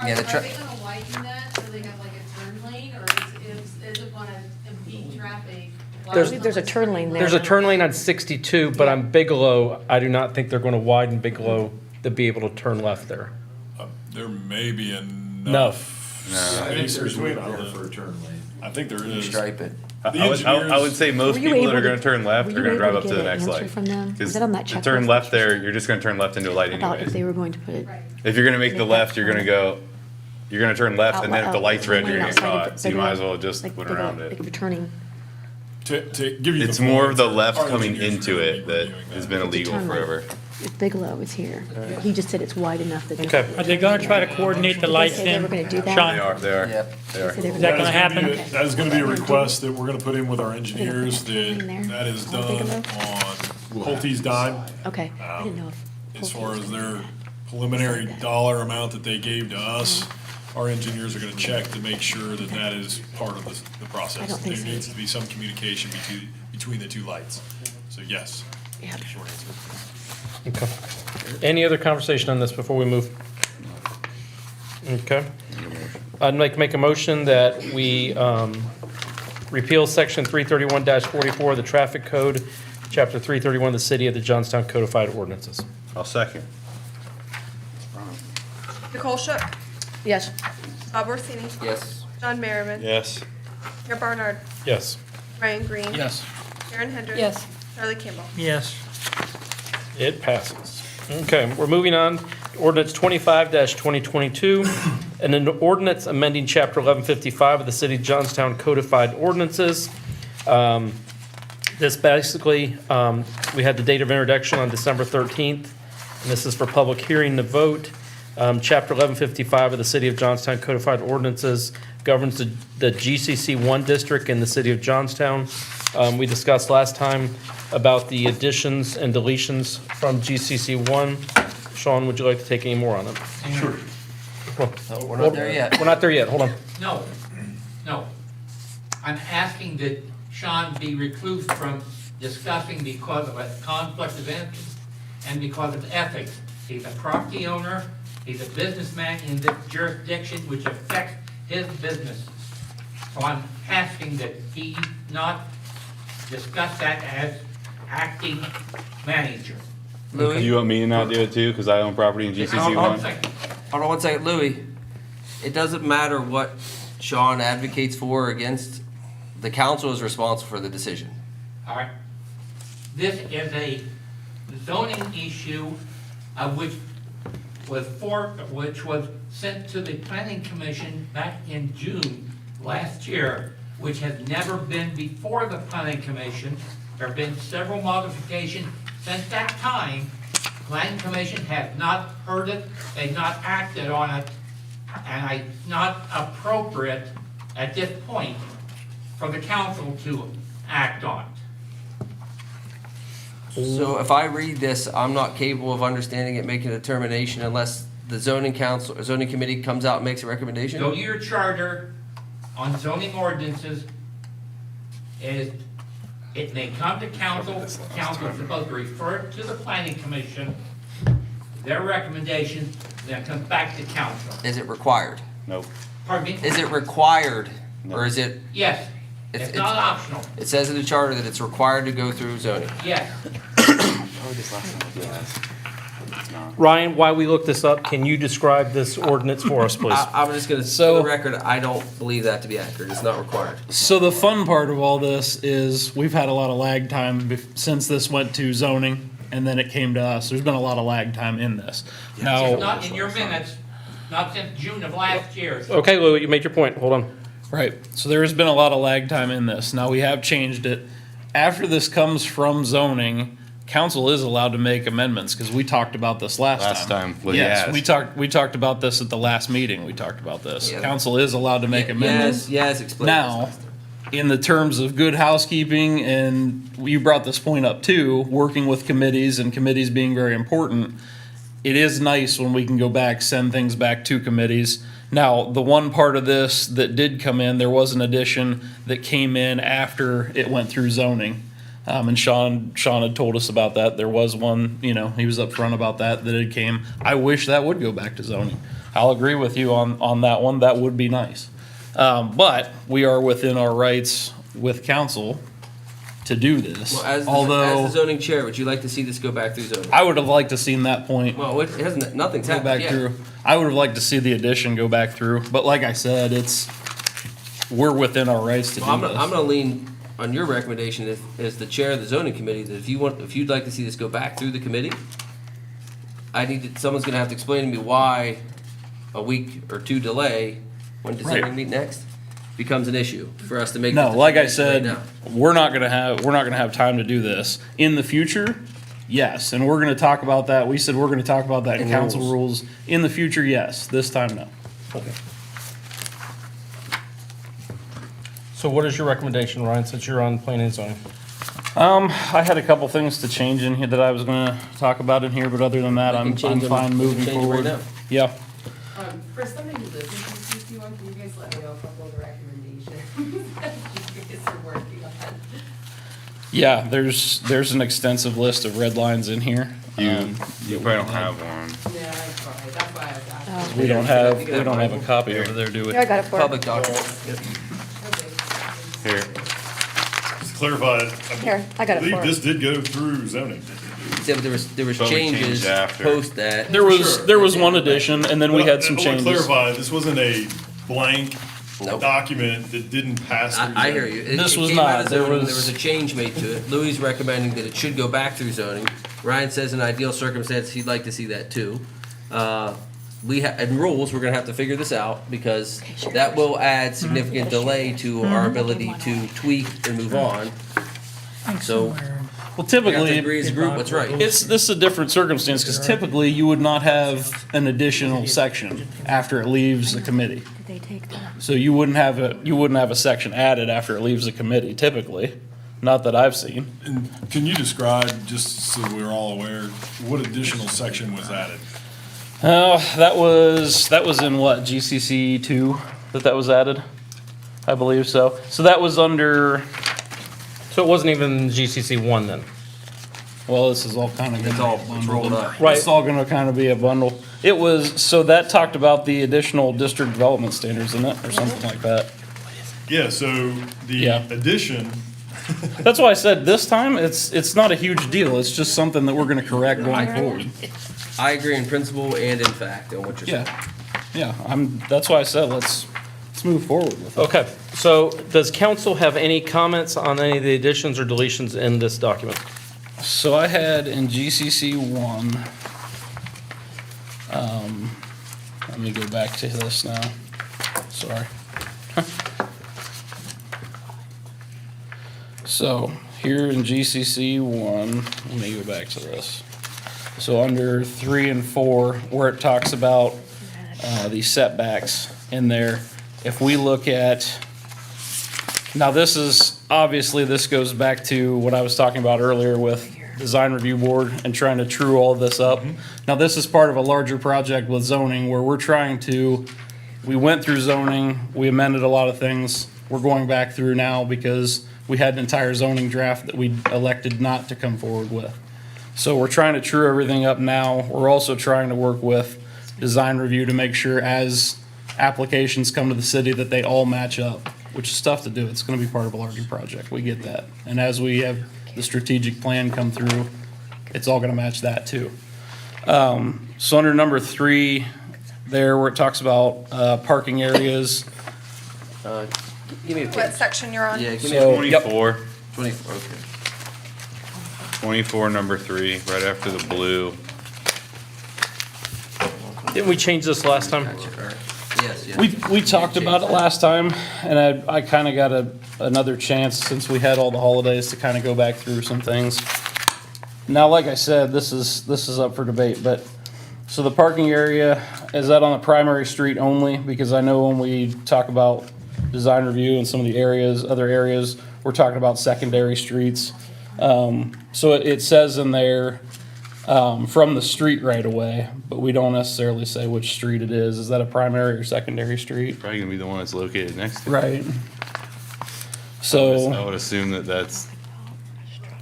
Speaker 4: Yeah, the
Speaker 17: Are they gonna widen that so they have like a turn lane, or is it gonna impede traffic?
Speaker 9: There's a turn lane there.
Speaker 3: There's a turn lane on 62, but on Bigelow, I do not think they're gonna widen Bigelow to be able to turn left there.
Speaker 8: There may be
Speaker 3: No.
Speaker 8: enough
Speaker 13: No.
Speaker 8: space between for a turn lane. I think there is.
Speaker 4: Stripe it.
Speaker 8: The
Speaker 13: I would say most
Speaker 9: Were you
Speaker 13: people that
Speaker 9: able
Speaker 13: are
Speaker 9: to-
Speaker 13: gonna turn left
Speaker 9: were
Speaker 13: are
Speaker 9: you
Speaker 13: gonna drive
Speaker 9: able
Speaker 13: up
Speaker 9: to
Speaker 13: to the
Speaker 9: get an
Speaker 13: next
Speaker 9: answer
Speaker 13: light.
Speaker 9: from them? Was
Speaker 13: 'Cause
Speaker 9: it on that
Speaker 13: to turn
Speaker 9: checklist?
Speaker 13: left there, you're just gonna turn left into a light
Speaker 9: About if
Speaker 13: anyways.
Speaker 9: they were going to put it.
Speaker 13: If you're gonna make the
Speaker 9: Make that
Speaker 13: left, you're gonna go, you're gonna turn left, and then if the light's red, you're gonna get
Speaker 9: outside of
Speaker 13: caught. So you might as well just
Speaker 9: like,
Speaker 13: went
Speaker 9: they
Speaker 13: around
Speaker 9: got-
Speaker 13: it.
Speaker 9: Like returning.
Speaker 8: To give you
Speaker 13: It's
Speaker 8: the
Speaker 13: more
Speaker 8: full
Speaker 13: of the
Speaker 8: answer,
Speaker 13: left
Speaker 8: our
Speaker 13: coming
Speaker 8: engineers
Speaker 13: into
Speaker 8: are gonna
Speaker 13: it
Speaker 8: be
Speaker 13: that
Speaker 8: reviewing
Speaker 13: has
Speaker 8: that.
Speaker 13: been illegal
Speaker 9: turn lane.
Speaker 13: forever.
Speaker 9: if Bigelow is here. He just said it's wide enough that.
Speaker 3: Okay.
Speaker 2: Are they gonna try to coordinate the
Speaker 9: Did they
Speaker 2: lights
Speaker 9: say they
Speaker 2: then?
Speaker 9: were gonna do that?
Speaker 2: Sean?
Speaker 13: They are.
Speaker 4: Yep.
Speaker 13: They are.
Speaker 9: They said they were
Speaker 2: Is that
Speaker 9: gonna-
Speaker 2: gonna happen?
Speaker 8: That is gonna be a request that we're gonna put in with our engineers, that is done on Pulte's dime.
Speaker 9: Okay, I didn't know if.
Speaker 8: As far as their preliminary dollar amount that they gave to us, our engineers are gonna check to make sure that that is part of the process.
Speaker 9: I don't think
Speaker 8: There
Speaker 9: so.
Speaker 8: needs to be some communication between the two lights. So yes.
Speaker 9: Yeah.
Speaker 8: Short answer.
Speaker 3: Okay. Any other conversation on this before we move? Okay. I'd make a motion that we repeal section 331-44 of the traffic code, chapter 331 of the city of the Johnstown Codified Ordinances.
Speaker 13: I'll second.
Speaker 1: Nicole Shook,
Speaker 9: Yes.
Speaker 1: Bob Orsini,
Speaker 4: Yes.
Speaker 1: John Merriman,
Speaker 13: Yes.
Speaker 1: Mayor Barnard,
Speaker 3: Yes.
Speaker 1: Ryan Green.
Speaker 2: Yes.
Speaker 1: Karen Hendricks.
Speaker 5: Yes.
Speaker 1: Charlie Kimball.
Speaker 2: Yes.
Speaker 3: It passes. Okay, we're moving on. Ordinance 25-2022, and an ordinance amending Chapter 1155 of the City of Johnstown Codified Ordinances. This basically, we had the date of introduction on December 13th, and this is for public hearing to vote. Chapter 1155 of the City of Johnstown Codified Ordinances governs the GCC 1 district in the City of Johnstown. We discussed last time about the additions and deletions from GCC 1. Sean, would you like to take any more on it?
Speaker 11: Sure.
Speaker 4: We're not there yet.
Speaker 3: We're not there yet, hold on.
Speaker 11: No, no. I'm asking that Sean be recused from discussing because of a conflict of interest and because of ethics. He's a property owner, he's a businessman in this jurisdiction which affects his businesses. So I'm asking that he not discuss that as acting manager.
Speaker 4: Louis?
Speaker 13: You want me to not do it too, because I own property in GCC
Speaker 4: Hold on.
Speaker 13: 1?
Speaker 4: Hold on one second, Louis. It doesn't matter what Sean advocates for or against. The council is responsible for the decision.
Speaker 11: All right. This is a zoning issue which was sent to the planning commission back in June last year, which has never been before the planning commission. There have been several modifications since that time. Planning commission has not heard it, they've not acted on it, and it's not appropriate at this point for the council to act on it.
Speaker 4: So if I read this, I'm not capable of understanding it, making a determination unless the zoning council, or zoning committee comes out and makes a recommendation?
Speaker 11: Go to your charter on zoning ordinances, it may come to council, council is supposed to refer it to the planning commission, their recommendation, then it comes back to council.
Speaker 4: Is it required?
Speaker 13: Nope.
Speaker 11: Pardon me?
Speaker 4: Is it required, or is it?
Speaker 11: Yes, it's not optional,
Speaker 4: It says in the charter that it's required to go through zoning.
Speaker 11: yes.
Speaker 3: Ryan, while we look this up, can you describe this ordinance for us, please?
Speaker 4: I'm just gonna, for
Speaker 6: So-
Speaker 4: the record, I don't believe that to be accurate. It's not required.
Speaker 6: So the fun part of all this is we've had a lot of lag time since this went to zoning and then it came to us. There's been a lot of lag time in this.
Speaker 11: It's
Speaker 6: Now,
Speaker 11: not in your minutes, not since June of last year.
Speaker 3: Okay, Lou, you made your point, hold on.
Speaker 6: right, so there has been a lot of lag time in this. Now, we have changed it. After this comes from zoning, council is allowed to make amendments because we talked about this last time.
Speaker 13: Well,
Speaker 6: Yes,
Speaker 13: yes.
Speaker 6: we talked about this at the last meeting. We talked about this.
Speaker 4: Yeah.
Speaker 6: Council is allowed to make amendments.
Speaker 4: Yes, explain.
Speaker 6: Now, in the terms of good housekeeping, and you brought this point up too, working with committees and committees being very important, it is nice when we can go back, send things back to committees. Now, the one part of this that did come in, there was an addition that came in after it went through zoning. And Sean had told us about that. There was one, he was upfront about that it came. I wish that would go back to zoning. I'll agree with you on that one. That would be nice. But we are within our rights with council to do this.
Speaker 4: Well, as
Speaker 6: Although
Speaker 4: the zoning chair, would you like to see this go back through zoning?
Speaker 6: I would have liked to seen that point
Speaker 4: Well, it hasn't, nothing's
Speaker 6: go
Speaker 4: happened
Speaker 6: back
Speaker 4: yet.
Speaker 6: through. I would have liked to see the addition go back through. But like I said, we're within our rights to do
Speaker 4: Well,
Speaker 6: this.
Speaker 4: I'm gonna lean on your recommendation as the chair of the zoning committee, that if you'd like to see this go back through the committee, someone's gonna have to explain to me why a week or two delay, when does
Speaker 6: Right.
Speaker 4: zoning meet next, becomes an issue for us to make.
Speaker 6: No,
Speaker 4: this
Speaker 6: like I
Speaker 4: determination right
Speaker 6: said,
Speaker 4: now.
Speaker 6: we're not gonna have time to do this. In the future, yes, and we're gonna talk about that. We said we're gonna talk about that in
Speaker 4: In
Speaker 6: council
Speaker 4: rules.
Speaker 6: rules. In the future, yes. This time, no.
Speaker 3: So what is your recommendation, Ryan, since you're on planning and zoning?
Speaker 6: I had a couple things to change in here that I was gonna talk about in here, but other than that,
Speaker 4: We
Speaker 6: I'm
Speaker 4: can change them.
Speaker 6: fine
Speaker 4: We can
Speaker 6: moving
Speaker 4: change them right
Speaker 6: forward.
Speaker 4: now.
Speaker 6: Yeah.
Speaker 18: For somebody who lives in GCC one, can you guys let me know a couple of the recommendations that you guys are working on?
Speaker 6: Yeah, there's an extensive list of red lines in here.
Speaker 13: You probably don't have one.
Speaker 18: Yeah, I'm sorry, that's why I was asking.
Speaker 6: We don't have a copy over there, do we?
Speaker 9: Here, I got it for
Speaker 4: Public
Speaker 9: it.
Speaker 4: document. Yep.
Speaker 13: Here.
Speaker 8: Just to clarify,
Speaker 9: Here, I got it
Speaker 8: believe
Speaker 9: for
Speaker 8: this
Speaker 9: it.
Speaker 8: did go through zoning.
Speaker 4: Yeah, but there was
Speaker 13: But we changed
Speaker 4: changes
Speaker 13: after.
Speaker 4: post that.
Speaker 6: There was
Speaker 8: Sure.
Speaker 6: there was one addition, and then we had some
Speaker 8: I want to
Speaker 6: changes.
Speaker 8: clarify, this wasn't a blank
Speaker 4: Nope.
Speaker 8: document that didn't pass through
Speaker 4: I hear
Speaker 8: zoning.
Speaker 4: you.
Speaker 6: This
Speaker 4: It
Speaker 6: was
Speaker 4: came out
Speaker 6: not.
Speaker 4: of
Speaker 6: There
Speaker 4: zoning,
Speaker 6: was-
Speaker 4: There was a change made to it. Louis recommending that it should go back through zoning. Ryan says in ideal circumstance, he'd like to see that too. In rules, we're gonna have to figure this out because that will add significant delay to our ability to tweak and move on. So
Speaker 6: Well,
Speaker 4: we have to
Speaker 6: typically,
Speaker 4: agree as a group what's right.
Speaker 6: this is a different circumstance because typically you would not have an additional section after it leaves the committee.
Speaker 9: Did they take that?
Speaker 6: So you wouldn't have a section added after it leaves the committee, typically. Not that I've seen.
Speaker 8: And can you describe, just so we're all aware, what additional section was added?
Speaker 6: That was in what, GCC 2 that was added? I believe so. So that was under,
Speaker 3: So it wasn't even GCC one then?
Speaker 6: well, this is all kind of.
Speaker 4: It's all rolled up.
Speaker 3: Right.
Speaker 6: It's all gonna kind of be a bundle. It was, so that talked about the additional district development standards in it, or something like that.
Speaker 8: Yeah, so the
Speaker 6: Yeah.
Speaker 8: addition,
Speaker 6: That's why I said this time, it's not a huge deal. It's just something that we're gonna correct going forward.
Speaker 4: I agree in principle and in fact on what you're saying.
Speaker 6: Yeah, that's why I said, let's move forward with it.
Speaker 3: Okay, so does council have any comments on any of the additions or deletions in this document?
Speaker 6: So I had in GCC 1, let me go back to this now. Sorry. So here in GCC 1, let me go back to this. So under 3 and 4, where it talks about the setbacks in there, if we look at, now this is, obviously this goes back to what I was talking about earlier with design review board and trying to true all this up. Now this is part of a larger project with zoning where we're trying to, we went through zoning, we amended a lot of things. We're going back through now because we had an entire zoning draft that we elected not to come forward with. So we're trying to true everything up now. We're also trying to work with design review to make sure as applications come to the city that they all match up, which is tough to do. It's gonna be part of a larger project. We get that. And as we have the strategic plan come through, it's all gonna match that too. So under number 3, there where it talks about parking areas,
Speaker 4: Give me a
Speaker 1: What
Speaker 4: page.
Speaker 1: section you're on?
Speaker 4: Yeah, give me
Speaker 6: So-
Speaker 4: a
Speaker 13: 24,
Speaker 4: 24, okay.
Speaker 13: 24, number 3, right after the blue.
Speaker 3: Didn't we change this last time?
Speaker 4: Yes, yes.
Speaker 6: we talked about it last time, and I kind of got another chance since we had all the holidays to kind of go back through some things. Now, like I said, this is up for debate, but, so the parking area, is that on the primary street only? Because I know when we talk about design review and some of the areas, other areas, we're talking about secondary streets. So it says in there, from the street right away, but we don't necessarily say which street it is. Is that a primary or secondary street?
Speaker 13: Probably gonna be the one that's located next to it.
Speaker 6: Right.
Speaker 13: I
Speaker 6: So,
Speaker 13: would assume that that's,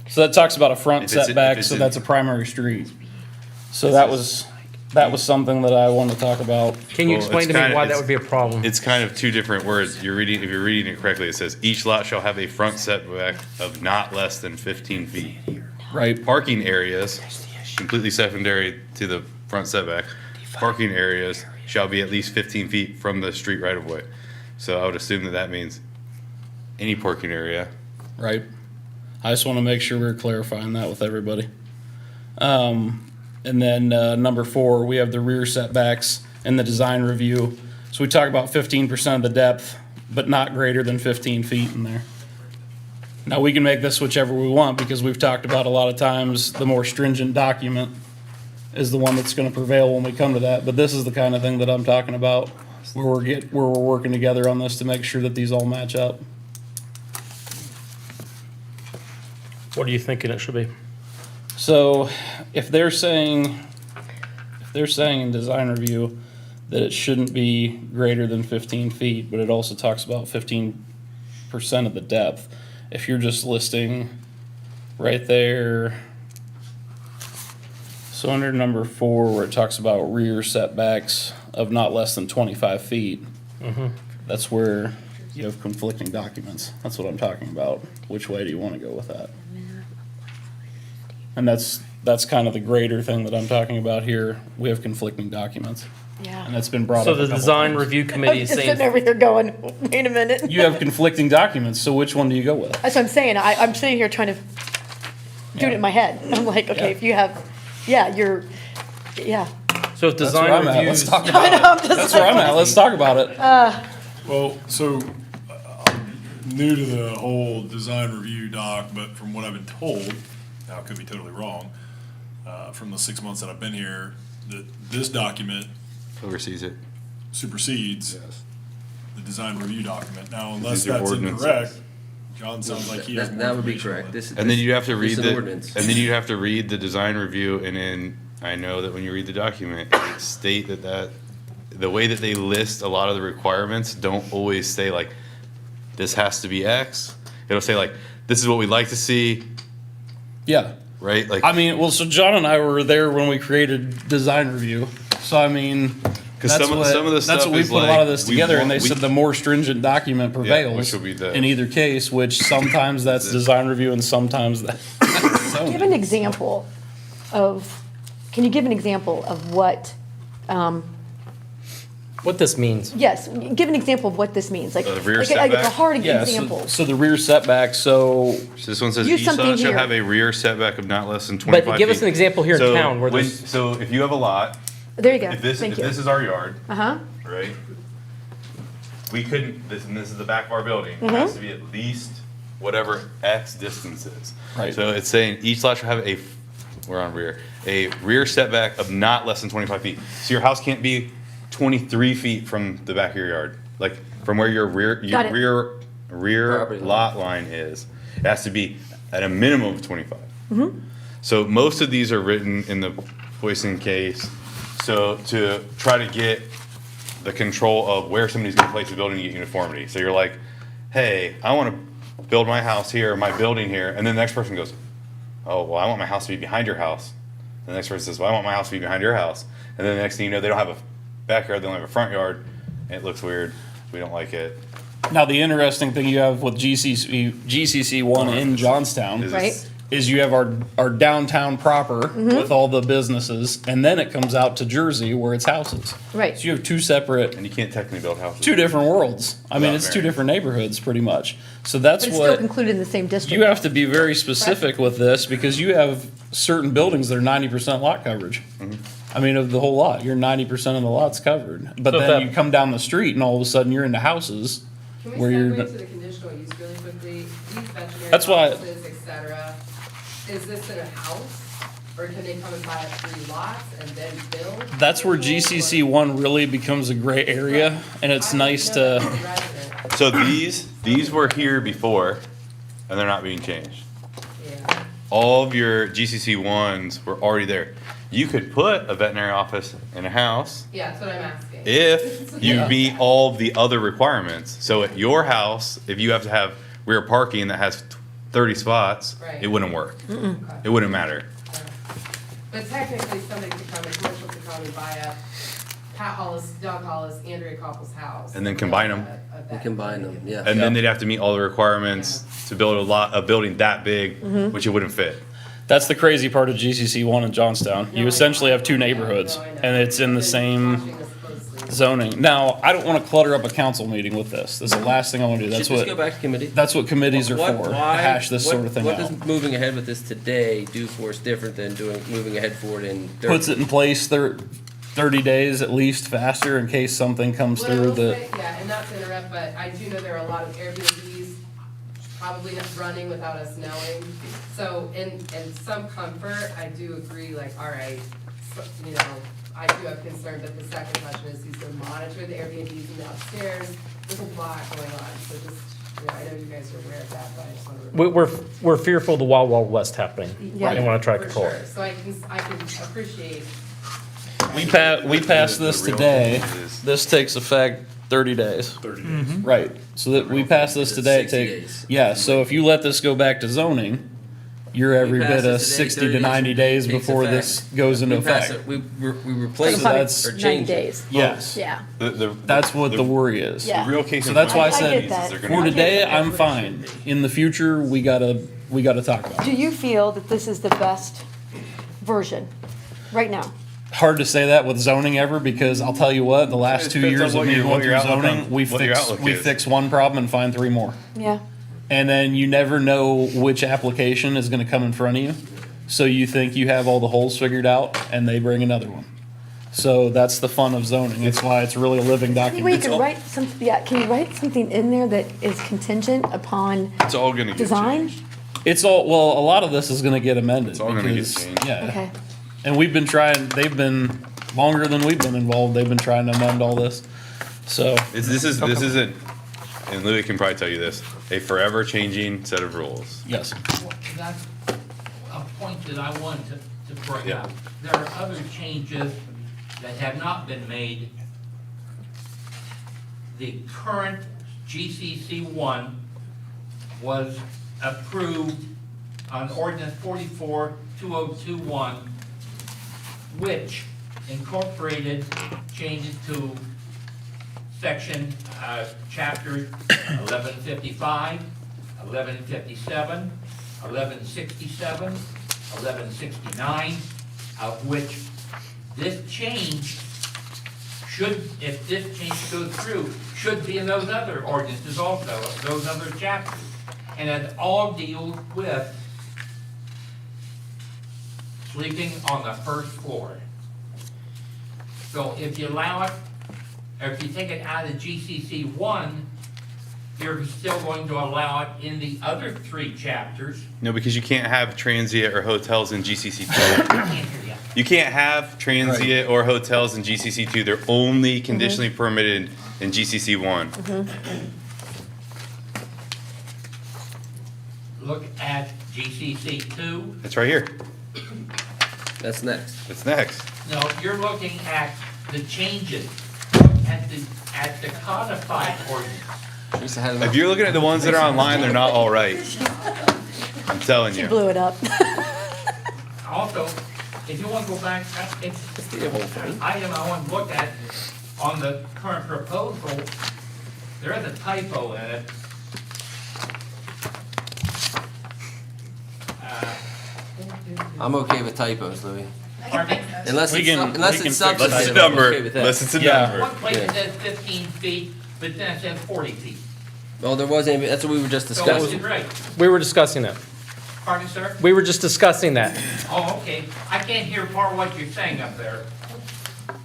Speaker 6: so that talks about a front
Speaker 13: If it's-
Speaker 6: setback,
Speaker 13: if it's
Speaker 6: so
Speaker 13: in-
Speaker 6: that's a primary street. So that was something that I wanted to talk about.
Speaker 3: Can you
Speaker 13: Well,
Speaker 3: explain
Speaker 13: it's
Speaker 3: to me
Speaker 13: kinda-
Speaker 3: why that
Speaker 13: it's-
Speaker 3: would be a problem?
Speaker 13: it's kind of two different words. If you're reading it correctly, it says each lot shall have a front setback of not less than 15 feet.
Speaker 6: Right.
Speaker 13: Parking areas, completely secondary to the front setback, parking areas shall be at least 15 feet from the street right of way. So I would assume that that means any parking area.
Speaker 6: Right. I just want to make sure we're clarifying that with everybody. And then, number 4, we have the rear setbacks and the design review. So we talk about 15% of the depth, but not greater than 15 feet in there. Now, we can make this whichever we want, because we've talked about a lot of times, the more stringent document is the one that's gonna prevail when we come to that, but this is the kind of thing that I'm talking about, where we're working together on this to make sure that these all match up.
Speaker 3: What are you thinking it should be?
Speaker 6: So, if they're saying in design review that it shouldn't be greater than 15 feet, but it also talks about 15% of the depth, if you're just listing right there, so under number 4, where it talks about rear setbacks of not less than 25 feet, that's where you have conflicting documents. That's what I'm talking about. Which way do you want to go with that? And that's kind of the greater thing that I'm talking about here. We have conflicting documents.
Speaker 9: Yeah.
Speaker 6: And that's been brought
Speaker 3: So
Speaker 6: up a
Speaker 3: the
Speaker 6: couple
Speaker 3: design
Speaker 6: times.
Speaker 3: review committee
Speaker 9: I'm
Speaker 3: is
Speaker 9: just
Speaker 3: saying,
Speaker 9: sitting over here going, wait a minute.
Speaker 6: You have conflicting documents, so which one do you go with?
Speaker 9: That's what I'm saying. I'm sitting here trying to do it in my head. I'm like, okay, if you have, yeah, you're, yeah.
Speaker 3: so if
Speaker 6: That's where
Speaker 3: design
Speaker 6: I'm at. Let's
Speaker 3: reviews,
Speaker 6: talk
Speaker 9: I
Speaker 6: about
Speaker 9: know, I'm
Speaker 6: it.
Speaker 9: just
Speaker 6: That's where I'm
Speaker 9: like-
Speaker 6: at. Let's talk about it.
Speaker 8: Well, so I'm new to the whole design review doc, but from what I've been told, now I could be totally wrong, from the 6 months that I've been here, that this document
Speaker 13: Oversees it.
Speaker 8: supersedes the design review document. Now, unless
Speaker 13: These are
Speaker 8: that's
Speaker 13: ordinances.
Speaker 8: incorrect, John sounds like he has more
Speaker 4: That would be
Speaker 8: information on
Speaker 4: correct.
Speaker 8: it.
Speaker 4: This,
Speaker 13: And then you'd have to
Speaker 4: this
Speaker 13: read
Speaker 4: is an
Speaker 13: the,
Speaker 4: ordinance.
Speaker 13: and then you'd have to read the design review, and then I know that when you read the document, it state that the way that they list a lot of the requirements don't always say like, this has to be X. It'll say like, this is what we'd like to see,
Speaker 6: Yeah.
Speaker 13: right? Like,
Speaker 6: I mean, well, so John and I were there when we created design review. So I mean,
Speaker 13: because some of the
Speaker 6: that's
Speaker 13: stuff
Speaker 6: what we
Speaker 13: is
Speaker 6: put a lot of
Speaker 13: like,
Speaker 6: this
Speaker 13: we
Speaker 6: together, and
Speaker 13: want-
Speaker 6: they said the more stringent document prevails,
Speaker 13: which will be the-
Speaker 6: in either case. Which sometimes that's design review, and sometimes that's
Speaker 9: Give an example of, can you give an example of what,
Speaker 3: what this means.
Speaker 9: yes, give an example of what this means, like,
Speaker 13: The rear
Speaker 9: like a
Speaker 13: setback?
Speaker 9: hard
Speaker 6: yeah.
Speaker 9: example.
Speaker 6: So the rear setback. So
Speaker 13: So this one says
Speaker 9: Use
Speaker 13: each lot
Speaker 9: something
Speaker 13: shall
Speaker 9: here.
Speaker 13: have a rear setback of not less than 25 feet.
Speaker 3: But give us an example here in
Speaker 13: So
Speaker 3: town where
Speaker 13: when-
Speaker 3: this,
Speaker 13: So if you have a lot,
Speaker 9: There you go,
Speaker 13: if this
Speaker 9: thank you.
Speaker 13: is our yard,
Speaker 9: Uh-huh,
Speaker 13: right? We couldn't, and this is the back of our building, it
Speaker 9: Mm-hmm.
Speaker 13: has to be at least whatever X distance is.
Speaker 6: Right.
Speaker 13: So it's saying each lot shall have we're on rear, a rear setback of not less than 25 feet. So your house can't be 23 feet from the back of your yard, like from where your
Speaker 9: Got it.
Speaker 13: rear
Speaker 4: Property line.
Speaker 13: lot line is. It has to be at a minimum of 25.
Speaker 9: Mm-hmm.
Speaker 13: So most of these are written in the Poison case, so to try to get the control of where somebody's gonna place the building to get uniformity. So you're like, hey, I wanna build my house here, my building here, and then the next person goes, oh, well, I want my house to be behind your house. The next person says, well, I want my house to be behind your house. And then the next thing you know, they don't have a backyard, they don't have a front yard, and it looks weird, we don't like it.
Speaker 6: now the interesting thing you have with GCC one in Johnstown
Speaker 13: Is
Speaker 9: right?
Speaker 6: is you have our downtown proper with all the businesses, and then it comes out to Jersey where it's houses.
Speaker 9: Right.
Speaker 6: So you have two separate,
Speaker 13: And you can't technically build houses.
Speaker 6: two different worlds. I mean,
Speaker 13: Without
Speaker 6: it's two
Speaker 13: variance.
Speaker 6: different neighborhoods pretty much. So that's
Speaker 9: But it's still
Speaker 6: what,
Speaker 9: included in the same district.
Speaker 6: you have to be very specific with this, because you have certain buildings that are 90% lot coverage. I mean, of the whole lot, you're 90% of the lot's covered. But
Speaker 3: So if
Speaker 6: then
Speaker 3: that-
Speaker 6: you come down the street and all of a sudden you're into houses
Speaker 18: Can we
Speaker 6: where you're.
Speaker 18: segue to the conditional use really quickly? These veterinary
Speaker 6: That's why-
Speaker 18: offices, et cetera, is this in a house? Or can they come and buy up 3 lots and then build?
Speaker 6: That's where
Speaker 18: conditional, or-
Speaker 6: GCC one really becomes a gray area, and it's
Speaker 18: I
Speaker 6: nice
Speaker 18: didn't know
Speaker 6: to.
Speaker 18: that as a resident.
Speaker 13: So these were here before, and they're not being changed.
Speaker 18: Yeah.
Speaker 13: All of your GCC ones were already there. You could put a veterinary office in a house
Speaker 18: Yeah, that's what I'm asking.
Speaker 13: if you
Speaker 6: Yeah.
Speaker 13: meet all the other requirements. So at your house, if you have to have rear parking that has 30 spots,
Speaker 18: Right.
Speaker 13: it wouldn't work.
Speaker 18: Okay.
Speaker 13: It wouldn't matter.
Speaker 18: But technically, somebody could come, a commercial could come and buy up Pat Hollis, Doug Hollis, Andrea Koppel's house.
Speaker 13: And then combine them.
Speaker 4: And combine them, yeah.
Speaker 13: And then they'd have to meet all the requirements to build a building that big, which it wouldn't fit.
Speaker 6: That's the crazy part of GCC one in Johnstown. You essentially have two neighborhoods, and it's in the same zoning. Now, I don't want to clutter up a council meeting with this. This is the last thing I want to do. That's
Speaker 4: Should just go
Speaker 6: what,
Speaker 4: back to committee.
Speaker 6: that's what committees are
Speaker 4: What-
Speaker 6: for, to
Speaker 4: why-
Speaker 6: hash this sort of thing
Speaker 4: What
Speaker 6: out.
Speaker 4: does moving ahead with this today do for us different than moving ahead for it in?
Speaker 6: Puts it in place 30 days at least faster in case something comes
Speaker 18: What I
Speaker 6: through
Speaker 18: will
Speaker 6: that.
Speaker 18: say, yeah, and not to interrupt, but I do know there are a lot of Airbnbs probably not running without us knowing. So in some comfort, I do agree, like, all right, so, you know, I do have concern, but the second question is who's gonna monitor the Airbnbs and the upstairs? There's a lot going on, so just, you know, I know you guys are aware of that, but I just wanna.
Speaker 3: We're fearful of the Wild Wild West happening
Speaker 9: Yeah.
Speaker 3: and want to try to
Speaker 18: For
Speaker 3: control
Speaker 18: sure,
Speaker 3: it.
Speaker 18: so I can appreciate.
Speaker 6: We passed this
Speaker 13: The real
Speaker 6: today.
Speaker 13: question is-
Speaker 6: This takes effect 30 days.
Speaker 8: 30 days.
Speaker 6: Right, so that we passed this today,
Speaker 4: 60
Speaker 6: take,
Speaker 4: days.
Speaker 6: yeah, so if you let this go back to zoning, you're every
Speaker 4: We
Speaker 6: bit
Speaker 4: passed
Speaker 6: of
Speaker 4: it today,
Speaker 6: 60
Speaker 4: 30
Speaker 6: to 90 days
Speaker 4: takes
Speaker 6: before
Speaker 4: effect.
Speaker 6: this goes into
Speaker 4: We passed
Speaker 6: effect.
Speaker 4: it- We replaced
Speaker 6: So
Speaker 4: it
Speaker 6: that's-
Speaker 4: or
Speaker 9: 90
Speaker 4: changed it.
Speaker 9: days.
Speaker 6: Yes,
Speaker 9: Yeah.
Speaker 6: that's what the worry is.
Speaker 9: Yeah.
Speaker 13: The real case
Speaker 6: So
Speaker 13: in
Speaker 6: that's why I
Speaker 13: point
Speaker 9: I
Speaker 6: said,
Speaker 9: get that.
Speaker 13: is they're
Speaker 6: for
Speaker 13: gonna-
Speaker 6: today, I'm fine. In the future, we gotta talk about
Speaker 9: Do
Speaker 6: it.
Speaker 9: you feel that this is the best version right now?
Speaker 6: Hard to say that with zoning ever, because I'll tell you what, the last
Speaker 13: It
Speaker 6: 2
Speaker 13: depends on
Speaker 6: years of
Speaker 13: what
Speaker 6: me
Speaker 13: your-
Speaker 6: going
Speaker 13: what your
Speaker 6: through
Speaker 13: outlook
Speaker 6: zoning,
Speaker 13: on-
Speaker 6: we
Speaker 13: what your
Speaker 6: fix,
Speaker 13: outlook
Speaker 6: we
Speaker 13: is.
Speaker 6: fix one problem and find 3 more.
Speaker 9: Yeah.
Speaker 6: And then you never know which application is gonna come in front of you. So you think you have all the holes figured out, and they bring another one. So that's the fun of zoning. It's why it's really a living
Speaker 9: Any way you
Speaker 6: document.
Speaker 9: can write some, yeah, can you write something in there that is contingent upon
Speaker 13: It's all gonna get
Speaker 9: design?
Speaker 13: changed.
Speaker 6: It's all, well, a lot of this is gonna get amended.
Speaker 13: It's all gonna get
Speaker 6: because-
Speaker 13: changed.
Speaker 6: Yeah.
Speaker 9: Okay.
Speaker 6: And we've been trying, they've been, longer than we've been involved, they've been trying to amend all this. So,
Speaker 13: This isn't, and Louis can probably tell you this, a forever changing set of rules.
Speaker 6: yes.
Speaker 11: That's a point that I want to bring
Speaker 13: Yeah.
Speaker 11: up. There are other changes that have not been made. The current GCC 1 was approved on ordinance 44-2021, which incorporated changes to section, chapter 1155, 1157, 1167, 1169, of which this change should, if this change goes through, should be in those other ordinances also, those other chapters. And it all deals with sleeping on the first floor. So if you allow it, or if you take it out of GCC 1, you're still going to allow it in the other 3 chapters.
Speaker 13: No, because you can't have transient or hotels in GCC two.
Speaker 11: I can't hear you.
Speaker 13: You can't have transient or hotels in GCC two. They're only conditionally permitted in GCC one.
Speaker 11: Look at GCC 2.
Speaker 13: It's right here.
Speaker 4: That's next.
Speaker 13: It's next.
Speaker 11: No, you're looking at the changes, at the codified ordinance.
Speaker 13: If you're looking at the ones that are online, they're not all right. I'm telling
Speaker 9: She
Speaker 13: you.
Speaker 9: blew it up.
Speaker 11: Also, if you want to go back, it's
Speaker 4: the whole thing.
Speaker 11: item I want to look at on the current proposal, there is a typo in it.
Speaker 4: I'm okay with typos, Louis.
Speaker 11: Pardon me?
Speaker 4: Unless
Speaker 6: We
Speaker 4: it's,
Speaker 6: can-
Speaker 4: unless
Speaker 6: we can
Speaker 4: it's
Speaker 6: fix that.
Speaker 4: substantive,
Speaker 13: Unless it's a
Speaker 4: I'm
Speaker 13: number,
Speaker 4: okay with that.
Speaker 13: unless it's a
Speaker 6: Yeah.
Speaker 13: number.
Speaker 11: One place it
Speaker 4: Yeah.
Speaker 11: says 15 feet, but then it says 40 feet.
Speaker 4: Well, there wasn't, any- that's what we were just
Speaker 11: So
Speaker 4: discussing.
Speaker 11: it's right.
Speaker 3: We were discussing that.
Speaker 11: Pardon, sir?
Speaker 3: We were just discussing that.
Speaker 11: Oh, okay. I can't hear part of what you're saying up there.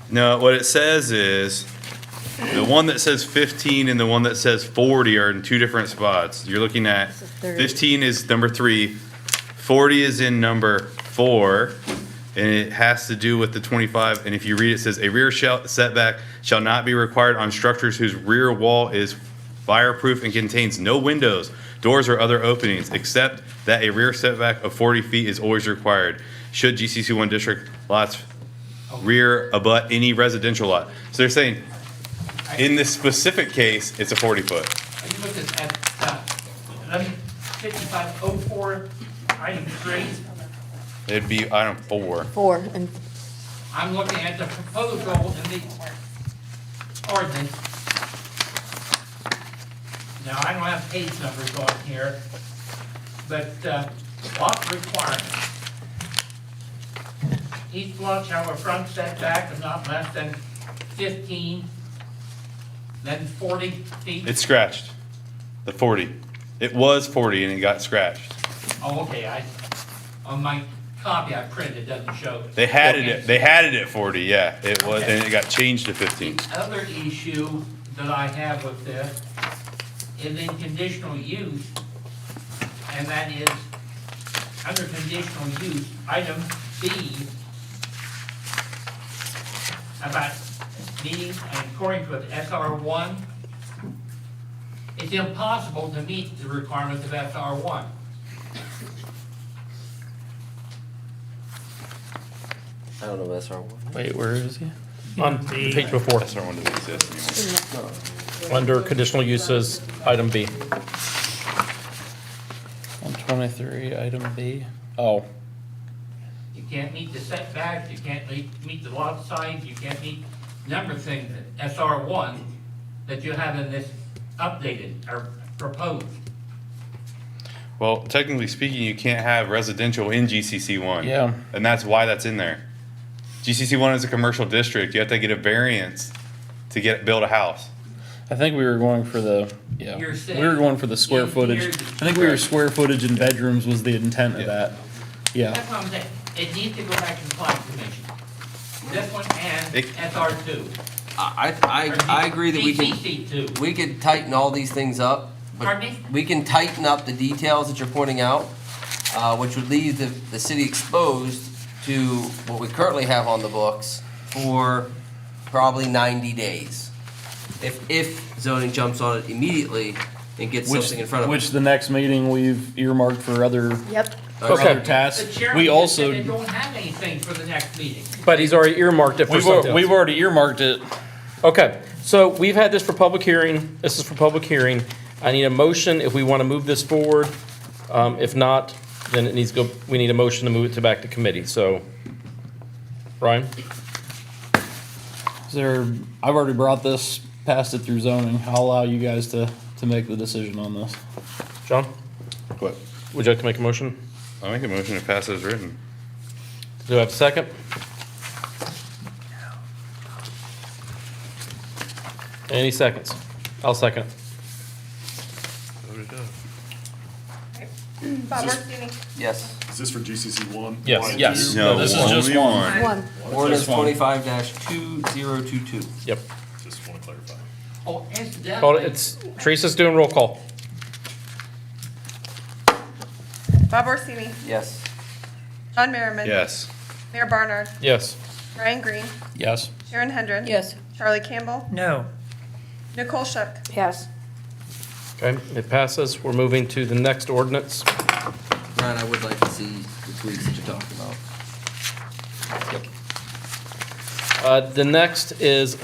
Speaker 13: No, what it says is, the one that says 15 and the one that says 40 are in 2 different spots. You're looking at, 15 is number 3, 40 is in number 4, and it has to do with the 25, and if you read it, it says, "A rear setback shall not be required on structures whose rear wall is fireproof and contains no windows, doors, or other openings, except that a rear setback of 40 feet is always required, should GCC 1 district lots rear abut any residential lot." So they're saying, in this specific case, it's a 40-foot.
Speaker 11: Are you looking at 115504, item 3?
Speaker 13: It'd be item 4.
Speaker 9: 4 and
Speaker 11: I'm looking at the proposal in the ordinance. Now, I don't have page numbers on here, but lot requirements. Each lot shall have a front setback of not less than 15, then 40 feet.
Speaker 13: It's scratched, the 40. It was 40 and it got scratched.
Speaker 11: Oh, okay, on my copy I printed, it doesn't show.
Speaker 13: They had it at 40, yeah. It was, and it got changed to 15.
Speaker 11: Other issue that I have with this is in conditional use, and that is, under conditional use, item B, about meeting and according to SR1, it's impossible to meet the requirements of SR1.
Speaker 4: I don't know SR1.
Speaker 3: Wait, where is he? On the page before.
Speaker 13: SR1 doesn't exist anymore.
Speaker 3: Under conditional uses, item B.
Speaker 6: 123, item B. Oh,
Speaker 11: You can't meet the setbacks, you can't meet the lot size, you can't meet a number of things at SR1 that you have in this updated or proposed.
Speaker 13: Well, technically speaking, you can't have residential in GCC1.
Speaker 6: Yeah.
Speaker 13: And that's why that's in there. GCC1 is a commercial district. You have to get a variance to build a house.
Speaker 6: I think we were going for the, yeah,
Speaker 11: You're saying
Speaker 6: we were going for the square
Speaker 11: in
Speaker 6: footage.
Speaker 11: here-
Speaker 6: I think we were square footage in bedrooms was the intent of that. Yeah.
Speaker 11: That's what I'm saying, it needs to go back to the planning commission. This one and
Speaker 13: It-
Speaker 11: SR2.
Speaker 4: I agree that
Speaker 11: GCC2.
Speaker 4: we could tighten all these things up. But
Speaker 11: Pardon me?
Speaker 4: we can tighten up the details that you're pointing out, which would leave the city exposed to what we currently have on the books for probably 90 days. If zoning jumps on it immediately and gets
Speaker 6: Which,
Speaker 4: something in front of
Speaker 6: which
Speaker 4: us.
Speaker 6: the next meeting we've earmarked for other,
Speaker 9: Yep.
Speaker 6: for
Speaker 3: Okay.
Speaker 6: other tasks.
Speaker 11: The chairman
Speaker 6: We
Speaker 11: just
Speaker 6: also,
Speaker 11: said they don't have anything for the next meeting.
Speaker 3: But he's already earmarked it for something else.
Speaker 6: we've already earmarked it.
Speaker 3: Okay, so we've had this for public hearing. This is for public hearing. I need a motion if we want to move this forward. If not, then it needs to go, we need a motion to move it to back to committee. So, Ryan?
Speaker 6: Is there, I've already brought this, passed it through zoning. I'll allow you guys to make the decision on this.
Speaker 3: John?
Speaker 13: What?
Speaker 3: Would you like to make a motion?
Speaker 13: I'll make a motion to pass as written.
Speaker 3: Do I have a second? Any seconds? I'll second.
Speaker 1: Bob Orsini,
Speaker 4: Yes.
Speaker 8: Is this for GCC 1?
Speaker 3: Yes.
Speaker 6: Yes.
Speaker 13: No,
Speaker 6: This is just
Speaker 13: only
Speaker 6: one.
Speaker 9: One.
Speaker 4: Ordinance
Speaker 6: Just one.
Speaker 4: 25-2022.
Speaker 3: Yep.
Speaker 8: Just want to clarify.
Speaker 11: Oh,
Speaker 3: Hold
Speaker 11: incidentally.
Speaker 3: it, it's, Teresa's doing roll call.
Speaker 1: Bob Orsini,
Speaker 4: Yes.
Speaker 1: John Merriman.
Speaker 13: Yes.
Speaker 1: Mayor Barnard,
Speaker 3: Yes.
Speaker 1: Ryan Green,
Speaker 6: Yes.
Speaker 1: Sharon Hendren.
Speaker 5: Yes.
Speaker 1: Charlie Campbell,
Speaker 2: No.
Speaker 1: Nicole Shook.
Speaker 9: Yes.
Speaker 3: Okay, it passes. We're moving to the next ordinance.
Speaker 4: Ryan, I would like to see the tweaks that you're talking about.
Speaker 3: The next is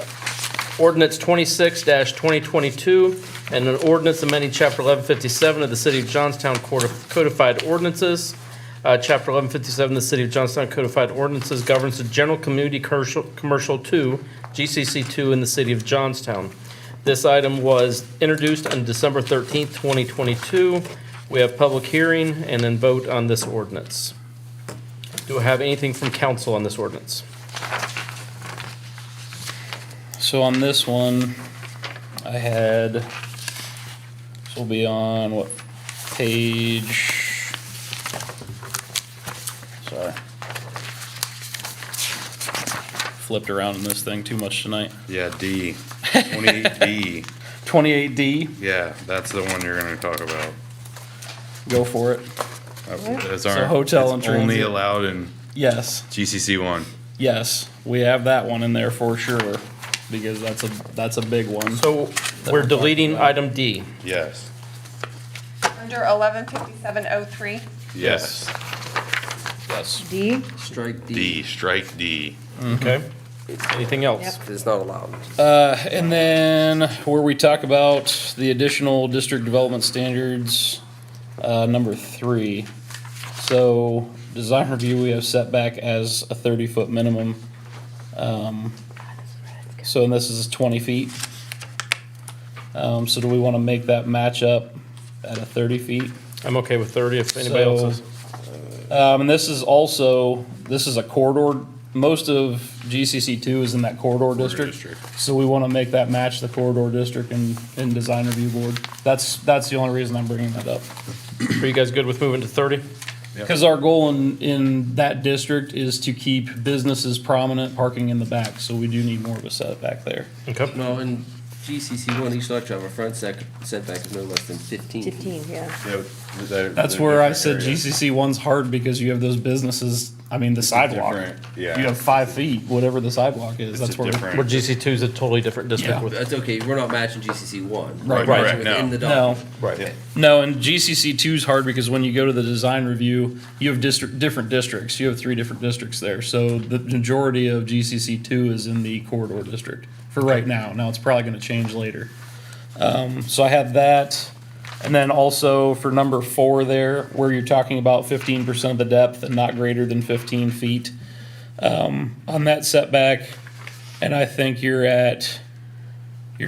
Speaker 3: ordinance 26-2022, and an ordinance amending chapter 1157 of the City of Johnstown Codified Ordinances. Chapter 1157 of the City of Johnstown Codified Ordinances governs the general community commercial 2, GCC 2 in the City of Johnstown. This item was introduced on December 13th, 2022. We have public hearing and then vote on this ordinance. Do I have anything from council on this ordinance?
Speaker 6: So on this one, I had, this will be on what page? Sorry. Flipped around in this thing too much tonight.
Speaker 13: Yeah, D. 28D.
Speaker 6: 28D,
Speaker 13: Yeah, that's the one you're gonna talk about.
Speaker 6: go for it.
Speaker 13: That's
Speaker 6: So
Speaker 13: our,
Speaker 6: hotel and
Speaker 13: it's only
Speaker 6: transit.
Speaker 13: allowed in
Speaker 6: Yes,
Speaker 13: GCC 1.
Speaker 6: yes, we have that one in there for sure, because that's a big one.
Speaker 3: So we're deleting item D.
Speaker 13: Yes.
Speaker 1: Under 115703,
Speaker 13: Yes.
Speaker 6: Yes.
Speaker 9: D?
Speaker 4: Strike D.
Speaker 13: D, strike D.
Speaker 3: Okay. Anything else?
Speaker 9: Yep.
Speaker 4: It's not allowed.
Speaker 6: And then where we talk about the additional district development standards, number 3. So design review, we have setback as a 30-foot minimum. So and this is 20 feet. So do we want to make that match up at a 30 feet?
Speaker 3: I'm okay with 30 if anybody else is.
Speaker 6: And this is also, this is a corridor, most of GCC 2 is in that corridor district. So we want to make that match the corridor district in design review board. That's the only reason I'm bringing that up.
Speaker 3: Are you guys good with moving to 30?
Speaker 6: Because our goal in that district is to keep businesses prominent, parking in the back, so we do need more of a setback there.
Speaker 3: Okay.
Speaker 4: No, and GCC one, each structure have a front setback of no less than 15 feet.
Speaker 9: 15, yeah.
Speaker 6: That's where I said GCC one's hard because you have those businesses, I mean, the sidewalk.
Speaker 13: different- yeah.
Speaker 6: You have 5 feet, whatever the sidewalk is, that's where.
Speaker 3: Where GC2 is a totally different district
Speaker 6: Yeah.
Speaker 3: with.
Speaker 4: That's okay, we're not matching GCC one.
Speaker 6: Right,
Speaker 4: We're
Speaker 6: right,
Speaker 4: matching within the
Speaker 6: No,
Speaker 4: document.
Speaker 3: Right.
Speaker 6: no, and GCC two is hard because when you go to the design review, you have different districts. You have 3 different districts there. So the majority of GCC two is in the corridor district for right now. Now, it's probably gonna change later. So I have that. And then also for number 4 there, where you're talking about 15% of the depth and not greater than 15 feet, on that setback. And I think you're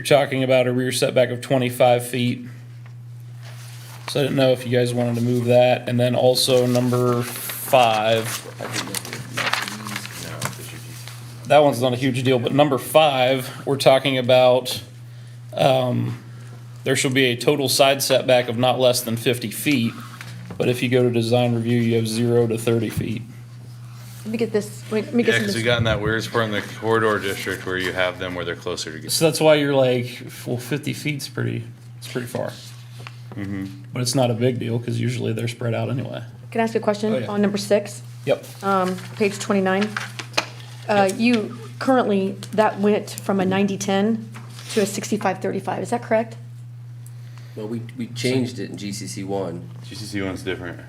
Speaker 6: talking about a rear setback of 25 feet. So I didn't know if you guys wanted to move that. And then also number 5, that one's not a huge deal, but number 5, we're talking about, there shall be a total side setback of not less than 50 feet. But if you go to design review, you have 0 to 30 feet.
Speaker 9: Let me get this, wait, let me
Speaker 13: Yeah,
Speaker 9: get
Speaker 13: because we
Speaker 9: this.
Speaker 13: got in that weird spot in the corridor district where you have them where they're closer together.
Speaker 6: So that's why you're like, well, 50 feet's it's pretty far. But it's not a big deal because usually they're spread out anyway.
Speaker 9: Can I ask you a question
Speaker 6: Oh, yeah.
Speaker 9: on number 6?
Speaker 6: Yep.
Speaker 9: Page 29. You currently, that went from a 90-10 to a 65-35, is that correct?
Speaker 4: Well, we changed it in GCC one.
Speaker 13: GCC one's different.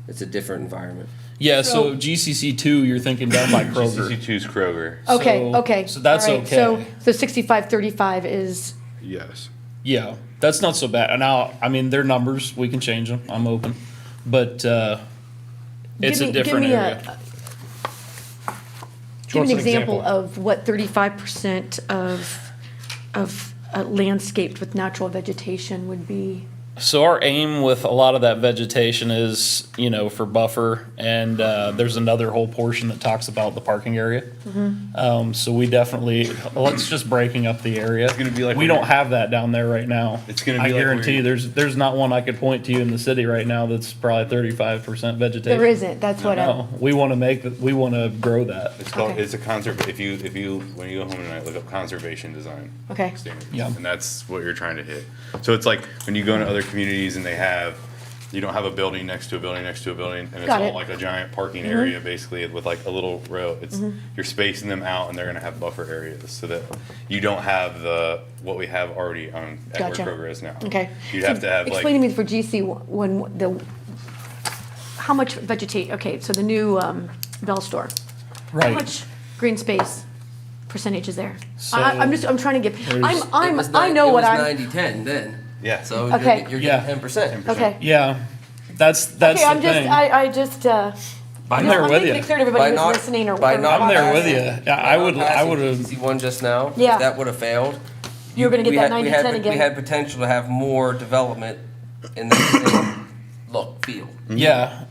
Speaker 4: It's a different environment.
Speaker 6: Yeah, so GCC two, you're thinking down by Kroger.
Speaker 13: GCC two's Kroger.
Speaker 9: Okay,
Speaker 6: So-
Speaker 9: okay.
Speaker 6: So that's
Speaker 9: all right.
Speaker 6: okay.
Speaker 9: So 65-35 is,
Speaker 13: Yes.
Speaker 6: Yeah, that's not so bad. And now, I mean, their numbers, we can change them. I'm open. But, it's a different area.
Speaker 9: give
Speaker 6: wants
Speaker 9: me an
Speaker 6: an
Speaker 9: example
Speaker 6: example?
Speaker 9: of what 35% of landscaped with natural vegetation would be.
Speaker 6: So our aim with a lot of that vegetation is, for buffer, and there's another whole portion that talks about the parking area. So we definitely, it's just breaking up the area.
Speaker 13: It's gonna be like
Speaker 6: we
Speaker 13: when
Speaker 6: don't
Speaker 13: you're-
Speaker 6: have that down there right now.
Speaker 13: It's gonna
Speaker 6: I
Speaker 13: be like when
Speaker 6: guarantee
Speaker 13: you're-
Speaker 6: there's not one I could point to you in the city right now that's probably 35% vegetation.
Speaker 9: There isn't, that's what I,
Speaker 6: No, we want to grow that.
Speaker 13: It's called,
Speaker 9: Okay.
Speaker 13: it's a if you, when you go home tonight, look up conservation design.
Speaker 9: Okay.
Speaker 13: Standards.
Speaker 6: Yeah.
Speaker 13: And that's what you're trying to hit. So it's like when you go into other communities and you don't have a building next to a building next to a building, and it's
Speaker 9: Got
Speaker 13: all
Speaker 9: it.
Speaker 13: like a giant parking area basically with like a little row. You're spacing them out and they're gonna have buffer areas so that you don't have what we have already on at where
Speaker 9: Gotcha.
Speaker 13: Kroger is now.
Speaker 9: okay.
Speaker 13: You'd
Speaker 9: So
Speaker 13: have to have
Speaker 9: explain to
Speaker 13: like,
Speaker 9: me for GC how much okay, so the new Bell store. How
Speaker 6: Right.
Speaker 9: much green space percentage is there?
Speaker 6: So
Speaker 9: I'm trying to get, I know
Speaker 4: It
Speaker 9: what
Speaker 4: was
Speaker 9: I'm,
Speaker 4: 90-10 then.
Speaker 13: Yeah.
Speaker 4: So
Speaker 9: Okay.
Speaker 4: you're
Speaker 6: Yeah.
Speaker 4: getting 10%.
Speaker 9: okay.
Speaker 6: Yeah, that's
Speaker 9: Okay,
Speaker 6: the
Speaker 9: I'm just,
Speaker 6: thing.
Speaker 9: I just,
Speaker 6: I'm there with
Speaker 9: making
Speaker 6: you.
Speaker 9: it clear to everybody who's listening or.
Speaker 4: by not
Speaker 6: I'm there with
Speaker 4: passing-
Speaker 6: you. Yeah, I would have.
Speaker 4: GCC one just now.
Speaker 9: Yeah.
Speaker 4: If that would have failed.
Speaker 9: You're gonna get
Speaker 4: we
Speaker 9: that
Speaker 4: had- we
Speaker 9: 90-10
Speaker 4: had-
Speaker 9: again.
Speaker 4: We had potential to have more development in the same look, feel.
Speaker 6: Yeah,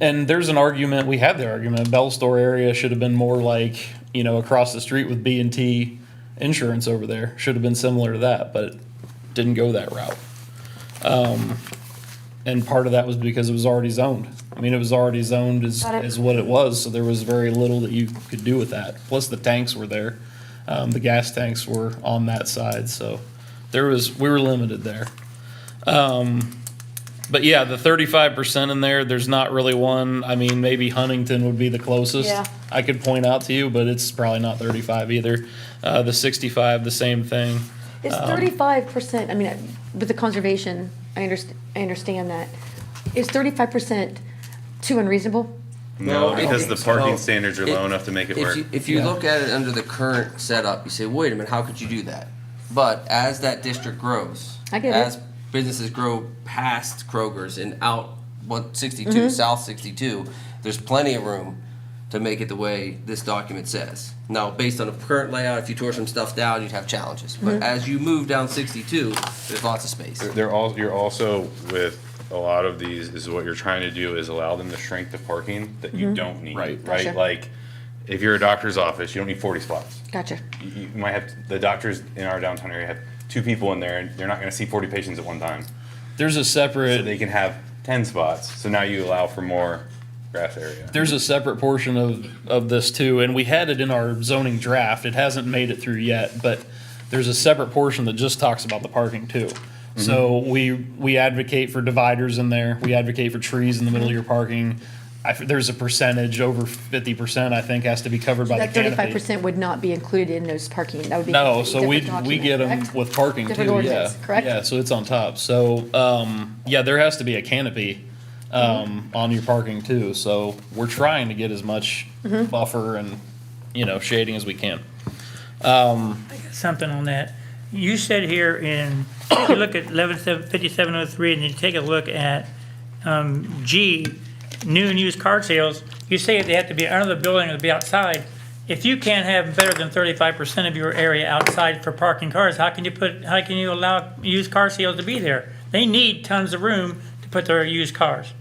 Speaker 6: and there's an argument, we had the argument, Bell Store area should have been more like, across the street with B&T Insurance over there. Should have been similar to that, but it didn't go that route. And part of that was because it was already zoned. I mean, it was already zoned
Speaker 9: Got it.
Speaker 6: as what it was, so there was very little that you could do with that. Plus, the tanks were there. The gas tanks were on that side, so we were limited there. But yeah, the 35% in there, there's not really one. I mean, maybe Huntington would be the closest.
Speaker 9: Yeah.
Speaker 6: I could point out to you, but it's probably not 35 either. The 65, the same thing.
Speaker 9: Is 35%, I mean, with the conservation, I understand that. Is 35% too unreasonable?
Speaker 13: no,
Speaker 4: No,
Speaker 13: because the parking
Speaker 4: no.
Speaker 13: standards are low enough to make it work.
Speaker 4: If you
Speaker 6: Yeah.
Speaker 4: look at it under the current setup, you say, wait a minute, how could you do that? But as that district grows.
Speaker 9: I get it.
Speaker 4: As businesses grow past Kroger's and out 162,
Speaker 9: Mm-hmm.
Speaker 4: South 62, there's plenty of room to make it the way this document says. Now, based on the current layout, if you tore some stuff down, you'd have challenges.
Speaker 9: Mm-hmm.
Speaker 4: But as you move down 62, there's lots of space.
Speaker 13: You're also with a lot of these is what you're trying to do is allow them to shrink the parking that you don't need.
Speaker 6: Right.
Speaker 13: Right.
Speaker 9: Gotcha.
Speaker 13: Like, if you're a doctor's office, you don't need 40 spots.
Speaker 9: Gotcha.
Speaker 13: You might have the doctors in our downtown area have 2 people in there, and they're not going to see 40 patients at one time.
Speaker 6: There's a
Speaker 13: So
Speaker 6: separate.
Speaker 13: they can have 10 spots. So now you allow for more grass area.
Speaker 6: There's a separate portion of this too, and we had it in our zoning draft. It hasn't made it through yet, but there's a separate portion that just talks about the parking too. So we advocate for dividers in there. We advocate for trees in the middle of your parking. There's a percentage, over 50%, I think, has to be covered by the
Speaker 9: That
Speaker 6: canopy.
Speaker 9: 35% would not be included in those parking, that would be.
Speaker 6: No,
Speaker 9: a
Speaker 6: so we
Speaker 9: different
Speaker 6: we get them
Speaker 9: document,
Speaker 6: with parking too,
Speaker 9: Different
Speaker 6: yeah.
Speaker 9: ordinance, correct?
Speaker 6: Yeah, so it's on top. So, yeah, there has to be a canopy, on your parking too. So we're trying to get as much buffer and, shading as we can.
Speaker 2: Something on that. You said here if you look at 5703 and you take a look at G, new and used car sales, you say they have to be under the building or be outside. If you can't have better than 35% of your area outside for parking cars, how can you allow used car sales to be there? They need tons of room to put their used cars.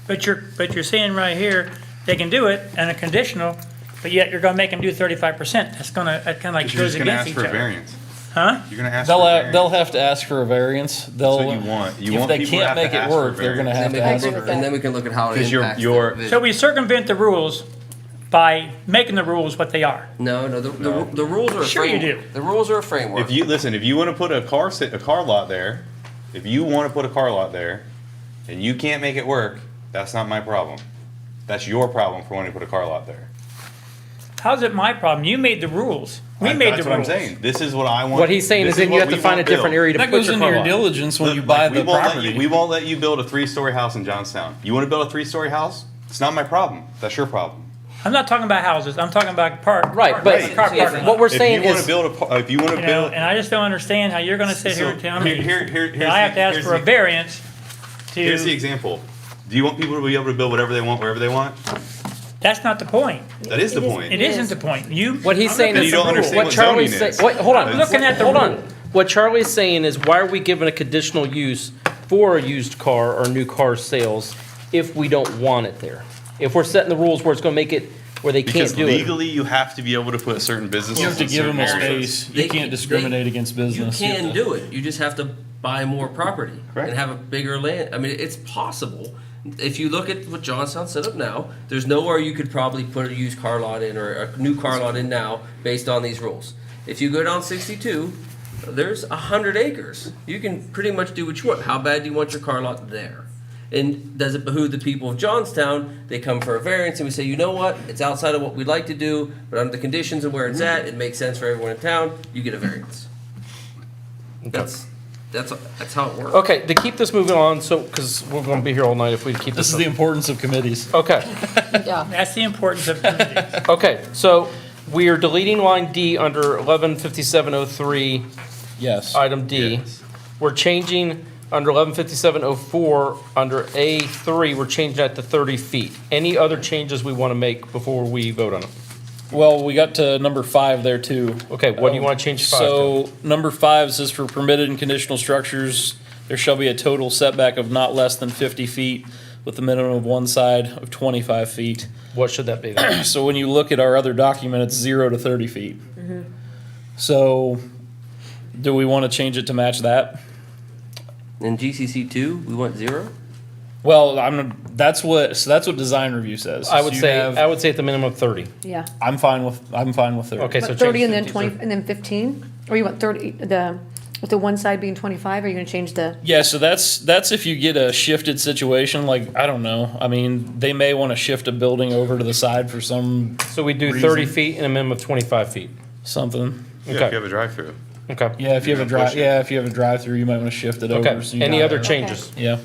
Speaker 2: But you're saying right here, they can do it and a conditional, but yet you're gonna make them do 35%. That kind of like
Speaker 13: You're
Speaker 2: goes
Speaker 13: just gonna
Speaker 2: against
Speaker 13: ask
Speaker 2: each
Speaker 13: for a
Speaker 2: other.
Speaker 13: variance.
Speaker 2: Huh?
Speaker 13: You're gonna ask for a variance.
Speaker 6: They'll have to ask for a variance. They'll.
Speaker 13: That's what you want. You
Speaker 6: If
Speaker 13: want
Speaker 6: they
Speaker 13: people to
Speaker 6: can't
Speaker 13: have to
Speaker 6: make it
Speaker 13: ask for a
Speaker 6: work, they're gonna
Speaker 13: variance.
Speaker 6: have to ask for it.
Speaker 4: And then we can look at how it
Speaker 13: 'Cause
Speaker 4: impacts.
Speaker 13: you're-
Speaker 4: the vision.
Speaker 2: So we circumvent the rules by making the rules what they are.
Speaker 4: No, the rules are a
Speaker 2: Sure you
Speaker 4: framework.
Speaker 2: do.
Speaker 4: The rules are a framework.
Speaker 13: If you want to put a car lot there, if you want to put a car lot there, and you can't make it work, that's not my problem. That's your problem for wanting to put a car lot there.
Speaker 2: How's it my problem? You made the rules. We made the
Speaker 13: That's what I'm
Speaker 2: rules.
Speaker 13: saying. This is what I want.
Speaker 3: What he's saying
Speaker 13: this
Speaker 3: is then you
Speaker 13: what
Speaker 3: have to
Speaker 13: we
Speaker 3: find a
Speaker 13: want built.
Speaker 3: different area to
Speaker 6: That
Speaker 3: put
Speaker 6: goes
Speaker 3: your
Speaker 6: into
Speaker 3: car
Speaker 6: your
Speaker 3: lot.
Speaker 6: diligence when
Speaker 13: Look,
Speaker 6: you buy
Speaker 13: we
Speaker 6: the
Speaker 13: won't
Speaker 6: property.
Speaker 13: we won't let you build a 3-story house in Johnstown. You want to build a 3-story house? It's not my problem. That's your problem.
Speaker 2: I'm not talking about houses. I'm talking about
Speaker 3: Right, but what we're saying
Speaker 13: if you want
Speaker 3: is,
Speaker 13: to build if you want to
Speaker 2: You know,
Speaker 13: build,
Speaker 2: and I just don't understand how you're gonna sit here and tell me
Speaker 13: here's
Speaker 2: that I have to ask
Speaker 13: here's
Speaker 2: for a
Speaker 13: the-
Speaker 2: variance
Speaker 13: here's the
Speaker 2: to,
Speaker 13: example. Do you want people to be able to build whatever they want, wherever they want?
Speaker 2: that's not the point.
Speaker 13: That is the point.
Speaker 2: It isn't the point.
Speaker 3: what he's saying
Speaker 13: Then
Speaker 3: is,
Speaker 13: you don't understand
Speaker 3: what
Speaker 13: what
Speaker 3: Charlie's
Speaker 13: zoning
Speaker 3: saying,
Speaker 13: is.
Speaker 3: wait, hold on.
Speaker 2: I'm looking at the
Speaker 3: Hold on.
Speaker 2: rule.
Speaker 3: What Charlie's saying is, why are we giving a conditional use for a used car or new car sales if we don't want it there? If we're setting the rules where it's gonna make it where they
Speaker 13: Because
Speaker 3: can't do it.
Speaker 13: legally, you have to be able to put certain businesses.
Speaker 6: You have to
Speaker 13: in
Speaker 6: give them a
Speaker 13: certain areas.
Speaker 6: space.
Speaker 4: They
Speaker 6: You can't
Speaker 4: can-
Speaker 6: discriminate against
Speaker 4: You
Speaker 6: business.
Speaker 4: can do it. You just have to buy more property
Speaker 13: Correct.
Speaker 4: and have a bigger land. I mean, it's possible. If you look at what Johnstown set up now, there's nowhere you could probably put a used car lot in or a new car lot in now based on these rules. If you go down 62, there's 100 acres. You can pretty much do what you want. How bad do you want your car lot there? And does it behoove the people of Johnstown? They come for a variance and we say, you know what? It's outside of what we'd like to do, but under the conditions of where it's at, it makes sense for everyone in town. You get a variance. That's how it works.
Speaker 3: Okay, to keep this moving on, so, because we're gonna be here all night if we keep
Speaker 6: This
Speaker 3: this.
Speaker 6: is the importance of committees.
Speaker 3: Okay,
Speaker 5: Yeah.
Speaker 2: That's the importance of communities.
Speaker 3: okay, so we are deleting line D under 115703,
Speaker 6: Yes.
Speaker 3: item D.
Speaker 13: Yes.
Speaker 3: We're changing under 115704, under A3, we're changing that to 30 feet. Any other changes we want to make before we vote on it?
Speaker 6: Well, we got to number 5 there too.
Speaker 3: Okay, what do you want to change 5 to?
Speaker 6: So, number 5 says for permitted and conditional structures, there shall be a total setback of not less than 50 feet with a minimum of one side of 25 feet.
Speaker 3: What should that be then?
Speaker 6: So when you look at our other document, it's 0 to 30 feet. So, do we want to change it to match that?
Speaker 4: In GCC2, we want 0?
Speaker 6: Well, that's what design review says.
Speaker 3: I would
Speaker 6: So you
Speaker 3: say,
Speaker 6: have-
Speaker 3: I would say at the minimum of 30.
Speaker 9: Yeah.
Speaker 6: I'm fine with 30.
Speaker 3: Okay, so
Speaker 9: But
Speaker 3: change
Speaker 9: 30 and then
Speaker 3: 50
Speaker 9: 20, and then 15? Or you want 30, with the one side being 25, or are you gonna change the?
Speaker 6: Yeah, so that's if you get a shifted situation, like, I don't know. I mean, they may want to shift a building over to the side for some
Speaker 3: So we do 30 feet and a minimum of 25 feet.
Speaker 6: something.
Speaker 13: Yeah, if
Speaker 3: Okay.
Speaker 13: you have a drive-through.
Speaker 3: Okay.
Speaker 6: Yeah, if you have a
Speaker 13: Push it.
Speaker 6: if you have a drive-through, you might want to shift it over.
Speaker 3: Okay,
Speaker 6: so you
Speaker 3: any
Speaker 6: got-
Speaker 3: other changes?
Speaker 6: Yeah.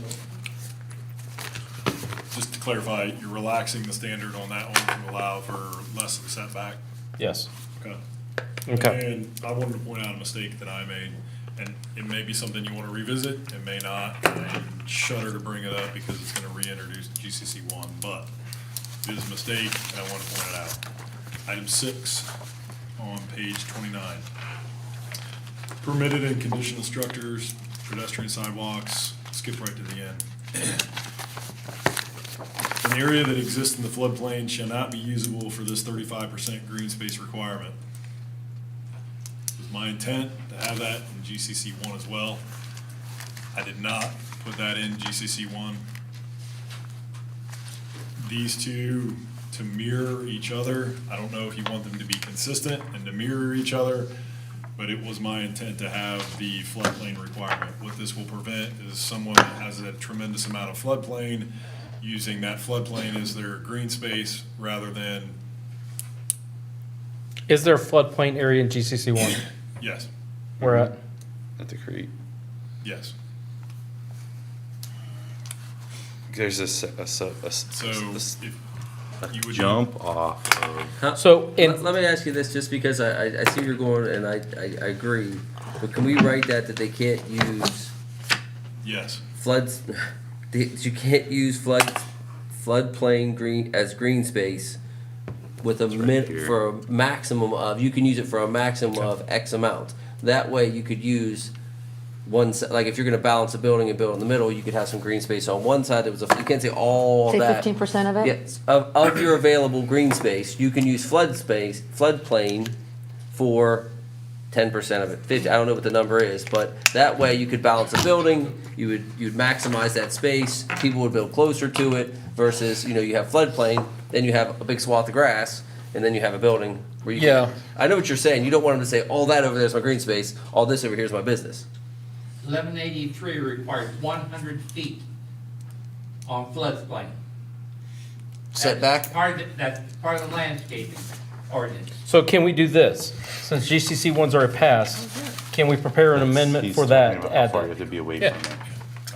Speaker 8: Just to clarify, you're relaxing the standard on that one to allow for less of a setback?
Speaker 3: Yes.
Speaker 8: Okay.
Speaker 3: Okay.
Speaker 8: And I wanted to point out a mistake that I made, and it may be something you want to revisit, it may not. I shudder to bring it up because it's going to reintroduce GCC 1, but it is a mistake, and I want to point it out. Item 6 on page 29. Permitted and conditional structures, pedestrian sidewalks, skip right to the end. An area that exists in the floodplain shall not be usable for this 35% green space requirement. It was my intent to have that in GCC 1 as well. I did not put that in GCC 1. These two to mirror each other. I don't know if you want them to be consistent and to mirror each other. but it was my intent to have the floodplain requirement. What this will prevent is someone that has a tremendous amount of floodplain, using that floodplain as their green space rather than,
Speaker 3: Is there a floodplain area in GCC one?
Speaker 8: yes,
Speaker 3: Where at?
Speaker 13: At the creek.
Speaker 8: yes.
Speaker 13: There's a
Speaker 8: So if you would.
Speaker 13: jump off of.
Speaker 3: So, in-
Speaker 4: Let me ask you this, just because I see where you're going, and I agree, but can we write that they can't use
Speaker 8: Yes.
Speaker 4: floods, you can't use floodplain green, as green space with a for a maximum of, you can use it for a maximum of X amount. That way you could use like if you're gonna balance a building and build in the middle, you could have some green space on one side. You can't say all
Speaker 9: Say
Speaker 4: that.
Speaker 9: 15% of it?
Speaker 4: Yes, of your available green space, you can use floodplain for 10% of it. 50, I don't know what the number is, but that way you could balance a building, you'd maximize that space, people would build closer to it versus, you have floodplain, then you have a big swath of grass, and then you have a building where you
Speaker 3: Yeah.
Speaker 4: I know what you're saying. You don't want them to say, all that over there is my green space, all this over here is my business.
Speaker 11: 1183 requires 100 feet on floodplain.
Speaker 4: Setback?
Speaker 11: That's part of the landscaping ordinance.
Speaker 3: So can we do this? Since GCC ones are a pass, can we prepare an amendment
Speaker 13: He's
Speaker 3: for
Speaker 13: talking
Speaker 3: that
Speaker 13: about
Speaker 3: to
Speaker 13: how
Speaker 3: add
Speaker 13: far you
Speaker 3: that?
Speaker 13: have to be away
Speaker 3: Yeah.
Speaker 13: from it.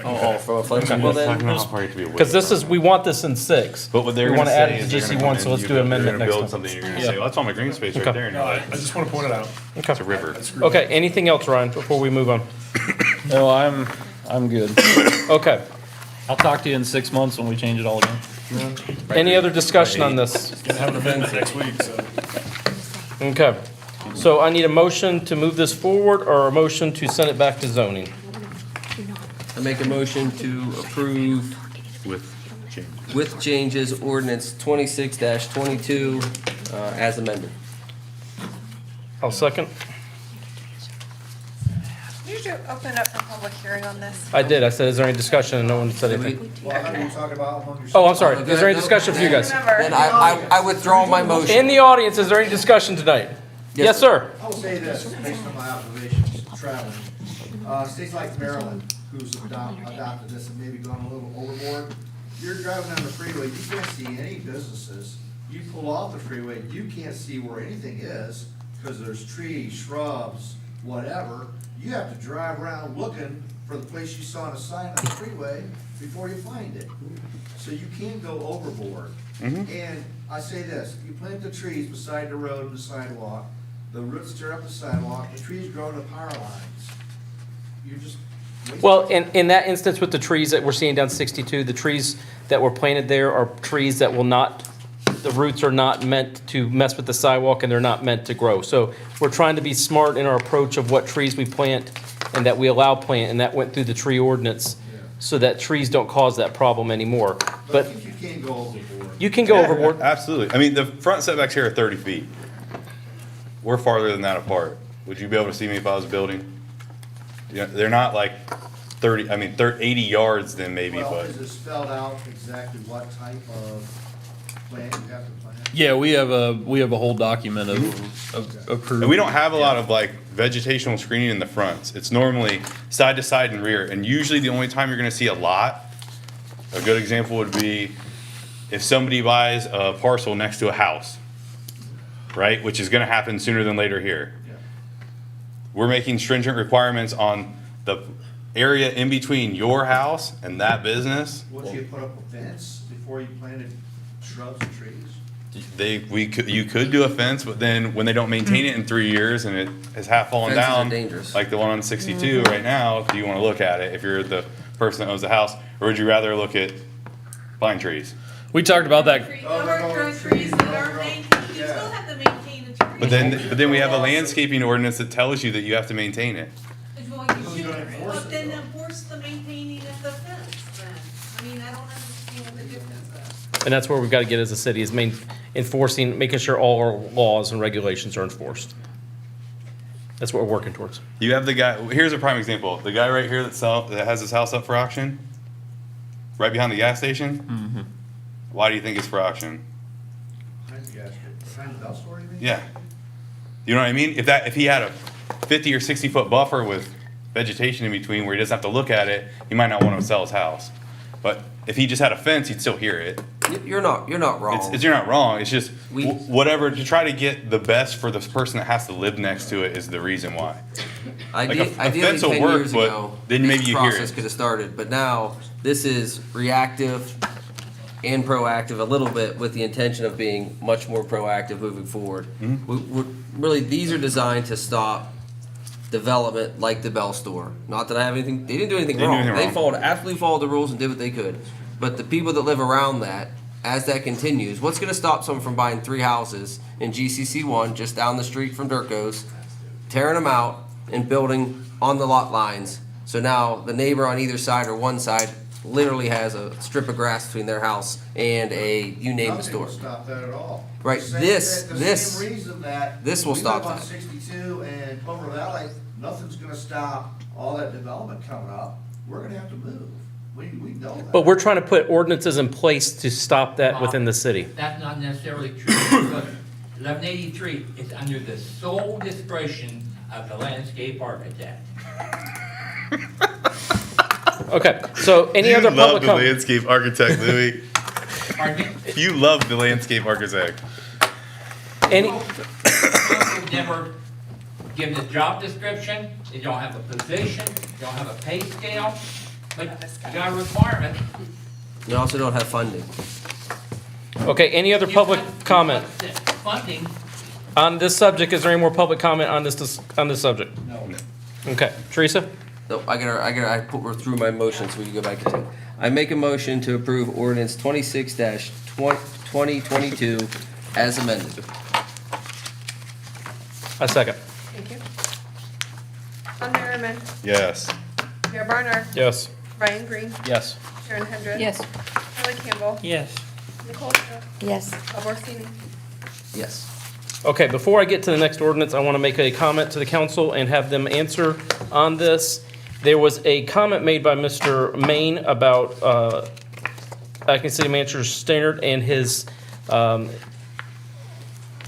Speaker 4: Oh, from a flood
Speaker 3: Okay.
Speaker 4: well
Speaker 13: Talking
Speaker 4: then?
Speaker 13: about how far you have to be away
Speaker 3: Because this
Speaker 13: from
Speaker 3: is, we want this in 6.
Speaker 13: But what they're
Speaker 3: We
Speaker 13: gonna
Speaker 3: want to add
Speaker 13: say
Speaker 3: it
Speaker 13: is
Speaker 3: to
Speaker 13: they're
Speaker 3: GC
Speaker 13: gonna come
Speaker 3: 1,
Speaker 13: in,
Speaker 3: so let's
Speaker 13: you
Speaker 3: do
Speaker 13: go-
Speaker 3: amendment
Speaker 13: they're gonna
Speaker 3: next
Speaker 13: build
Speaker 3: time.
Speaker 13: something, you're gonna
Speaker 3: Yeah.
Speaker 13: say, well, that's all my green space right
Speaker 3: Okay.
Speaker 13: there. And you're
Speaker 8: I
Speaker 13: like,
Speaker 8: just want to point it out.
Speaker 13: it's a river.
Speaker 3: Okay, anything else, Ryan, before we move on?
Speaker 6: No, I'm good.
Speaker 3: Okay,
Speaker 6: I'll talk to you in 6 months when we change it all again.
Speaker 3: any other discussion on this?
Speaker 8: Gonna have an event next week, so.
Speaker 3: Okay, so I need a motion to move this forward or a motion to send it back to zoning?
Speaker 4: I make a motion to approve
Speaker 13: With change.
Speaker 4: with changes ordinance 26-22 as amended.
Speaker 3: I'll second.
Speaker 1: Did you open up a public hearing on this?
Speaker 3: I did, I said, is there any discussion, and no one said
Speaker 4: Did we-
Speaker 3: anything.
Speaker 12: Well, how do you talk about among yourselves?
Speaker 3: Oh, I'm sorry, is there any discussion for you guys?
Speaker 4: Then I withdraw my motion.
Speaker 3: In the audience, is there any discussion tonight? Yes, sir.
Speaker 12: I will say this, based on my observations traveling, states like Maryland, who's adopted this and maybe gone a little overboard, you're driving down the freeway, you can't see any businesses. You pull off the freeway, you can't see where anything is, because there's trees, shrubs, whatever. You have to drive around looking for the place you saw on a sign on the freeway before you find it. So you can go overboard. And I say this, you plant the trees beside the road and the sidewalk, the roots tear up the sidewalk, the trees grow to power lines. You're just wasting.
Speaker 3: Well, in that instance with the trees that we're seeing down 62, the trees that were planted there are trees that will not, the roots are not meant to mess with the sidewalk and they're not meant to grow. So we're trying to be smart in our approach of what trees we plant and that we allow plant, and that went through the tree ordinance so that trees don't cause that problem anymore.
Speaker 12: But I think you can go overboard.
Speaker 3: You can go overboard.
Speaker 13: Absolutely. I mean, the front setbacks here are 30 feet. We're farther than that apart. Would you be able to see me if I was building? Yeah, they're not like 30, I mean, 80 yards then maybe,
Speaker 12: Well,
Speaker 13: but.
Speaker 12: is it spelled out exactly what type of plant you have to plant?
Speaker 6: Yeah, we have a whole document of approved.
Speaker 13: And we don't have a lot of like vegetational screening in the fronts. It's normally side to side and rear. And usually the only time you're gonna see a lot, a good example would be if somebody buys a parcel next to a house, right? Which is gonna happen sooner than later here. We're making stringent requirements on the area in between your house and that business.
Speaker 12: Would you put up a fence before you planted shrubs and trees?
Speaker 13: You could do a fence, but then when they don't maintain it in 3 years and it has half fallen
Speaker 4: Fences are
Speaker 13: down,
Speaker 4: dangerous.
Speaker 13: like the one on 62 right now, do you want to look at it if you're the person that owns the house, or would you rather look at pine trees?
Speaker 6: We talked about that.
Speaker 17: Or trees that are maintained, you still have to maintain the tree.
Speaker 13: But then we have a landscaping ordinance that tells you that you have to maintain it.
Speaker 17: Well, you should, but then enforce the maintaining of the fence then. I mean, I don't understand what the difference is.
Speaker 3: And that's where we've got to get as a city, is enforcing, making sure all our laws and regulations are enforced. That's what we're working towards.
Speaker 13: You have the guy, here's a prime example, the guy right here that has his house up for auction, right behind the gas station. Why do you think it's for auction?
Speaker 12: Behind the gas, behind the bell store, you mean?
Speaker 13: Yeah. You know what I mean? If he had a 50 or 60-foot buffer with vegetation in between where he doesn't have to look at it, he might not want to sell his house. But if he just had a fence, he'd still hear it.
Speaker 4: You're not wrong.
Speaker 13: You're not wrong. It's just whatever, to try to get the best for the person that has to live next to it is the reason why.
Speaker 4: Ideally,
Speaker 13: fence will
Speaker 4: 10
Speaker 13: work,
Speaker 4: years
Speaker 13: but
Speaker 4: ago,
Speaker 13: then maybe you hear
Speaker 4: process
Speaker 13: it.
Speaker 4: could have started, but now this is reactive and proactive a little bit with the intention of being much more proactive moving forward. Really, these are designed to stop development like the Bell Store. Not that I have anything, they didn't do anything wrong. They absolutely followed the rules and did what they could. But the people that live around that, as that continues, what's gonna stop someone from buying 3 houses in GCC 1 just down the street from Durko's, tearing them out and building on the lot lines? So now the neighbor on either side or one side literally has a strip of grass between their house and you name the store.
Speaker 12: Nothing will stop that at all.
Speaker 4: Right,
Speaker 12: The same reason that
Speaker 4: this will
Speaker 12: we
Speaker 4: stop
Speaker 12: live on
Speaker 4: that.
Speaker 12: 62 and Clover Valley, nothing's gonna stop all that development coming up. We're gonna have to move. We know that.
Speaker 3: But we're trying to put ordinances in place to stop that within the city.
Speaker 11: That's not necessarily true, because 1183 is under the sole discretion of the landscape architect.
Speaker 3: Okay, so any other public
Speaker 13: the
Speaker 3: comment?
Speaker 13: landscape architect, Louis.
Speaker 11: Pardon me?
Speaker 13: You love the landscape architect.
Speaker 3: Any,
Speaker 11: Council never give the job description, they don't have a position, they don't have a pay scale, but you got a requirement.
Speaker 4: You also don't have funding.
Speaker 3: okay, any other public comment
Speaker 11: Funding,
Speaker 3: on this subject? Is there any more public comment on this subject?
Speaker 12: No.
Speaker 3: Okay, Teresa?
Speaker 4: No, I put through my motion, so we can go back to it. I make a motion to approve ordinance 26-2022 as amended.
Speaker 3: A second.
Speaker 1: Thank you. Sean Merriman,
Speaker 13: Yes.
Speaker 1: Mayor Barnard,
Speaker 3: Yes.
Speaker 1: Ryan Green,
Speaker 3: Yes.
Speaker 1: Sharon Hendrick.
Speaker 5: Yes.
Speaker 1: Kelly Campbell,
Speaker 2: Yes.
Speaker 1: Nicole Strauss,
Speaker 9: Yes.
Speaker 1: Bob Orsini.
Speaker 4: Yes.
Speaker 3: Okay, before I get to the next ordinance, I want to make a comment to the council and have them answer on this. There was a comment made by Mr. Main about Acting City Manager Stannard and his,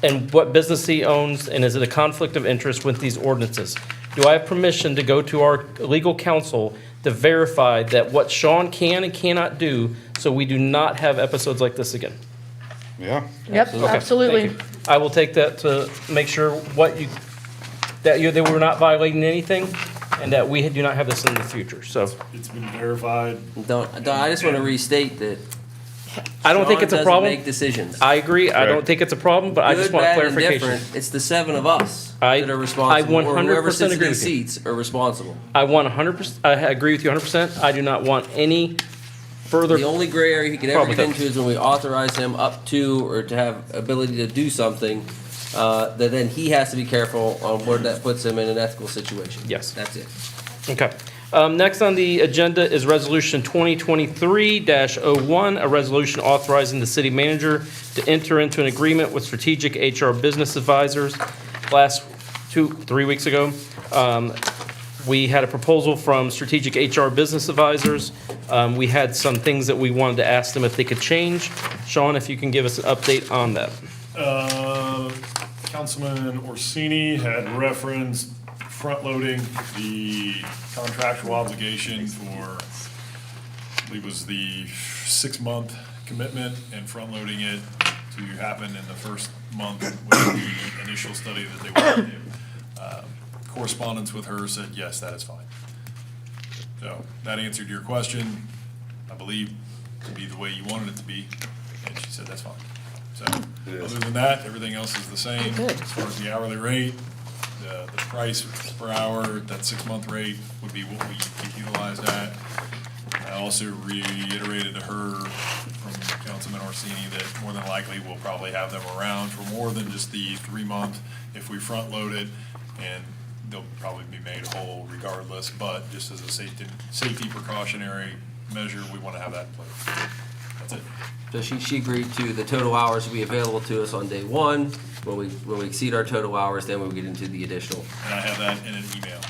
Speaker 3: and what business he owns, and is it a conflict of interest with these ordinances? Do I have permission to go to our legal counsel to verify that what Sean can and cannot do, so we do not have episodes like this again?
Speaker 13: Yeah.
Speaker 9: Yep,
Speaker 3: Okay,
Speaker 9: absolutely.
Speaker 3: thank you. I will take that to make sure that we're not violating anything, and that we do not have this in the future, so.
Speaker 8: It's been verified.
Speaker 4: I just want to restate that
Speaker 3: I don't think it's a
Speaker 4: Sean
Speaker 3: problem.
Speaker 4: doesn't make decisions.
Speaker 3: I agree, I don't
Speaker 13: Right.
Speaker 3: think it's a problem, but I just
Speaker 4: Good,
Speaker 3: want
Speaker 4: bad, and
Speaker 3: clarification.
Speaker 4: different, it's the 7 of us
Speaker 3: I-
Speaker 4: that are responsible, or
Speaker 3: 100%
Speaker 4: whoever sits in
Speaker 3: agree
Speaker 4: these
Speaker 3: with you.
Speaker 4: seats are responsible.
Speaker 3: I want 100%, I agree with you 100%. I do not want any further,
Speaker 4: The only gray area he can ever
Speaker 3: Problem
Speaker 4: get
Speaker 3: with
Speaker 4: into is when we authorize him up to or to have ability to do something, that then he has to be careful on where that puts him in an ethical situation.
Speaker 3: Yes.
Speaker 4: That's it.
Speaker 3: okay. Next on the agenda is Resolution 2023-01, a resolution authorizing the city manager to enter into an agreement with Strategic HR Business Advisors. Last 3 weeks ago, we had a proposal from Strategic HR Business Advisors. We had some things that we wanted to ask them if they could change. Sean, if you can give us an update on that.
Speaker 8: Councilman Orsini had referenced front-loading the contractual obligation for, I believe it was the 6-month commitment, and front-loading it to happen in the first month with the initial study that they wanted to do. Correspondence with her said, yes, that is fine. So that answered your question, I believe, to be the way you wanted it to be, and she said, that's fine. So, other than that, everything else is the same.
Speaker 5: Good.
Speaker 8: As far as the hourly rate, the price per hour, that 6-month rate would be what we keep utilized at. I also reiterated to her from Councilman Orsini that more than likely we'll probably have them around for more than just the 3-month if we front load it, and they'll probably be made whole regardless, but just as a safety precautionary measure, we want to have that in place. That's it.
Speaker 4: So she agreed to the total hours to be available to us on day 1. When we exceed our total hours, then we'll get into the additional.
Speaker 8: And I have that in an email.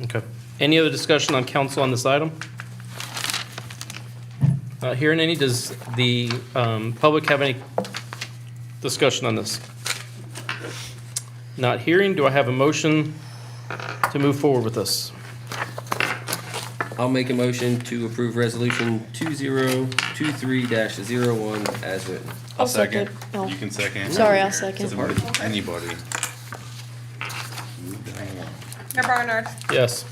Speaker 3: Okay. Any other discussion on council on this item? Hearing any, does the public have any discussion on this? Not hearing, do I have a motion to move forward with this?
Speaker 4: I'll make a motion to approve resolution 2023-01 as written.
Speaker 9: I'll second. Oh.
Speaker 13: You can second.
Speaker 9: Sorry, I'll second.
Speaker 13: Anybody.
Speaker 1: Mayor Barnard,
Speaker 3: Yes.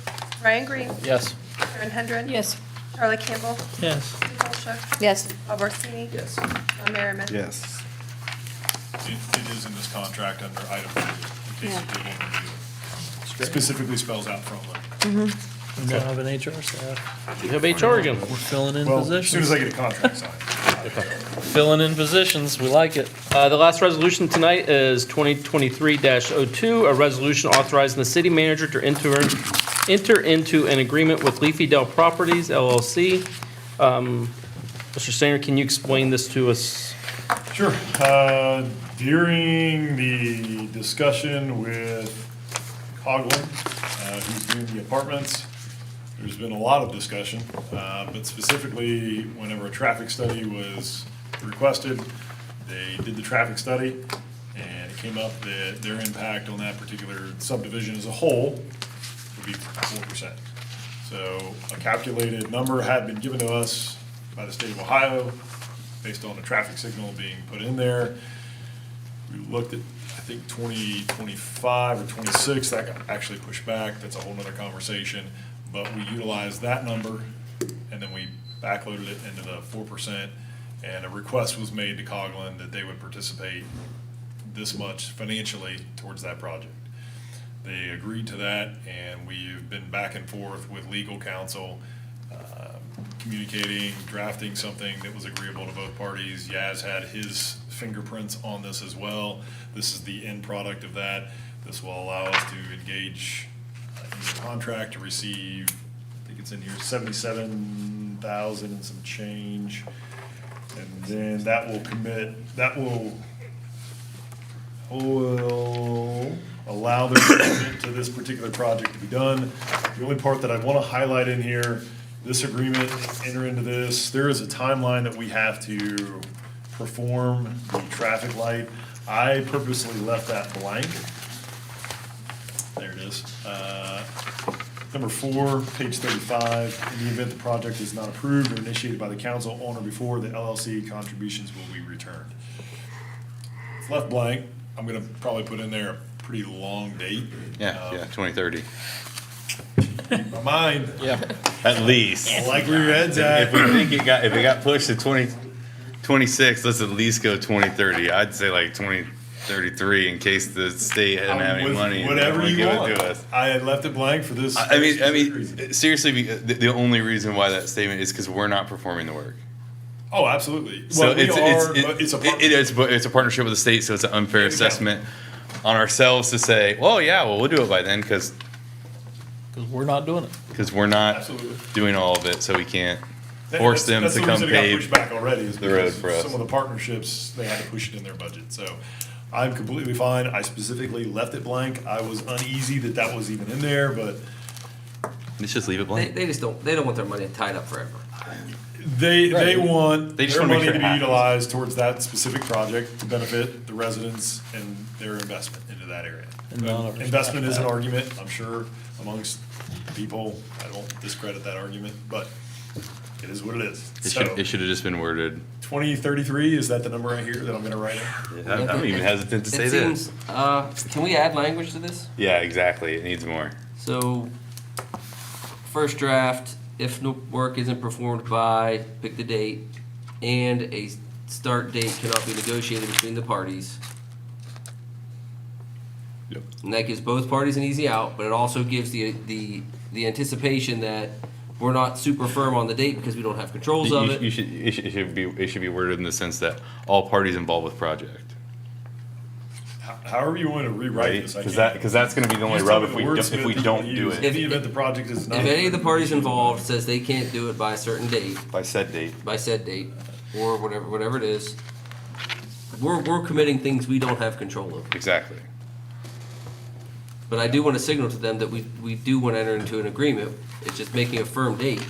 Speaker 1: Ryan Green,
Speaker 3: Yes.
Speaker 1: Karen Hendren.
Speaker 5: Yes.
Speaker 1: Charlie Campbell,
Speaker 2: Yes.
Speaker 1: Sue Colsha,
Speaker 9: Yes.
Speaker 1: Bob Orsini.
Speaker 4: Yes.
Speaker 1: John Merriman.
Speaker 8: Yes. It is in this contract under item B, in case you did want to review it. Specifically spells out from them.
Speaker 6: We now have an HR staff.
Speaker 3: You have HR again.
Speaker 6: We're filling in
Speaker 8: Well, as soon
Speaker 6: positions.
Speaker 8: as I get a contract signed.
Speaker 6: Filling in positions, we like it.
Speaker 3: The last resolution tonight is 2023-02, a resolution authorizing the city manager to enter into an agreement with Leafy Dell Properties LLC. Mr. Stainer, can you explain this to us?
Speaker 8: Sure. During the discussion with Coughlin, who's doing the apartments, there's been a lot of discussion, but specifically whenever a traffic study was requested, they did the traffic study, and it came up that their impact on that particular subdivision as a whole would be 4%. So a calculated number had been given to us by the state of Ohio based on a traffic signal being put in there. We looked at, I think, 2025 or 26, that got actually pushed back. That's a whole nother conversation. But we utilized that number, and then we backloaded it into the 4%. And a request was made to Coughlin that they would participate this much financially towards that project. They agreed to that, and we've been back and forth with legal counsel, communicating, drafting something that was agreeable to both parties. Yaz had his fingerprints on this as well. This is the end product of that. This will allow us to engage in the contract to receive, I think it's in here, 77,000 and some change. And then that will allow the commitment to this particular project to be done. The only part that I want to highlight in here, this agreement, enter into this, there is a timeline that we have to perform the traffic light. I purposely left that blank. There it is. Number 4, page 35, in the event the project is not approved or initiated by the council on or before, the LLC contributions will be returned. It's left blank. I'm gonna probably put in there a pretty long date.
Speaker 13: Yeah, 2030.
Speaker 8: My mind.
Speaker 3: Yeah.
Speaker 13: At least.
Speaker 8: I like where your head's at.
Speaker 13: If we think if it got pushed to 2026, let's at least go 2030. I'd say like 2033 in case the state hadn't have any
Speaker 8: With
Speaker 13: money. and
Speaker 8: whatever
Speaker 13: they
Speaker 8: you
Speaker 13: give it
Speaker 8: want.
Speaker 13: to us.
Speaker 8: I had left it blank for this.
Speaker 13: I mean, seriously, the only reason why that statement is because we're not performing the work.
Speaker 8: Oh, absolutely.
Speaker 13: So
Speaker 8: Well, we are, but it's a partnership.
Speaker 13: it's a partnership with the state, so it's an unfair assessment on ourselves to say, well, yeah, well, we'll do it by then because
Speaker 6: we're not doing it.
Speaker 13: Because we're not
Speaker 8: Absolutely.
Speaker 13: doing all of it, so we can't
Speaker 8: That-
Speaker 13: force them
Speaker 8: that's
Speaker 13: to
Speaker 8: the
Speaker 13: come
Speaker 8: reason it got
Speaker 13: pave
Speaker 8: pushed back already is
Speaker 13: the road
Speaker 8: because
Speaker 13: for us.
Speaker 8: Some of the partnerships, they had to push it in their budget, so I'm completely fine. I specifically left it blank. I was uneasy that that was even in there, but
Speaker 13: Let's just leave it blank.
Speaker 4: They don't want their money tied up forever.
Speaker 8: they want
Speaker 13: They just
Speaker 8: their
Speaker 13: wanna make
Speaker 8: money
Speaker 13: sure
Speaker 8: to
Speaker 13: it
Speaker 8: be
Speaker 13: happens.
Speaker 8: utilized towards that specific project to benefit the residents and their investment into that area.
Speaker 6: And none of us
Speaker 8: Investment is an
Speaker 6: back that.
Speaker 8: argument, I'm sure, amongst people. I don't discredit that argument, but it is what it is.
Speaker 13: It
Speaker 8: So,
Speaker 13: should have just been worded.
Speaker 8: 2033, is that the number right here that I'm gonna write in?
Speaker 13: I'm even hesitant to say
Speaker 4: It
Speaker 13: this.
Speaker 4: seems, can we add language to this?
Speaker 13: Yeah, exactly. It needs more.
Speaker 4: So, first draft, if no work isn't performed by, pick the date, and a start date cannot be negotiated between the parties.
Speaker 13: Yep.
Speaker 4: And that gives both parties an easy out, but it also gives the anticipation that we're not super firm on the date because we don't have controls of it.
Speaker 13: It should be worded in the sense that all parties involved with project.
Speaker 8: However you want to rewrite
Speaker 13: Right?
Speaker 8: this, I
Speaker 13: Because
Speaker 8: can't.
Speaker 13: that's going to be the only
Speaker 8: Just tell
Speaker 13: rub
Speaker 8: me the
Speaker 13: if we
Speaker 8: wordsmith
Speaker 13: don't
Speaker 8: you
Speaker 13: do
Speaker 8: use.
Speaker 13: it
Speaker 8: In the event the project is not.
Speaker 4: If any of the parties involved says they can't do it by a certain date,
Speaker 13: by said date.
Speaker 4: by said date, or whatever it is, we're committing things we don't have control of.
Speaker 13: Exactly.
Speaker 4: But I do want to signal to them that we do want to enter into an agreement. It's just making a firm date.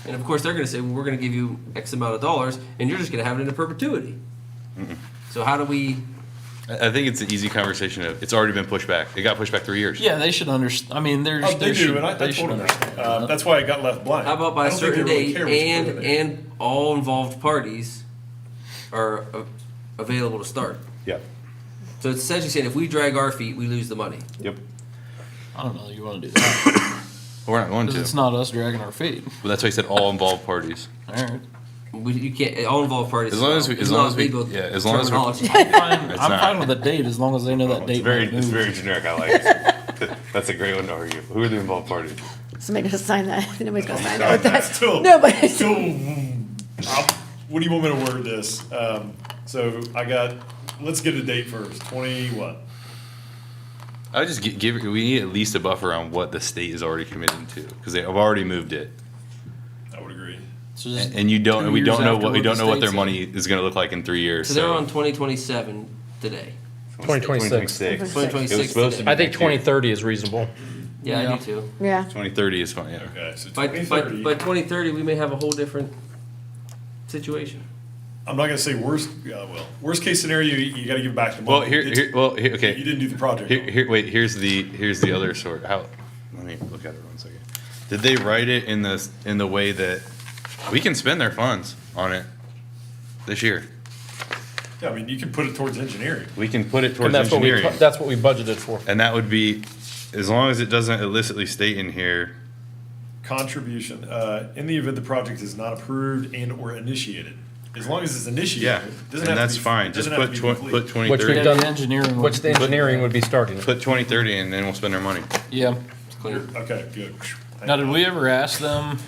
Speaker 4: And of course, they're going to say, well, we're going to give you X amount of dollars, and you're just going to have it into perpetuity. So how do we
Speaker 13: I think it's an easy conversation of, it's already been pushed back. It got pushed back 3 years.
Speaker 6: Yeah, they should understand, I mean, there's.
Speaker 8: Oh, they
Speaker 6: there
Speaker 8: do,
Speaker 6: should-
Speaker 8: and I
Speaker 6: they should
Speaker 8: told them
Speaker 6: understand.
Speaker 8: that. That's why it got left blank.
Speaker 4: How about by
Speaker 8: I
Speaker 4: a
Speaker 8: don't think they
Speaker 4: certain
Speaker 8: really
Speaker 4: date
Speaker 8: care what's
Speaker 4: and,
Speaker 8: included in it.
Speaker 4: and all involved parties are available to start?
Speaker 13: Yeah.
Speaker 4: So it's essentially saying if we drag our feet, we lose the money.
Speaker 13: Yep.
Speaker 6: I don't know that you wanna do that,
Speaker 13: We're not going
Speaker 6: because
Speaker 13: to.
Speaker 6: it's not us dragging our feet.
Speaker 13: Well, that's why I said all involved parties.
Speaker 6: Alright.
Speaker 4: You can't, all involved parties.
Speaker 13: As long as we,
Speaker 4: It's
Speaker 13: as long
Speaker 4: not
Speaker 13: as we,
Speaker 4: legal
Speaker 13: yeah, as long as we're.
Speaker 4: terminology.
Speaker 6: I'm
Speaker 13: It's
Speaker 6: fine
Speaker 13: not.
Speaker 6: with the date, as long as they know that
Speaker 13: It's
Speaker 6: date.
Speaker 13: very,
Speaker 6: might
Speaker 13: it's
Speaker 6: move.
Speaker 13: very generic. I like it. That's a great one to argue. Who are the involved parties?
Speaker 9: Somebody gonna sign that. Nobody's gonna sign that with that.
Speaker 8: Still,
Speaker 9: Nobody.
Speaker 8: what do you want me to word this? So let's get a date first. 20 what?
Speaker 13: I would just give, we need at least a buffer on what the state is already committing to, because they have already moved it.
Speaker 8: I would agree.
Speaker 6: So just
Speaker 13: And you don't,
Speaker 6: 2
Speaker 13: we
Speaker 6: years
Speaker 13: don't know
Speaker 6: after
Speaker 13: what, we
Speaker 6: what
Speaker 13: don't
Speaker 6: the
Speaker 13: know what
Speaker 6: state
Speaker 13: their
Speaker 6: said.
Speaker 13: money is gonna look like in 3 years,
Speaker 4: So they're on 2027 today.
Speaker 3: 2026.
Speaker 4: 2026
Speaker 13: It was supposed to be
Speaker 3: I think
Speaker 13: next year.
Speaker 3: 2030 is reasonable.
Speaker 4: Yeah, I
Speaker 6: Yeah.
Speaker 4: do too.
Speaker 9: Yeah.
Speaker 13: 2030 is fine, yeah.
Speaker 8: Okay, so
Speaker 4: By
Speaker 8: 2030.
Speaker 4: 2030, we may have a whole different situation.
Speaker 8: I'm not gonna say worst case scenario, you gotta give back the
Speaker 13: Well,
Speaker 8: money.
Speaker 13: here,
Speaker 8: It's-
Speaker 13: okay.
Speaker 8: You didn't do the project.
Speaker 13: Wait, here's the other sort, let me look at it 1 second. Did they write it in the way that we can spend their funds on it this year?
Speaker 8: Yeah, I mean, you can put it towards engineering.
Speaker 13: We can put it
Speaker 3: And
Speaker 13: towards
Speaker 3: that's what we,
Speaker 13: engineering.
Speaker 3: that's what we budgeted for.
Speaker 13: And that would be, as long as it doesn't illicitly state in here,
Speaker 8: Contribution, in the event the project is not approved and or initiated. As long as it's initiated.
Speaker 13: yeah,
Speaker 8: it doesn't
Speaker 13: and
Speaker 8: have to
Speaker 13: that's
Speaker 8: be-
Speaker 13: fine,
Speaker 8: it
Speaker 13: just
Speaker 8: doesn't have
Speaker 13: put
Speaker 8: to be complete.
Speaker 13: 2030.
Speaker 3: Which we've
Speaker 6: Yeah,
Speaker 3: done,
Speaker 6: the engineering.
Speaker 3: which the engineering would be starting.
Speaker 13: Put 2030 and then we'll spend our money.
Speaker 6: Yeah.
Speaker 8: Okay, good.
Speaker 6: Now, did we ever ask them,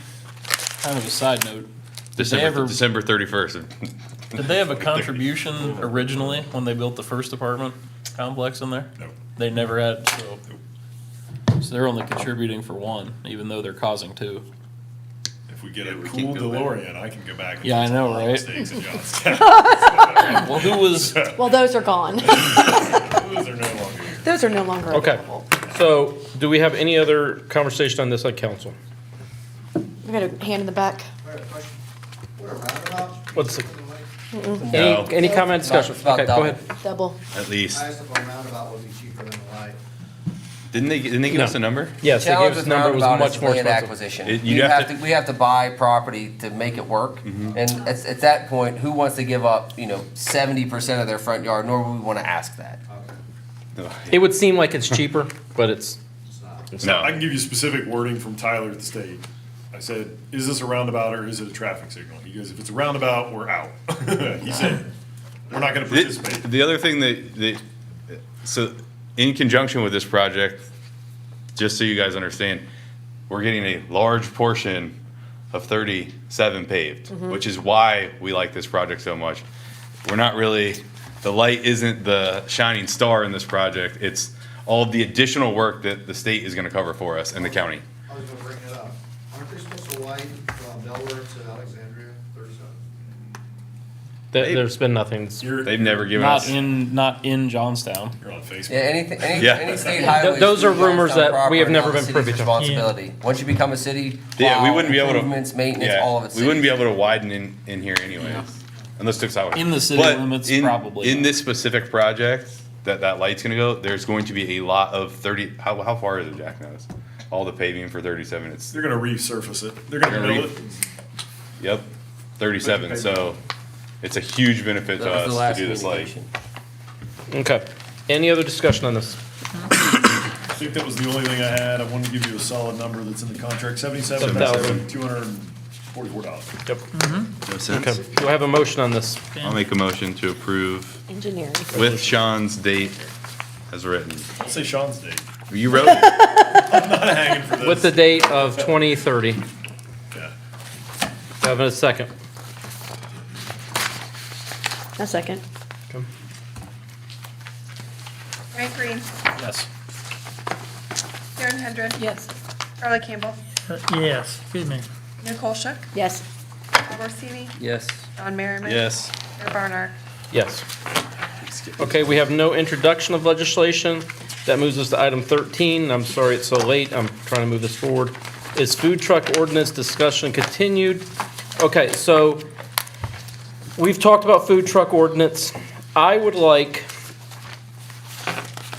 Speaker 6: kind of a side note, did they ever,
Speaker 13: December 31st.
Speaker 6: did they have a contribution originally when they built the first apartment complex in there?
Speaker 8: No.
Speaker 6: They never had, so. So they're only contributing for one, even though they're causing two.
Speaker 8: If we get a
Speaker 13: we
Speaker 8: cool
Speaker 13: can't go there.
Speaker 8: DeLorean, I can go back and
Speaker 6: Yeah, I
Speaker 8: fix
Speaker 6: know,
Speaker 8: all the
Speaker 6: right?
Speaker 8: mistakes in Johnstown.
Speaker 6: Well, who was,
Speaker 9: Well, those are gone.
Speaker 8: Those are no longer here.
Speaker 9: Those are no longer
Speaker 3: Okay,
Speaker 9: available.
Speaker 3: so do we have any other conversation on this at council?
Speaker 9: We got a hand in the back.
Speaker 3: What's the,
Speaker 13: No.
Speaker 3: any comment, discussion?
Speaker 4: It's about
Speaker 3: Okay, go ahead.
Speaker 9: Double.
Speaker 13: At least.
Speaker 12: I asked if a roundabout would be cheaper than the light.
Speaker 13: Didn't they give
Speaker 3: No.
Speaker 13: us a number?
Speaker 3: Yes, they gave
Speaker 4: Challenge
Speaker 3: us
Speaker 4: with
Speaker 3: a number, it was
Speaker 4: roundabout
Speaker 3: much
Speaker 4: is
Speaker 3: more
Speaker 4: land
Speaker 3: expensive.
Speaker 4: acquisition.
Speaker 13: You
Speaker 4: We
Speaker 13: have
Speaker 4: have
Speaker 13: to-
Speaker 4: to, we have to buy property to make it work.
Speaker 13: Mm-hmm.
Speaker 4: And at that point, who wants to give up, 70% of their front yard, nor would we want to ask that.
Speaker 3: It would seem like it's cheaper, but it's,
Speaker 13: No.
Speaker 8: I can give you specific wording from Tyler at the state. I said, is this a roundabout or is it a traffic signal? He goes, if it's a roundabout, we're out. He said, we're not gonna participate.
Speaker 13: The other thing so in conjunction with this project, just so you guys understand, we're getting a large portion of 37 paved, which is why we like this project so much. We're not really, the light isn't the shining star in this project. It's all of the additional work that the state is gonna cover for us and the county.
Speaker 12: I was gonna bring it up. Aren't they supposed to widen from Delaware to Alexandria, 37?
Speaker 3: there's been nothing.
Speaker 13: They've never given us.
Speaker 6: not in Johnstown.
Speaker 8: You're on Facebook.
Speaker 4: Yeah, any
Speaker 13: Yeah.
Speaker 4: state highways.
Speaker 3: Those are
Speaker 4: through
Speaker 3: rumors
Speaker 4: Johnstown
Speaker 3: that we have
Speaker 4: proper,
Speaker 3: never
Speaker 4: now the
Speaker 3: been
Speaker 4: city's
Speaker 3: privy to.
Speaker 4: Responsibility. Once you become a city,
Speaker 13: Yeah, we
Speaker 4: plow,
Speaker 13: wouldn't be able to.
Speaker 4: improvements, maintenance,
Speaker 13: yeah,
Speaker 4: all of it.
Speaker 13: We wouldn't be able to widen in here anyway, unless it's out.
Speaker 6: In the city
Speaker 13: But
Speaker 6: limits,
Speaker 13: in-
Speaker 6: probably
Speaker 13: In
Speaker 6: not.
Speaker 13: this specific project, that light's gonna go, there's going to be a lot of 30, how far is it, Jack knows? All the paving for 37, it's,
Speaker 8: They're gonna resurface it. They're gonna
Speaker 13: They're gonna
Speaker 8: build it.
Speaker 13: yep, 37, so it's a huge benefit to
Speaker 4: That was the
Speaker 13: us
Speaker 4: last
Speaker 13: to do this light.
Speaker 4: communication.
Speaker 3: Okay, any other discussion on this?
Speaker 8: I think that was the only thing I had. I wanted to give you a solid number that's in the contract, $77,244.
Speaker 3: Yep.
Speaker 13: No sense?
Speaker 3: Okay, do I have a motion on this?
Speaker 13: I'll make a motion to approve
Speaker 9: Engineering.
Speaker 13: with Sean's date as written.
Speaker 8: I'll say Sean's date.
Speaker 13: You wrote it.
Speaker 8: I'm not hanging for this.
Speaker 3: With the date of 2030.
Speaker 8: Yeah.
Speaker 3: Do I have a second?
Speaker 9: A second.
Speaker 1: Frank Green,
Speaker 3: Yes.
Speaker 1: Karen Hendren.
Speaker 9: Yes.
Speaker 1: Charlie Campbell,
Speaker 2: Yes, excuse me.
Speaker 1: Nicole Shook,
Speaker 9: Yes.
Speaker 1: Al Orsini,
Speaker 4: Yes.
Speaker 1: Don Merriman.
Speaker 13: Yes.
Speaker 1: Mayor Barnard.
Speaker 3: Yes. Okay, we have no introduction of legislation. That moves us to item 13. I'm sorry it's so late. I'm trying to move this forward. Is food truck ordinance discussion continued? Okay, so we've talked about food truck ordinance. I would like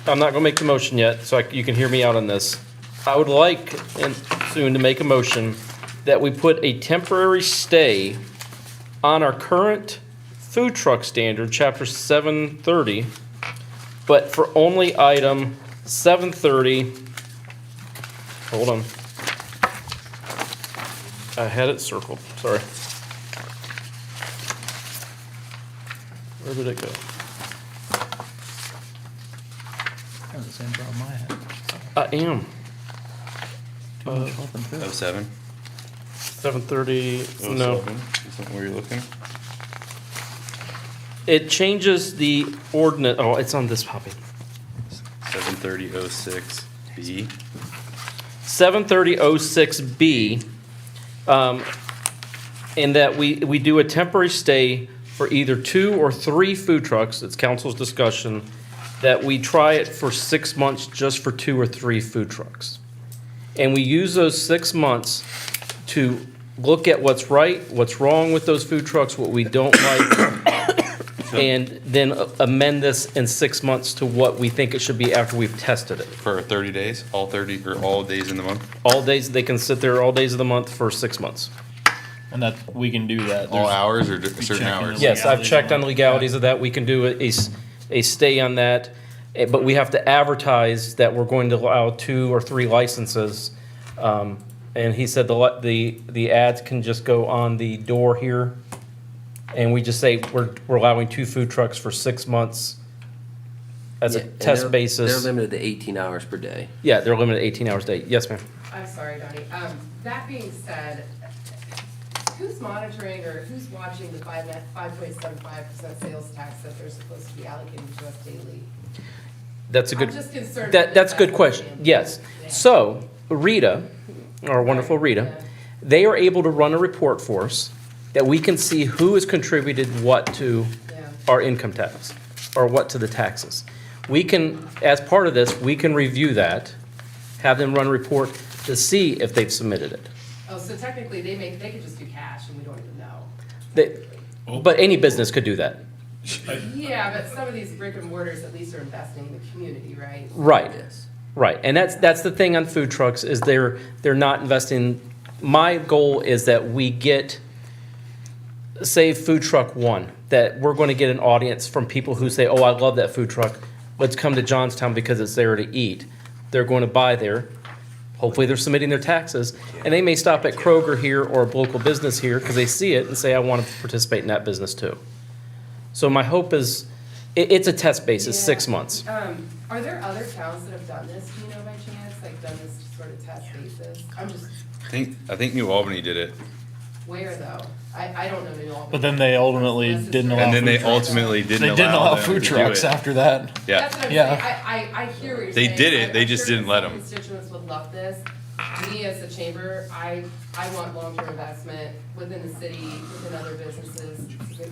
Speaker 3: I'm not gonna make the motion yet, so you can hear me out on this. I would like, and soon, to make a motion that we put a temporary stay on our current food truck standard, chapter 730, but for only item 730, hold on. I had it circled, sorry. Where did it go?
Speaker 2: That's the same problem I had.
Speaker 3: I am.
Speaker 2: Too much open food.
Speaker 13: 07?
Speaker 3: 730, no.
Speaker 13: 07? Is that where you're looking?
Speaker 3: It changes the ordinance, oh, it's on this copy.
Speaker 13: 73006B.
Speaker 3: 73006B, in that we do a temporary stay for either 2 or 3 food trucks, it's council's discussion, that we try it for 6 months just for 2 or 3 food trucks. And we use those 6 months to look at what's right, what's wrong with those food trucks, what we don't like, and then amend this in 6 months to what we think it should be after we've tested it.
Speaker 13: For 30 days? All 30, or all days in the month?
Speaker 3: All days, they can sit there all days of the month for 6 months.
Speaker 6: And that, we can do that.
Speaker 13: All
Speaker 6: There's-
Speaker 13: hours or certain
Speaker 6: checking
Speaker 13: hours?
Speaker 6: the
Speaker 3: Yes, I've checked on the legalities of that. We can do a stay on that, but we have to advertise that we're going to allow 2 or 3 licenses. And he said the ads can just go on the door here, and we just say we're allowing 2 food trucks for 6 months as
Speaker 4: Yeah,
Speaker 3: a
Speaker 4: and
Speaker 3: test
Speaker 4: They're
Speaker 3: basis.
Speaker 4: limited to 18 hours per day.
Speaker 3: Yeah, they're limited to 18 hours a day. Yes, ma'am.
Speaker 18: I'm sorry, Donnie. That being said, who's monitoring or who's watching the 5.75% sales tax that they're supposed to be allocating to us daily?
Speaker 3: That's a good.
Speaker 18: I'm just concerned
Speaker 3: That's a good
Speaker 18: with
Speaker 3: question.
Speaker 18: investment.
Speaker 3: Yes. So Rita, our wonderful Rita, they are able to run a report for us that we can see who has contributed what to our income tax or what to the taxes. We can, as part of this, we can review that, have them run a report to see if they've submitted it.
Speaker 18: Oh, so technically they could just do cash and we don't even know.
Speaker 3: But any business could do that.
Speaker 18: Yeah, but some of these brick and mortars at least are investing in the community, right?
Speaker 3: Right. Right, and that's the thing on food trucks, is they're not investing. My goal is that we get, say, food truck 1, that we're going to get an audience from people who say, oh, I love that food truck, let's come to Johnstown because it's there to eat. They're going to buy there, hopefully they're submitting their taxes, and they may stop at Kroger here or a local business here because they see it and say, I want to participate in that business too. So my hope is, it's a test basis, 6 months.
Speaker 18: Are there other towns that have done this, do you know by chance, like done this sort of test basis? I'm just,
Speaker 13: I think New Albany did it.
Speaker 18: where though? I don't know New Albany.
Speaker 6: But then they ultimately didn't allow.
Speaker 13: And then they
Speaker 6: food trucks.
Speaker 13: ultimately
Speaker 6: They
Speaker 13: didn't
Speaker 6: didn't allow
Speaker 13: them
Speaker 6: food
Speaker 13: to do
Speaker 6: trucks
Speaker 13: it.
Speaker 6: after that.
Speaker 13: Yeah.
Speaker 18: That's what I'm
Speaker 6: Yeah.
Speaker 18: saying, I hear what you're
Speaker 13: They
Speaker 18: saying.
Speaker 13: did it,
Speaker 18: I'm
Speaker 13: they just
Speaker 18: sure
Speaker 13: didn't let
Speaker 18: some
Speaker 13: 'em.
Speaker 18: Constituents would love this. Me as a chamber, I want long-term investment within the city, within other businesses.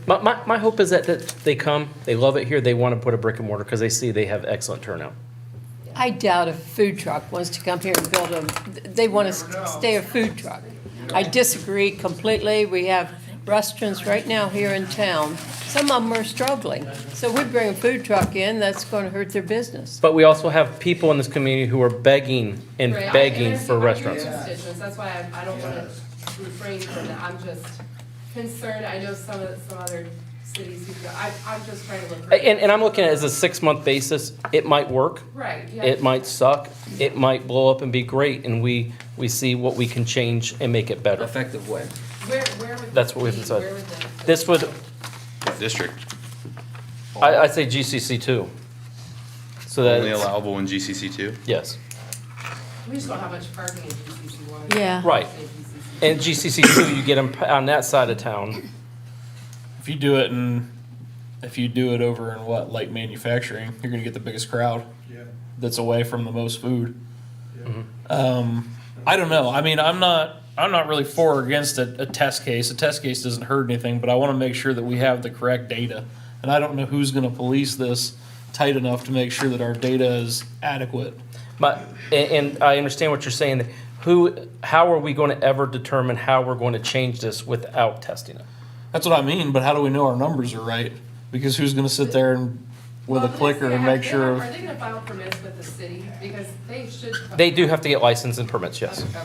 Speaker 3: My hope is that they come, they love it here, they want to put a brick and mortar because they see they have excellent turnout.
Speaker 5: I doubt a food truck wants to come here and build they want to stay a food truck. I disagree completely. We have restaurants right now here in town. Some of them are struggling. So we bring a food truck in, that's going to hurt their business.
Speaker 3: But we also have people in this community who are begging and
Speaker 18: Right,
Speaker 3: begging
Speaker 18: I
Speaker 3: for restaurants.
Speaker 18: hear your constituents, that's why I don't want to refrain from that. I'm just concerned. I know some other cities who, I'm just trying to look. for-
Speaker 3: And I'm looking at it as a 6-month basis. It might work.
Speaker 18: Right, yeah.
Speaker 3: It might suck. It might blow up and be great, and we see what we can change and make it better.
Speaker 4: Effective way.
Speaker 18: Where would
Speaker 3: That's what we've
Speaker 18: this be?
Speaker 3: decided.
Speaker 18: Where would the-
Speaker 3: This would,
Speaker 13: District.
Speaker 3: I say GCC too. So that
Speaker 13: Only
Speaker 3: it's-
Speaker 13: allowable in GCC 2?
Speaker 3: Yes.
Speaker 18: We just don't have much parking in GCC one.
Speaker 9: Yeah.
Speaker 3: Right. And GCC two, you get them on that side of town.
Speaker 6: If you do it over in what, light manufacturing, you're gonna get the biggest crowd.
Speaker 8: Yeah.
Speaker 6: That's away from the most food. I don't know. I mean, I'm not really for or against a test case. A test case doesn't hurt anything, but I want to make sure that we have the correct data. And I don't know who's going to police this tight enough to make sure that our data is adequate.
Speaker 3: And I understand what you're saying. How are we going to ever determine how we're going to change this without testing it?
Speaker 6: That's what I mean, but how do we know our numbers are right? Because who's going to sit there and with a
Speaker 18: Well,
Speaker 6: clicker and
Speaker 18: are
Speaker 6: make sure.
Speaker 18: Are they gonna file permits with the city? Because they should.
Speaker 3: They do have to get license and permits, yes.
Speaker 18: Okay,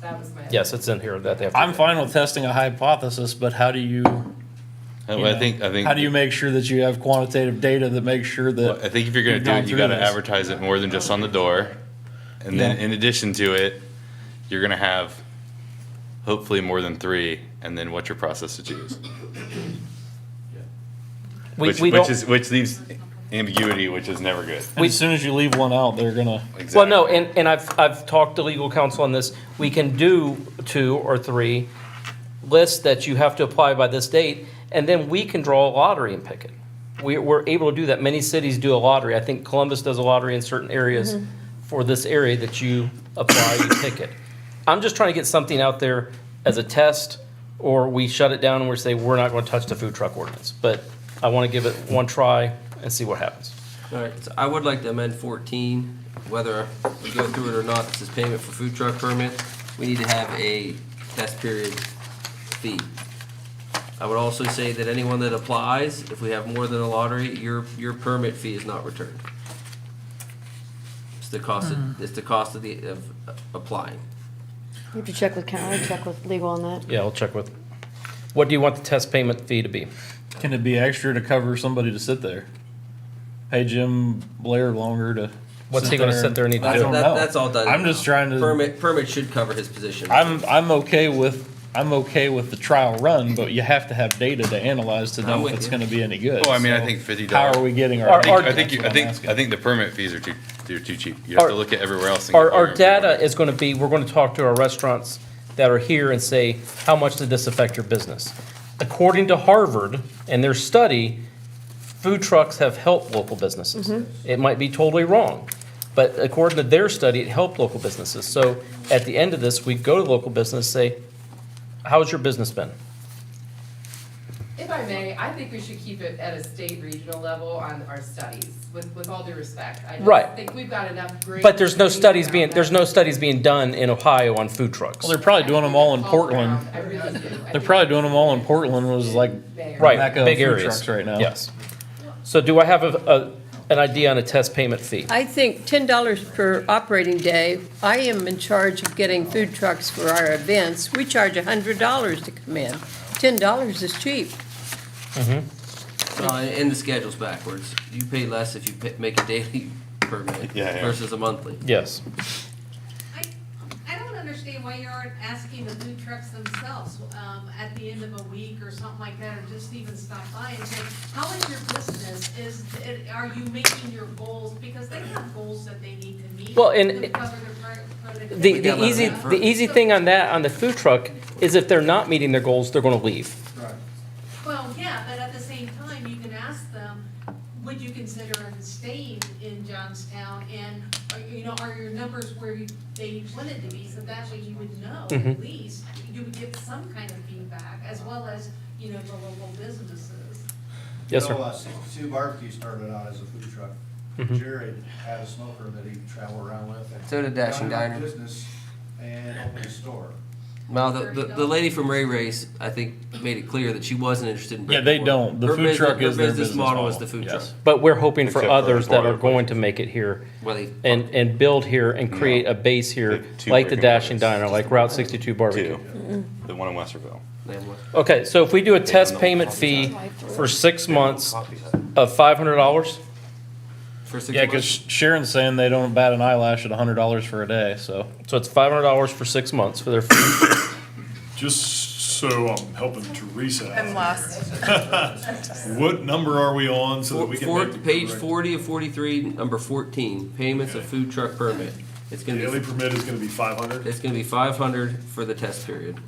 Speaker 18: that was my.
Speaker 3: Yes, it's in here that they have to.
Speaker 6: I'm fine with testing a hypothesis, but how do you?
Speaker 13: Well,
Speaker 6: you
Speaker 13: I
Speaker 6: know,
Speaker 13: think
Speaker 6: How do you make sure that you have quantitative data that makes sure that?
Speaker 13: I think if you're gonna
Speaker 6: you've
Speaker 13: do
Speaker 6: gone
Speaker 13: it, you
Speaker 6: through
Speaker 13: gotta
Speaker 6: this?
Speaker 13: advertise it more than just on the door. And then
Speaker 6: Yeah.
Speaker 13: in addition to it, you're gonna have hopefully more than 3, and then what's your process to choose? Which leaves ambiguity, which is never good.
Speaker 6: And as soon as you leave one out, they're gonna.
Speaker 3: Well, no, and I've talked to legal counsel on this. We can do 2 or 3 lists that you have to apply by this date, and then we can draw a lottery and pick it. We're able to do that. Many cities do a lottery. I think Columbus does a lottery in certain areas for this area that you apply, you pick it. I'm just trying to get something out there as a test, or we shut it down and we say, we're not gonna touch the food truck ordinance. But I wanna give it one try and see what happens.
Speaker 4: All right, so I would like to amend 14, whether we go through it or not, this is payment for food truck permit. We need to have a test period fee. I would also say that anyone that applies, if we have more than a lottery, your permit fee is not returned. It's the cost of applying.
Speaker 9: You have to check with county, check with legal on that.
Speaker 3: Yeah, I'll check with, what do you want the test payment fee to be?
Speaker 6: Can it be extra to cover somebody to sit there? Pay Jim Blair longer to.
Speaker 3: What's he gonna sit there and need to
Speaker 6: I
Speaker 3: do?
Speaker 6: don't know.
Speaker 4: That's all done.
Speaker 6: I'm just trying to.
Speaker 4: Permit should cover his position.
Speaker 6: I'm okay with the trial run, but you have to have data to analyze to
Speaker 4: I'm
Speaker 6: know
Speaker 4: with
Speaker 6: if it's
Speaker 4: you.
Speaker 6: gonna be any good.
Speaker 13: Well, I mean, I
Speaker 6: So
Speaker 13: think $50.
Speaker 6: How are we getting our?
Speaker 13: I think the permit fees are too cheap. You have to look at everywhere else. and get
Speaker 3: Our
Speaker 13: more
Speaker 3: data is gonna be, we're gonna talk to our restaurants that are here and say, how much did this affect your business? According to Harvard and their study, food trucks have helped local businesses. It might be totally wrong, but according to their study, it helped local businesses. So at the end of this, we go to local business, say, how's your business been?
Speaker 18: If I may, I think we should keep it at a state regional level on our studies, with all due respect. I
Speaker 3: Right.
Speaker 18: just think we've got enough great.
Speaker 3: But there's no
Speaker 18: data
Speaker 3: studies
Speaker 18: around
Speaker 3: being,
Speaker 18: that.
Speaker 3: there's no studies being done in Ohio on food trucks.
Speaker 6: Well, they're probably doing them all in
Speaker 18: All
Speaker 6: Portland.
Speaker 18: around, I really do.
Speaker 6: They're probably doing them all in Portland. Was like
Speaker 3: Right,
Speaker 6: mecca of
Speaker 3: big
Speaker 6: food
Speaker 3: areas.
Speaker 6: trucks right now.
Speaker 3: Yes. So do I have an idea on a test payment fee?
Speaker 5: I think $10 per operating day. I am in charge of getting food trucks for our events. We charge $100 to come in. $10 is cheap.
Speaker 4: And the schedule's backwards. You pay less if you make a daily permit
Speaker 13: Yeah.
Speaker 4: versus a monthly.
Speaker 3: Yes.
Speaker 17: I don't understand why you aren't asking the food trucks themselves, at the end of a week or something like that, or just even stop by and say, how is your business? Are you making your goals? Because they have goals that they need to meet.
Speaker 3: Well, and
Speaker 17: to cover their productivity.
Speaker 3: The easy thing on that, on the food truck, is if they're not meeting their goals, they're gonna leave.
Speaker 17: Well, yeah, but at the same time, you can ask them, would you consider staying in Johnstown? And, are your numbers where they wanted to be? So that way you would know, at least, you would get some kind of feedback, as well as, the local businesses.
Speaker 3: Yes, sir.
Speaker 12: 62 Barbecue started out as a food truck. Jared had a smoker that he traveled around with. And
Speaker 4: So did Dashing
Speaker 12: got out of
Speaker 4: Diner.
Speaker 12: Business and opened a store.
Speaker 4: Well, the lady from Ray Ray's, I think, made it clear that she wasn't interested in.
Speaker 6: Yeah, they don't. The
Speaker 4: Her
Speaker 6: food
Speaker 4: business-
Speaker 6: truck is their
Speaker 4: Her business model
Speaker 6: model.
Speaker 4: is the food truck.
Speaker 6: Yes.
Speaker 3: But we're hoping for
Speaker 13: Except for
Speaker 3: others that are
Speaker 13: border
Speaker 3: going to make it here
Speaker 4: Well, they,
Speaker 3: and build here and create a base here,
Speaker 13: Two
Speaker 3: like the
Speaker 13: working
Speaker 3: Dashing
Speaker 13: hours.
Speaker 3: Diner, like Route 62 Barbecue.
Speaker 13: The one in Westerville.
Speaker 3: Okay, so if we do a test payment fee for 6 months of $500,
Speaker 4: for 6
Speaker 6: Yeah, because
Speaker 4: months.
Speaker 6: Sharon's saying they don't bat an eyelash at $100 for a day. So
Speaker 3: so it's $500 for 6 months for their fee.
Speaker 8: Just so I'm helping Teresa
Speaker 1: I'm
Speaker 8: out.
Speaker 1: lost.
Speaker 8: What number are we on so that we can make the
Speaker 4: Page
Speaker 8: correct-
Speaker 4: 40 of 43, number 14, payments of food truck permit. It's gonna
Speaker 8: Daily
Speaker 4: be,
Speaker 8: permit is gonna be 500?
Speaker 4: it's gonna be 500 for the test period.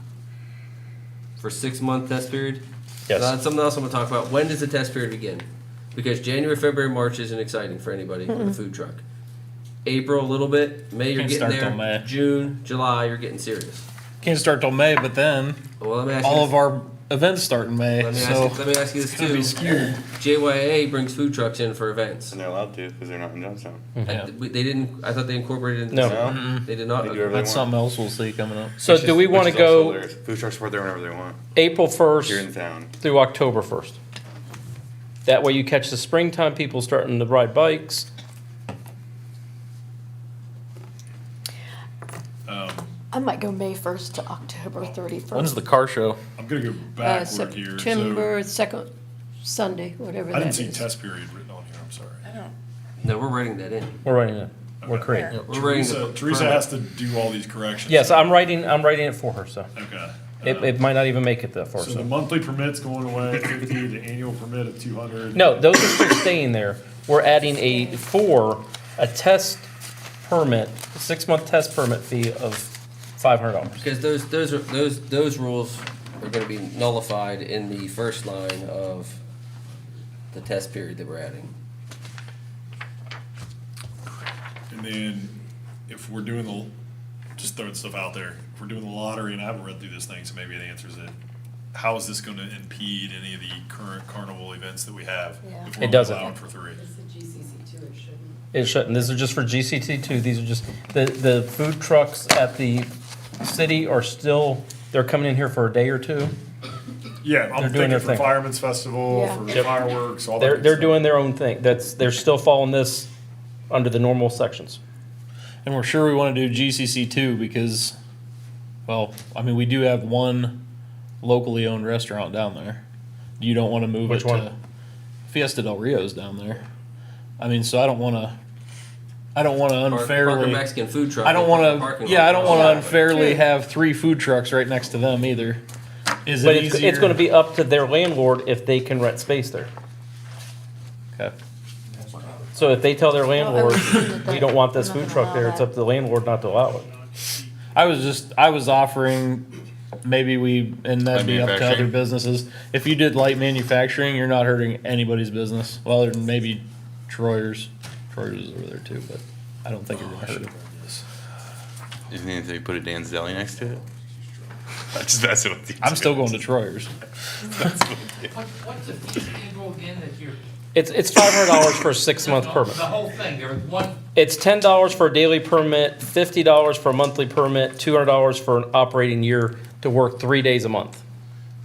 Speaker 4: For 6-month test period?
Speaker 3: Yes.
Speaker 4: That's something else I'm gonna talk about. When does the test period begin? Because January, February, March isn't exciting for anybody with a food truck. April, a little bit, May, you're
Speaker 6: Can't
Speaker 4: getting
Speaker 6: start till
Speaker 4: there,
Speaker 6: May.
Speaker 4: June, July, you're getting serious.
Speaker 6: can't start till May, but then
Speaker 4: Well, let me ask you
Speaker 6: all
Speaker 4: this.
Speaker 6: of our events start in May.
Speaker 4: Let me
Speaker 6: So
Speaker 4: ask you this
Speaker 6: it's gonna be
Speaker 4: too.
Speaker 6: skewed.
Speaker 4: JYA brings food trucks in for events.
Speaker 13: And they're allowed to, because they're not in Johnstown.
Speaker 6: Yeah.
Speaker 4: They didn't, I thought they incorporated it into
Speaker 3: No.
Speaker 4: the
Speaker 13: Mm-mm.
Speaker 4: They did not.
Speaker 13: They do everything.
Speaker 6: That's something else we'll see coming up.
Speaker 3: So do we want to go
Speaker 13: Food trucks support there whenever they want.
Speaker 3: April
Speaker 13: Here in
Speaker 3: 1st
Speaker 13: town.
Speaker 3: through October 1st? That way you catch the springtime people starting to ride bikes.
Speaker 9: I might go May 1st to October 31st.
Speaker 6: When's the car show?
Speaker 8: I'm gonna go backward here. So
Speaker 5: September 2nd, Sunday, whatever
Speaker 8: I
Speaker 5: that
Speaker 8: didn't see
Speaker 5: is.
Speaker 8: test period written on here, I'm sorry.
Speaker 4: No, we're writing that in.
Speaker 3: We're writing it. We're creating it.
Speaker 4: We're writing the
Speaker 8: Teresa
Speaker 4: permit.
Speaker 8: has to do all these corrections.
Speaker 3: Yes, I'm writing it for her, so.
Speaker 8: Okay.
Speaker 3: It might not even make it that far,
Speaker 8: So the
Speaker 3: so.
Speaker 8: monthly permit's going away at 50, the annual permit at 200.
Speaker 3: No, those are still staying there. We're adding a test permit, a 6-month test permit fee of $500.
Speaker 4: Because those rules are gonna be nullified in the first line of the test period that we're adding.
Speaker 8: And then if we're doing just throwing stuff out there, if we're doing the lottery, and I haven't read through this thing, so maybe it answers it. How is this gonna impede any of the current carnival events that we have?
Speaker 9: Yeah.
Speaker 8: If
Speaker 3: It
Speaker 8: we're only
Speaker 3: doesn't.
Speaker 8: allowing for 3.
Speaker 18: It's the GCC too, it shouldn't.
Speaker 3: It shouldn't. These are just for GCT2. These are just, the food trucks at the city are still, they're coming in here for a day or two.
Speaker 8: Yeah,
Speaker 3: They're
Speaker 8: I'm
Speaker 3: doing
Speaker 8: thinking
Speaker 3: their
Speaker 8: for
Speaker 3: thing.
Speaker 8: Fireman's Festival,
Speaker 9: Yeah.
Speaker 8: for
Speaker 3: Yep.
Speaker 8: fireworks, all that.
Speaker 3: They're
Speaker 8: good stuff.
Speaker 3: doing their own thing. They're still following this under the normal sections.
Speaker 6: And we're sure we want to do GCC too because, well, I mean, we do have one locally owned restaurant down there. You don't want to move
Speaker 3: Which
Speaker 6: it
Speaker 3: one?
Speaker 6: to Fiesta Del Rio's down there. I mean, so I don't want to unfairly.
Speaker 4: Parker Mexican food truck.
Speaker 6: I don't
Speaker 4: in
Speaker 6: want
Speaker 4: the
Speaker 6: to.
Speaker 4: parking
Speaker 6: Yeah,
Speaker 4: lot.
Speaker 6: I don't want to
Speaker 5: Yeah,
Speaker 6: unfairly
Speaker 5: true.
Speaker 6: have 3 food trucks right next to them either. Is
Speaker 3: But
Speaker 6: it
Speaker 3: it's
Speaker 6: easier?
Speaker 3: going to be up to their landlord if they can rent space there.
Speaker 6: Okay.
Speaker 3: So if they tell their landlord,
Speaker 9: understand that
Speaker 3: we don't want this
Speaker 9: they're
Speaker 3: food
Speaker 9: not
Speaker 3: truck
Speaker 9: gonna
Speaker 3: there,
Speaker 9: allow
Speaker 3: it's up to the landlord not to allow it.
Speaker 6: I was offering, maybe and that'd be up to other
Speaker 13: Manufacturing.
Speaker 6: businesses. If you did light manufacturing, you're not hurting anybody's business. Well, other than maybe Troyer's. Troyer's is over there too, but I don't think you're gonna hurt it.
Speaker 13: Isn't it if they put a Dan's Deli next to it? I just messing with you.
Speaker 6: I'm still going to Troyer's.
Speaker 11: What's the fee schedule again that you're?
Speaker 3: It's $500 for a 6-month
Speaker 11: No,
Speaker 3: permit.
Speaker 11: The whole thing, there's one,
Speaker 3: It's $10 for a daily permit, $50 for a monthly permit, $200 for an operating year to work 3 days a month.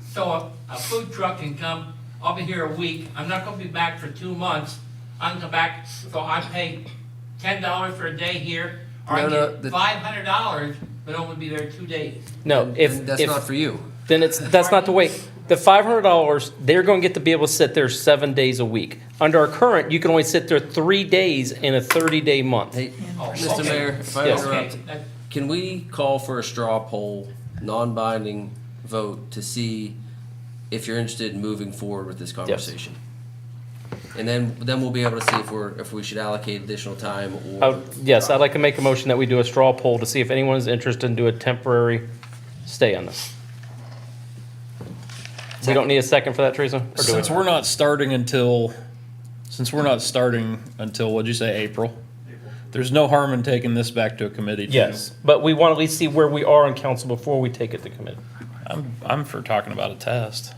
Speaker 11: so a food truck can come, I'll be here a week, I'm not gonna be back for 2 months. I'm come back, so I pay $10 for a day here, or I
Speaker 4: No,
Speaker 11: get
Speaker 4: the-
Speaker 11: $500, but only be there 2 days.
Speaker 3: No, if,
Speaker 4: That's not for you.
Speaker 3: then that's not the way. The $500, they're going to get to be able to sit there 7 days a week. Under our current, you can only sit there 3 days in a 30-day month.
Speaker 4: Hey,
Speaker 11: Oh,
Speaker 4: Mr.
Speaker 11: okay.
Speaker 4: Mayor, if I
Speaker 3: Yes.
Speaker 4: interrupt,
Speaker 11: Okay, that-
Speaker 4: can we call for a straw poll, non-binding vote to see if you're interested in moving forward with this conversation? And then we'll be able to see if we should allocate additional time or.
Speaker 3: Yes, I'd like to make a motion that we do a straw poll to see if anyone is interested in doing a temporary stay on this. We don't need a second for that, Teresa? Or do we?
Speaker 6: Since we're not starting until, what'd you say, April? There's no harm in taking this back to a committee too.
Speaker 3: Yes, but we want to at least see where we are in council before we take it to committee.
Speaker 6: I'm for talking about a test.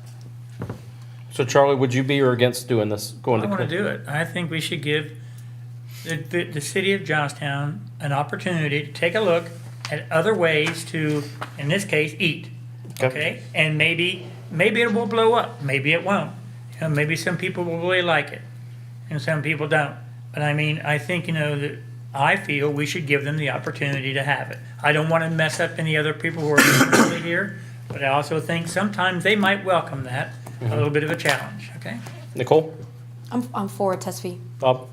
Speaker 3: So Charlie, would you be or against doing this, going
Speaker 2: I
Speaker 3: to
Speaker 2: want to
Speaker 3: committee?
Speaker 2: do it. I think we should give the city of Johnstown an opportunity to take a look at other ways to, in this case, eat. Okay? And maybe it will blow up, maybe it won't. You know, maybe some people will really like it, and some people don't. But I mean, I think, that I feel we should give them the opportunity to have it. I don't want to mess up any other people who are currently here, but I also think sometimes they might welcome that, a little bit of a challenge, okay?
Speaker 3: Nicole?
Speaker 9: I'm for a test fee.
Speaker 3: Bob?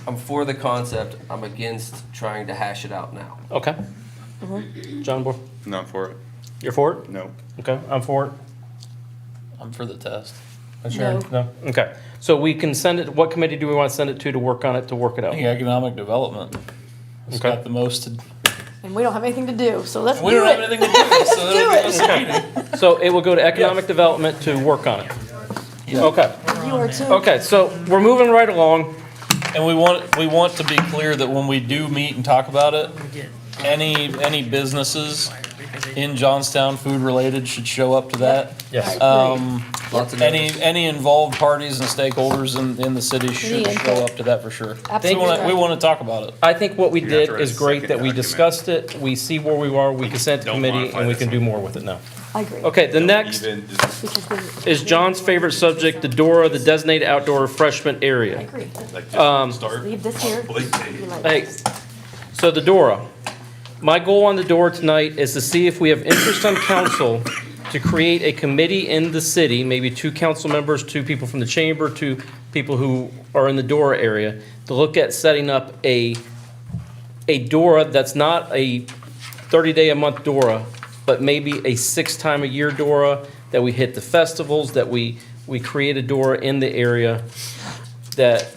Speaker 4: I'm for the concept, I'm against trying to hash it out now.
Speaker 3: Okay. John Boy?
Speaker 13: Not for it.
Speaker 3: You're for it?
Speaker 13: No.
Speaker 3: Okay, I'm for it.
Speaker 6: I'm for the test.
Speaker 3: Sharon? No. Okay, so we can send it, what committee do we want to send it to work on it, to work it
Speaker 6: I
Speaker 3: out?
Speaker 6: think economic development has
Speaker 3: Okay.
Speaker 6: got the most to.
Speaker 9: And we don't have anything to do, so let's do it.
Speaker 6: We don't have anything to do, so
Speaker 9: do
Speaker 6: that'll
Speaker 9: it.
Speaker 6: give us a meeting.
Speaker 3: So it will go to economic development to work on it. Okay,
Speaker 9: You are too.
Speaker 3: okay, so we're moving right along.
Speaker 6: And we want to be clear that when we do meet and talk about it, any businesses in Johnstown food related should show up to that.
Speaker 3: Yes.
Speaker 4: Lots of
Speaker 6: Any involved parties and stakeholders in the city should
Speaker 9: input.
Speaker 6: show up to that for sure.
Speaker 9: Absolutely.
Speaker 6: We want to talk about it.
Speaker 3: I think what we
Speaker 13: You're gonna have
Speaker 3: did
Speaker 13: to write
Speaker 3: is
Speaker 13: a
Speaker 3: great
Speaker 13: second
Speaker 3: that we
Speaker 13: document.
Speaker 3: discussed it, we see where we are, we can send it to
Speaker 13: Don't
Speaker 3: committee,
Speaker 13: modify
Speaker 3: and we
Speaker 13: this
Speaker 3: can do
Speaker 13: one.
Speaker 3: more with it now.
Speaker 9: I agree.
Speaker 3: Okay, the next
Speaker 13: Even just
Speaker 9: Which is good.
Speaker 3: is John's favorite subject, the DORA, the designated outdoor refreshment
Speaker 9: I
Speaker 3: area.
Speaker 9: agree.
Speaker 13: like
Speaker 3: Start.
Speaker 9: Leave this here. You like
Speaker 3: Hey,
Speaker 9: this.
Speaker 3: so the DORA. My goal on the DORA tonight is to see if we have interest on council to create a committee in the city, maybe 2 council members, 2 people from the chamber, 2 people who are in the DORA area, to look at setting up a DORA that's not a 30-day-a-month DORA, but maybe a 6-time-a-year DORA, that we hit the festivals, that we create a DORA in the area that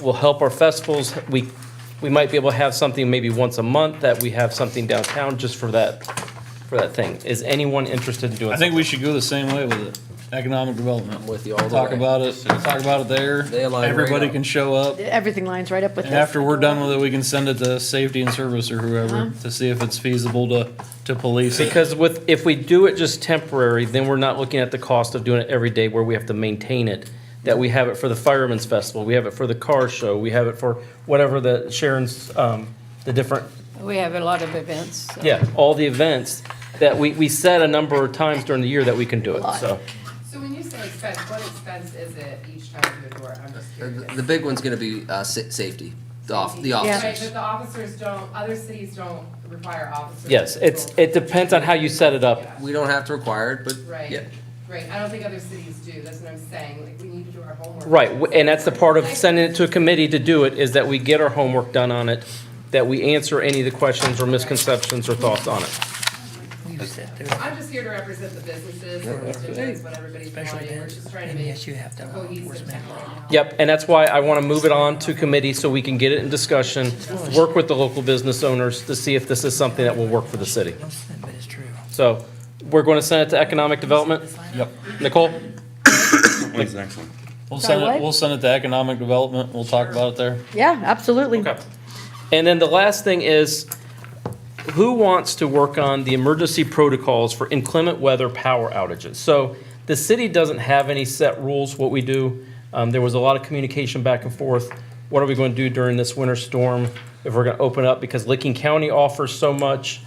Speaker 3: will help our festivals. We might be able to have something maybe once a month, that we have something downtown just for that thing. Is anyone interested in doing
Speaker 6: I
Speaker 3: something?
Speaker 6: think we should go the same way with it. Economic development.
Speaker 4: With you all the
Speaker 6: Talk
Speaker 4: way.
Speaker 6: about it, there.
Speaker 4: They align right
Speaker 6: Everybody
Speaker 4: up.
Speaker 6: can show up.
Speaker 9: Everything lines right up with this.
Speaker 6: And after we're done with it, we can send it to safety and service or whoever to see if it's feasible to police it.
Speaker 3: Because if we do it just temporary, then we're not looking at the cost of doing it every day where we have to maintain it. That we have it for the Fireman's Festival, we have it for the car show, we have it for whatever the Sharon's, the different,
Speaker 5: We have a lot of events. so.
Speaker 3: yeah, all the events that we set a number of times during the year that we can do it, so.
Speaker 18: So when you say expense, what expense is it each time you do a DORA? I'm just curious.
Speaker 4: The big one's gonna be safety, the
Speaker 18: Right,
Speaker 4: officers.
Speaker 18: but the officers don't, other cities don't require officers.
Speaker 3: Yes,
Speaker 18: to go-
Speaker 3: it depends on how you set it up.
Speaker 4: We don't have to require it, but yeah.
Speaker 18: Right, I don't think other cities do, that's what I'm saying, like, we need to do our homework.
Speaker 3: Right, and that's the part of sending it to a committee to do it, is that we get our homework done on it, that we answer any of the questions or misconceptions or thoughts on it.
Speaker 18: I'm just here to represent the businesses and the constituents, what everybody's wanting, we're just trying to make a cohesive town right now.
Speaker 3: Yep, and that's why I want to move it on to committee so we can get it in discussion, work with the local business owners to see if this is something that will work for the city. So, we're going to send it to economic development?
Speaker 6: Yep.
Speaker 3: Nicole?
Speaker 13: When's the next one?
Speaker 9: Sorry, what?
Speaker 6: We'll send it to economic development. We'll talk about it there.
Speaker 9: Yeah, absolutely.
Speaker 3: Okay. And then the last thing is, who wants to work on the emergency protocols for inclement weather power outages? So the city doesn't have any set rules what we do. There was a lot of communication back and forth. What are we going to do during this winter storm? If we're going to open up, because Licking County offers so much.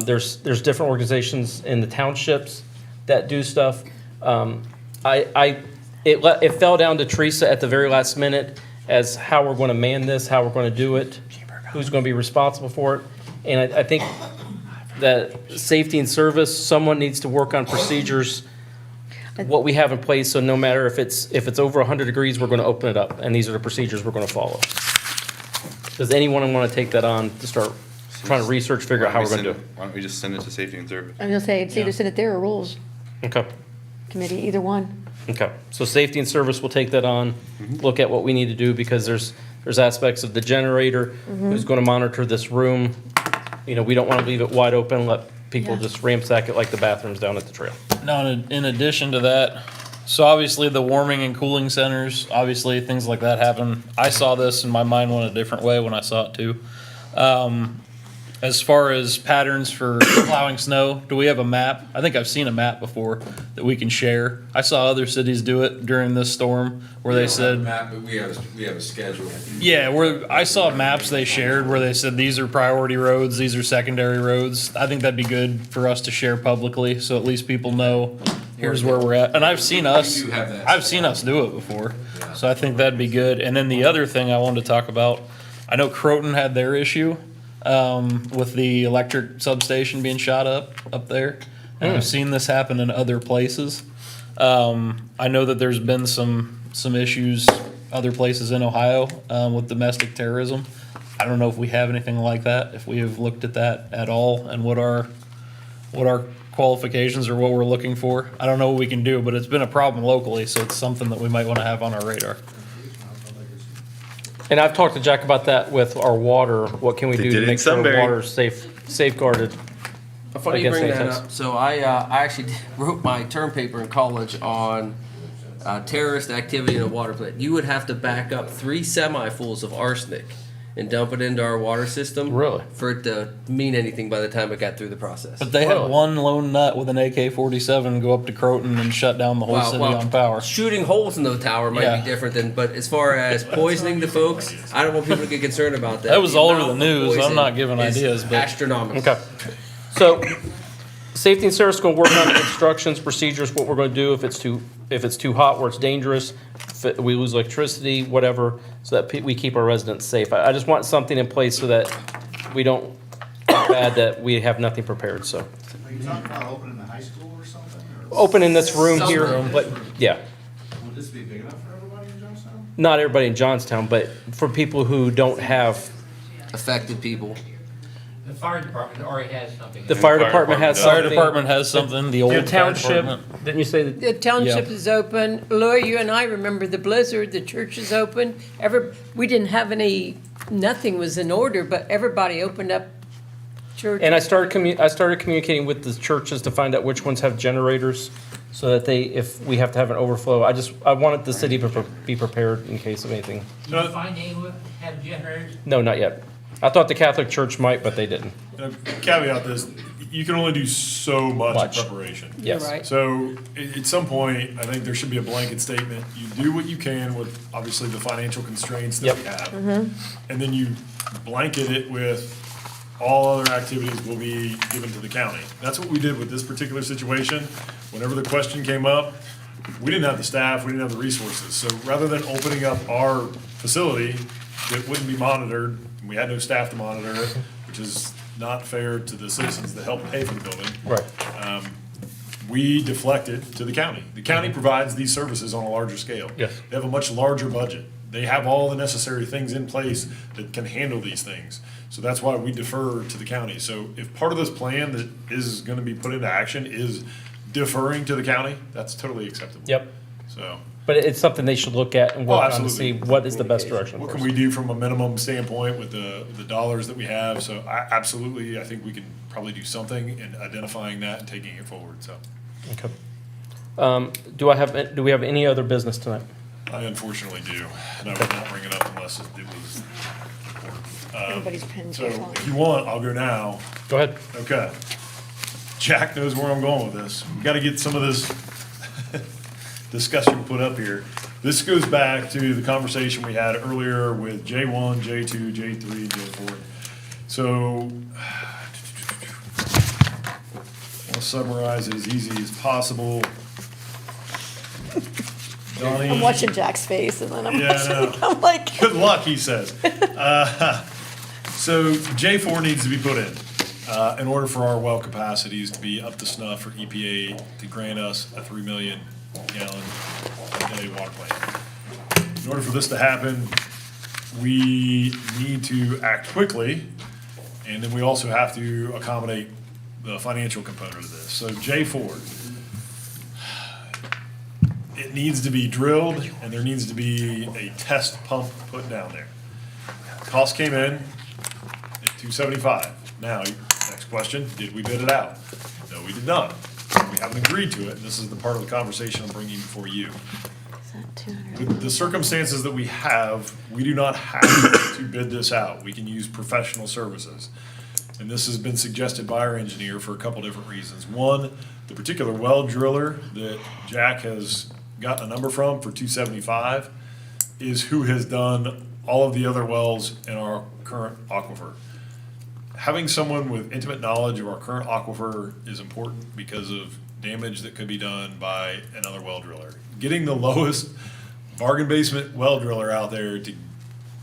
Speaker 3: There's different organizations in the townships that do stuff. It fell down to Teresa at the very last minute as how we're going to man this, how we're going to do it, who's going to be responsible for it. And I think that safety and service, someone needs to work on procedures, what we have in place, so no matter if it's over 100 degrees, we're going to open it up, and these are the procedures we're going to follow. Does anyone want to take that on to start trying to research, figure out how we're going to do it?
Speaker 13: Why don't we just send it to safety and service?
Speaker 9: I'm gonna say, it's either send it there or rules
Speaker 3: Okay.
Speaker 9: committee, either one.
Speaker 3: Okay, so safety and service will take that on, look at what we need to do, because there's aspects of the generator, who's gonna monitor this room. You know, we don't wanna leave it wide open, let people
Speaker 9: Yeah.
Speaker 3: just ransack it like the bathrooms down at the trail.
Speaker 6: Now, in addition to that, so obviously the warming and cooling centers, obviously things like that happen. I saw this and my mind went a different way when I saw it too. As far as patterns for plowing snow, do we have a map? I think I've seen a map before that we can share. I saw other cities do it during this storm where they said,
Speaker 14: Map, but we have a schedule.
Speaker 6: yeah, where I saw maps they shared where they said these are priority roads, these are secondary roads. I think that'd be good for us to share publicly, so at least people know here's where we're at. And I've seen us,
Speaker 14: We do have that.
Speaker 6: I've seen us do it before, so I think that'd be good. And then the other thing I wanted to talk about, I know Croton had their issue with the electric substation being shot up there. And I've seen this happen in other places. I know that there's been some issues other places in Ohio with domestic terrorism. I don't know if we have anything like that, if we have looked at that at all, and what our qualifications or what we're looking for. I don't know what we can do, but it's been a problem locally, so it's something that we might want to have on our radar.
Speaker 3: And I've talked to Jack about that with our water, what can we
Speaker 13: They
Speaker 3: do
Speaker 13: did
Speaker 3: to
Speaker 13: it
Speaker 3: make
Speaker 13: in
Speaker 3: sure
Speaker 13: Sunbury.
Speaker 3: water's safeguarded?
Speaker 4: Funny you
Speaker 3: against
Speaker 4: bring
Speaker 3: any
Speaker 4: that
Speaker 3: types.
Speaker 4: up. So I actually wrote my term paper in college on terrorist activity in a water plant. You would have to back up 3 semi-fulls of arsenic and dump it into our water system.
Speaker 3: Really?
Speaker 4: For it to mean anything by the time it got through the process.
Speaker 6: But they had one lone nut with an AK-47 go up to Croton and shut down the whole
Speaker 4: Wow,
Speaker 6: city
Speaker 4: wow.
Speaker 6: on power.
Speaker 4: Shooting holes in the tower might
Speaker 6: Yeah.
Speaker 4: be different than, but as far as poisoning the folks, I don't want people to get concerned about that.
Speaker 6: That was
Speaker 4: The
Speaker 6: all over
Speaker 4: amount
Speaker 6: the
Speaker 4: of
Speaker 6: news. I'm
Speaker 4: poison
Speaker 6: not giving
Speaker 4: is
Speaker 6: ideas, but
Speaker 4: astronomical.
Speaker 3: Okay. So, Safety and Sarah's gonna work on instructions, procedures, what we're gonna do if it's too hot where it's dangerous, if we lose electricity, whatever, so that we keep our residents safe. I just want something in place so that we don't bad that we have nothing prepared, so.
Speaker 12: Are you talking about opening the high school or something?
Speaker 3: Open in this room here, but, yeah.
Speaker 12: Would this be big enough for everybody in Johnstown?
Speaker 3: Not everybody in Johnstown, but for people who don't have,
Speaker 4: Affected people.
Speaker 11: The fire department already has something.
Speaker 3: the fire department has something.
Speaker 6: Fire department has something, the old
Speaker 3: Your
Speaker 6: fire
Speaker 3: township,
Speaker 6: department.
Speaker 3: didn't you say that?
Speaker 5: The township
Speaker 6: Yeah.
Speaker 5: is open. Laura, you and I remember the blizzard, the church is open. We didn't have nothing was in order, but everybody opened up church.
Speaker 3: And I started communicating with the churches to find out which ones have generators, so that if we have to have an overflow, I wanted the city to be prepared in case of anything.
Speaker 11: Did you find anyone have generators?
Speaker 3: No, not yet. I thought the Catholic Church might, but they didn't.
Speaker 8: Caveat this, you can only do so much in preparation.
Speaker 3: Yes. You're right.
Speaker 8: So at some point, I think there should be a blanket statement. You do what you can with obviously the financial constraints that we have. And then you blanket it with all other activities will be given to the county. That's what we did with this particular situation. Whenever the question came up, we didn't have the staff, we didn't have the resources. So rather than opening up our facility that wouldn't be monitored, and we had no staff to monitor it, which is not fair to the citizens that help pay for the building.
Speaker 3: Right.
Speaker 8: We deflected to the county. The county provides these services on a larger scale.
Speaker 3: Yes.
Speaker 8: They have a much larger budget. They have all the necessary things in place that can handle these things. So that's why we defer to the county. So if part of this plan that is gonna be put into action is deferring to the county, that's totally acceptable.
Speaker 3: Yep.
Speaker 8: So.
Speaker 3: But it's something they should look at and
Speaker 8: Oh,
Speaker 3: work on to see
Speaker 8: absolutely.
Speaker 3: what is the best direction
Speaker 8: What
Speaker 3: for
Speaker 8: can
Speaker 3: us.
Speaker 8: we do from a minimum standpoint with the dollars that we have? So absolutely, I think we can probably do something in identifying that and taking it forward, so.
Speaker 3: Okay. Do we have any other business tonight?
Speaker 8: I unfortunately do, and I would not bring it up unless it was important.
Speaker 9: Everybody's pens
Speaker 8: So
Speaker 9: are falling.
Speaker 8: if you want, I'll go now.
Speaker 3: Go ahead.
Speaker 8: Okay. Jack knows where I'm going with this. We gotta get some of this discussion put up here. This goes back to the conversation we had earlier with J1, J2, J3, and J4. So, I'll summarize it as easy as possible. Donnie.
Speaker 9: I'm watching Jack's face and then I'm
Speaker 8: Yeah, I know.
Speaker 9: watching, I'm like.
Speaker 8: Good luck, he says. So J4 needs to be put in order for our well capacities to be up to snuff for EPA to grant us a 3 million gallon a day water plant. In order for this to happen, we need to act quickly, and then we also have to accommodate the financial component of this. So J4, it needs to be drilled, and there needs to be a test pump put down there. Cost came in at $275. Now, next question, did we bid it out? No, we did not. We haven't agreed to it, and this is the part of the conversation I'm bringing before you. With the circumstances that we have, we do not have to bid this out. We can use professional services. And this has been suggested by our engineer for a couple different reasons. One, the particular well driller that Jack has gotten a number from for $275 is who has done all of the other wells in our current aquifer. Having someone with intimate knowledge of our current aquifer is important because of damage that could be done by another well driller. Getting the lowest bargain basement well driller out there to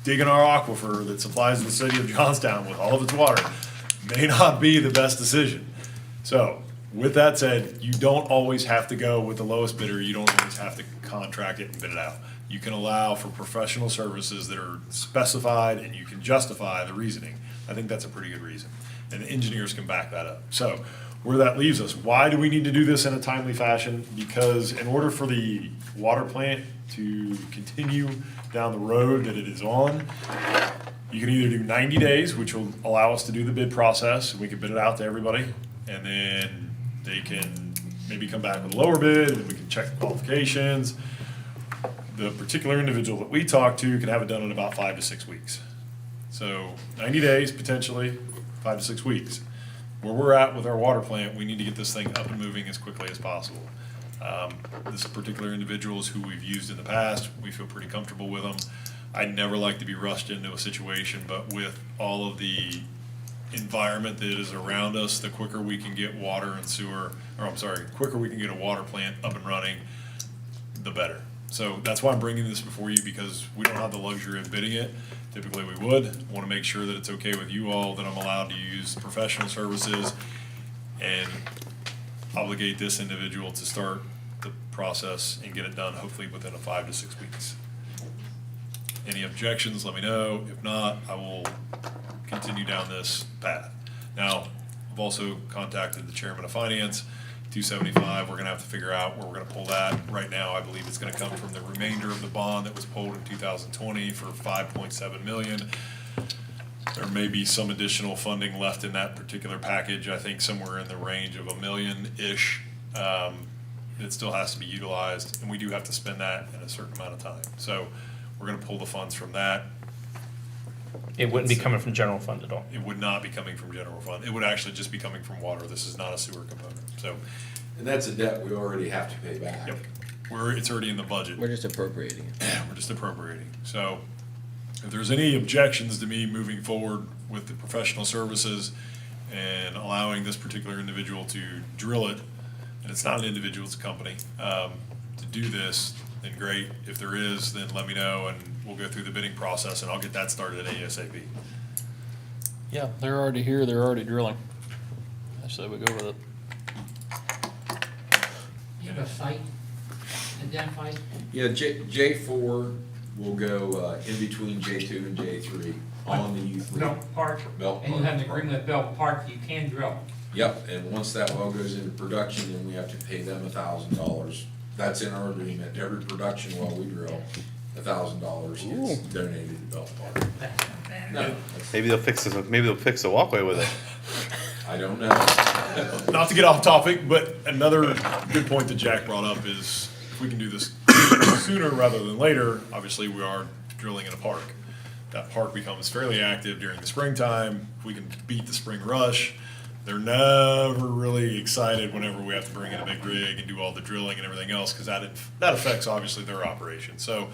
Speaker 8: dig in our aquifer that supplies the city of Johnstown with all of its water may not be the best decision. So, with that said, you don't always have to go with the lowest bidder. You don't always have to contract it and bid it out. You can allow for professional services that are specified and you can justify the reasoning. I think that's a pretty good reason. And the engineers can back that up. So, where that leaves us, why do we need to do this in a timely fashion? Because in order for the water plant to continue down the road that it is on, you can either do 90 days, which will allow us to do the bid process, and we can bid it out to everybody, and then they can maybe come back with a lower bid, and we can check the qualifications. The particular individual that we talked to can have it done in about 5 to 6 weeks. So 90 days, potentially, 5 to 6 weeks. Where we're at with our water plant, we need to get this thing up and moving as quickly as possible. This particular individual is who we've used in the past. We feel pretty comfortable with them. I'd never like to be rushed into a situation, but with all of the environment that is around us, the quicker we can get water and sewer, or I'm sorry, quicker we can get a water plant up and running, the better. So that's why I'm bringing this before you, because we don't have the luxury of bidding it. Typically we would. Want to make sure that it's okay with you all, that I'm allowed to use professional services and obligate this individual to start the process and get it done hopefully within 5 to 6 weeks. Any objections, let me know. If not, I will continue down this path. Now, I've also contacted the chairman of finance. 275, we're gonna have to figure out where we're gonna pull that. Right now, I believe it's gonna come from the remainder of the bond that was pulled in 2020 for 5.7 million. There may be some additional funding left in that particular package. I think somewhere in the range of $1 million-ish. It still has to be utilized, and we do have to spend that in a certain amount of time. So we're gonna pull the funds from that.
Speaker 3: It wouldn't be coming from general fund at all.
Speaker 8: It would not be coming from general fund. It would actually just be coming from water. This is not a sewer component, so.
Speaker 14: And that's a debt we already have to pay back.
Speaker 8: Yep. It's already in the budget.
Speaker 4: We're just appropriating it.
Speaker 8: We're just appropriating. So if there's any objections to me moving forward with the professional services and allowing this particular individual to drill it, and it's not an individual, it's a company, to do this, then great. If there is, then let me know and we'll go through the bidding process and I'll get that started at ASAP.
Speaker 6: Yeah, they're already here, they're already drilling. I say we go with it.
Speaker 11: You have a site identified?
Speaker 14: Yeah, J4 will go in between J2 and J3 on the youth league.
Speaker 11: Belt Park?
Speaker 14: Belt
Speaker 11: And you have an
Speaker 14: Park.
Speaker 11: agreement with Belt Park, you can drill.
Speaker 14: Yep, and once that well goes into production, then we have to pay them $1,000. That's in our agreement. Every production well we drill, $1,000 gets donated to Belt Park. No,
Speaker 13: Maybe they'll fix the walkway with it.
Speaker 14: I don't know.
Speaker 8: Not to get off topic, but another good point that Jack brought up is if we can do this sooner rather than later, obviously we are drilling in a park. That park becomes fairly active during the springtime. If we can beat the spring rush, they're never really excited whenever we have to bring in a big rig and do all the drilling and everything else, because that affects obviously their operation. So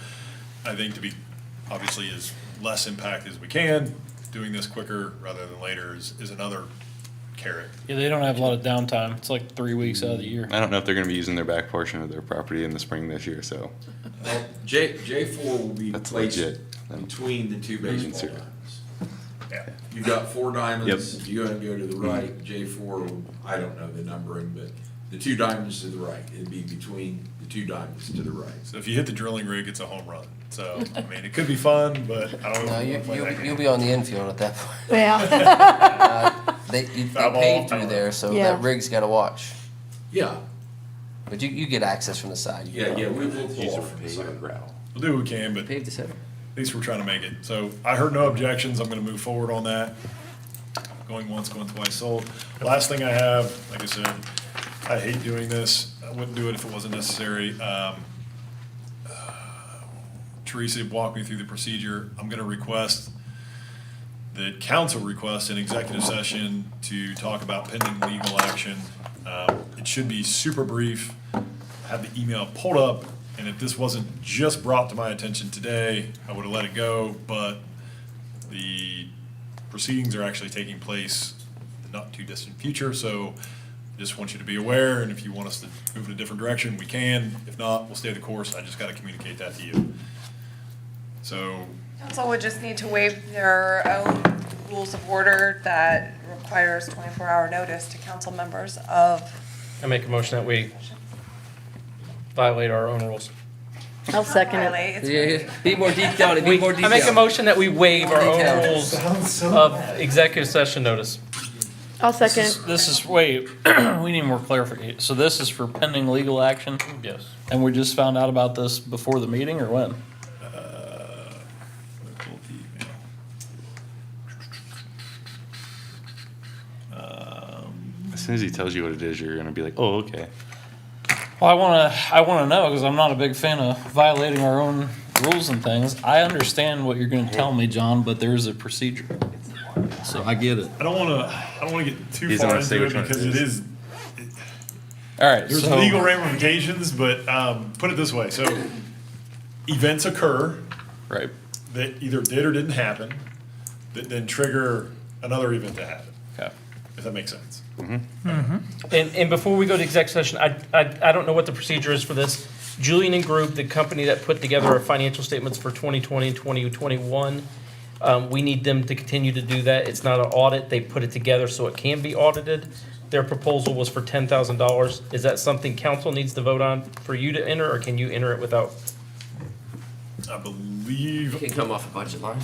Speaker 8: I think to be obviously as less impact as we can, doing this quicker rather than later is another carrot.
Speaker 6: Yeah, they don't have a lot of downtime. It's like 3 weeks out of the year.
Speaker 13: I don't know if they're gonna be using their back portion of their property in the spring this year, so.
Speaker 14: Well, J4 will be
Speaker 13: That's
Speaker 14: placed
Speaker 13: legit.
Speaker 14: between the two baseball
Speaker 13: Sure.
Speaker 14: diamonds.
Speaker 8: Yeah.
Speaker 14: You've got 4 diamonds, you gotta go to the right, J4, I don't know the numbering, but the 2 diamonds to the right, it'd be between the 2 diamonds to the right.
Speaker 8: So if you hit the drilling rig, it's a home run. So, I mean, it could be fun, but I don't know.
Speaker 4: No,
Speaker 8: if we wanna play that game.
Speaker 4: you'll be on the infield at that point.
Speaker 9: Yeah.
Speaker 4: They
Speaker 8: Foul ball,
Speaker 4: paved
Speaker 8: foul
Speaker 4: through
Speaker 8: ball.
Speaker 4: there, so
Speaker 9: Yeah.
Speaker 4: that rig's gotta watch.
Speaker 14: Yeah,
Speaker 4: But you get access from the side.
Speaker 14: yeah, we'll pull off from the side.
Speaker 8: We'll do what we can, but
Speaker 4: Paved the center.
Speaker 8: at least we're trying to make it. So I heard no objections. I'm gonna move forward on that. Going once, going twice, sold. Last thing I have, like I said, I hate doing this. I wouldn't do it if it wasn't necessary. Teresa walked me through the procedure. I'm gonna request that council request an executive session to talk about pending legal action. It should be super brief. I have the email pulled up, and if this wasn't just brought to my attention today, I would have let it go, but the proceedings are actually taking place in the not too distant future, so I just want you to be aware, and if you want us to move in a different direction, we can. If not, we'll stay the course. I just gotta communicate that to you. So,
Speaker 1: Council would just need to waive their own rules of order that requires 24-hour notice to council members of.
Speaker 3: I make a motion that we violate our own rules.
Speaker 9: I'll second it.
Speaker 1: Violate, it's
Speaker 4: Yeah, be more detailed, be more
Speaker 3: I
Speaker 4: detailed.
Speaker 3: make a motion that we waive our own
Speaker 4: Detailed.
Speaker 3: rules of executive session notice.
Speaker 9: I'll second.
Speaker 6: This is, wait, we need more clarification. So this is for pending legal action?
Speaker 3: Yes.
Speaker 6: And we just found out about this before the meeting or when?
Speaker 8: pull the email.
Speaker 13: As soon as he tells you what it is, you're gonna be like, oh, okay.
Speaker 6: Well, I wanna know, because I'm not a big fan of violating our own rules and things. I understand what you're gonna tell me, John, but there's a procedure. So I get it.
Speaker 8: I don't wanna get too
Speaker 13: He's
Speaker 8: far
Speaker 13: gonna say
Speaker 8: into it
Speaker 13: which one it
Speaker 8: because it is,
Speaker 6: All right,
Speaker 8: there's
Speaker 6: so,
Speaker 8: legal ramifications, but, put it this way, so events occur
Speaker 6: right,
Speaker 8: that either did or didn't happen, that then trigger another event to happen.
Speaker 3: Okay.
Speaker 8: if that makes sense.
Speaker 3: And before we go to exec session, I don't know what the procedure is for this. Julian and Group, the company that put together our financial statements for 2020 and 2021, we need them to continue to do that. It's not an audit. They put it together so it can be audited. Their proposal was for $10,000. Is that something council needs to vote on for you to enter, or can you enter it without?
Speaker 8: I believe.
Speaker 4: It can come off a budget line.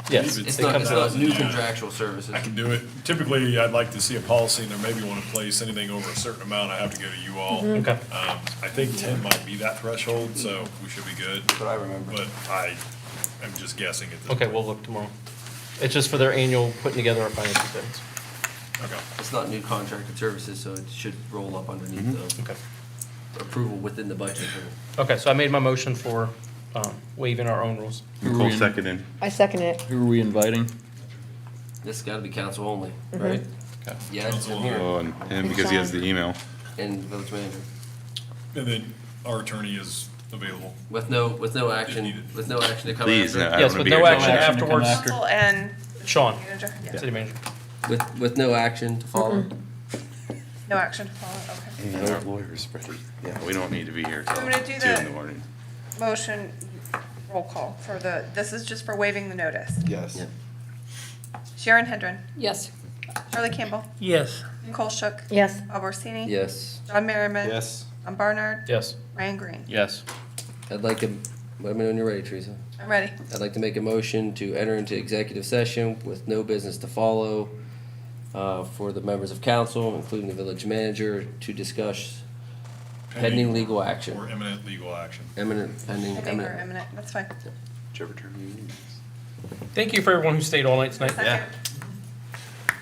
Speaker 3: Yes,
Speaker 4: It's
Speaker 3: it
Speaker 4: not,
Speaker 3: comes
Speaker 4: it's
Speaker 3: out.
Speaker 4: not new contractual services.
Speaker 8: I can do it. Typically, I'd like to see a policy, and there may be one in place, anything over a certain amount, I have to go to you all.
Speaker 3: Okay.
Speaker 8: I think 10 might be that threshold, so we should be good.
Speaker 4: But I remember.
Speaker 8: But I am just guessing at this.
Speaker 3: Okay, we'll look tomorrow. It's just for their annual putting together our financial statements.
Speaker 8: Okay.
Speaker 4: It's not new contracted services, so it should roll up underneath the
Speaker 3: Okay.
Speaker 4: approval within the budget.
Speaker 3: Okay, so I made my motion for waiving our own rules.
Speaker 13: Nicole seconded.
Speaker 9: I second it.
Speaker 6: Who are we inviting?
Speaker 4: This gotta be council only,
Speaker 9: Mhm.
Speaker 4: right?
Speaker 3: Okay.
Speaker 4: Yeah, it's in here.
Speaker 13: Oh, and him because he has the email.
Speaker 4: And village manager.
Speaker 8: And then our attorney is available.
Speaker 4: With no action,
Speaker 8: needed.
Speaker 4: with no action to come
Speaker 13: Please,
Speaker 4: after.
Speaker 13: no, I
Speaker 3: Yes,
Speaker 13: wanna
Speaker 3: with
Speaker 13: be
Speaker 3: no
Speaker 13: here till
Speaker 3: action
Speaker 13: next.
Speaker 3: afterwards.
Speaker 1: Council and
Speaker 3: Sean,
Speaker 1: manager, yeah.
Speaker 3: city manager.
Speaker 4: With no action to follow.
Speaker 1: No action to follow, okay.
Speaker 13: And our lawyer's ready. Yeah, we don't need to be here till
Speaker 1: I'm gonna do
Speaker 13: 2
Speaker 1: that.
Speaker 13: in the morning.
Speaker 1: Motion, roll call for this is just for waiving the notice.
Speaker 13: Yes.
Speaker 1: Sharon Hendren,
Speaker 5: Yes.
Speaker 1: Charlie Campbell,
Speaker 2: Yes.
Speaker 1: Nicole Shook,
Speaker 9: Yes.
Speaker 1: Bob Orsini.
Speaker 4: Yes.
Speaker 1: John Merriman.
Speaker 13: Yes.
Speaker 1: John Barnard.
Speaker 3: Yes.
Speaker 1: Ryan Green.
Speaker 6: Yes.
Speaker 4: I'd like to, let me know when you're ready, Teresa.
Speaker 1: I'm ready.
Speaker 4: I'd like to make a motion to enter into executive session with no business to follow for the members of council, including the village manager, to discuss pending legal action.
Speaker 8: Or imminent legal action.
Speaker 4: Pending
Speaker 1: Pending or
Speaker 4: imminent.
Speaker 1: imminent, that's fine.
Speaker 13: Whichever term you use.
Speaker 3: Thank you for everyone who stayed all night tonight.
Speaker 1: Second.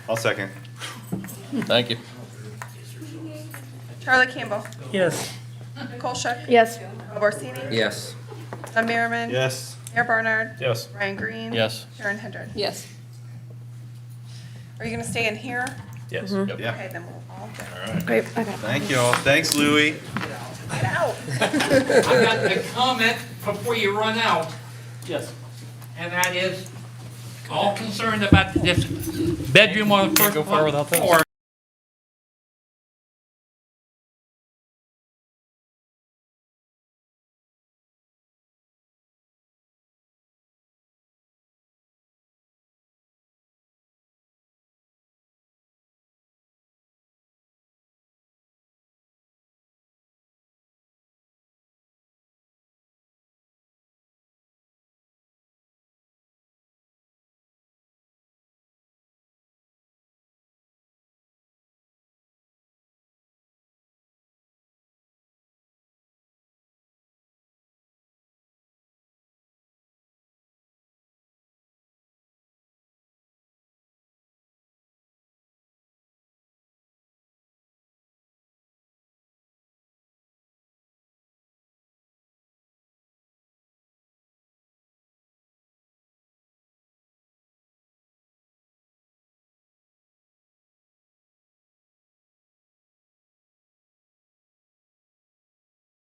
Speaker 13: I'll second.
Speaker 6: Thank you.
Speaker 1: Charlie Campbell,
Speaker 2: Yes.
Speaker 1: Nicole Shook,
Speaker 9: Yes.
Speaker 1: Bob Orsini.
Speaker 4: Yes.
Speaker 1: John Merriman.
Speaker 13: Yes.
Speaker 1: Mayor Barnard.
Speaker 3: Yes.
Speaker 1: Ryan Green.
Speaker 6: Yes.
Speaker 1: Sharon Hendren.
Speaker 5: Yes.
Speaker 1: Are you gonna stay in here?
Speaker 3: Yes.
Speaker 9: Mhm.
Speaker 3: Yep.
Speaker 13: Yeah.
Speaker 1: Okay, then we'll all go.
Speaker 8: All right.
Speaker 9: Great, okay.
Speaker 13: Thank you all. Thanks, Louie.
Speaker 1: Get out.
Speaker 11: I got a comment before you run out,
Speaker 3: Yes.
Speaker 11: and that is, all concerned about this bedroom on the first
Speaker 3: go far without this.
Speaker 11: floor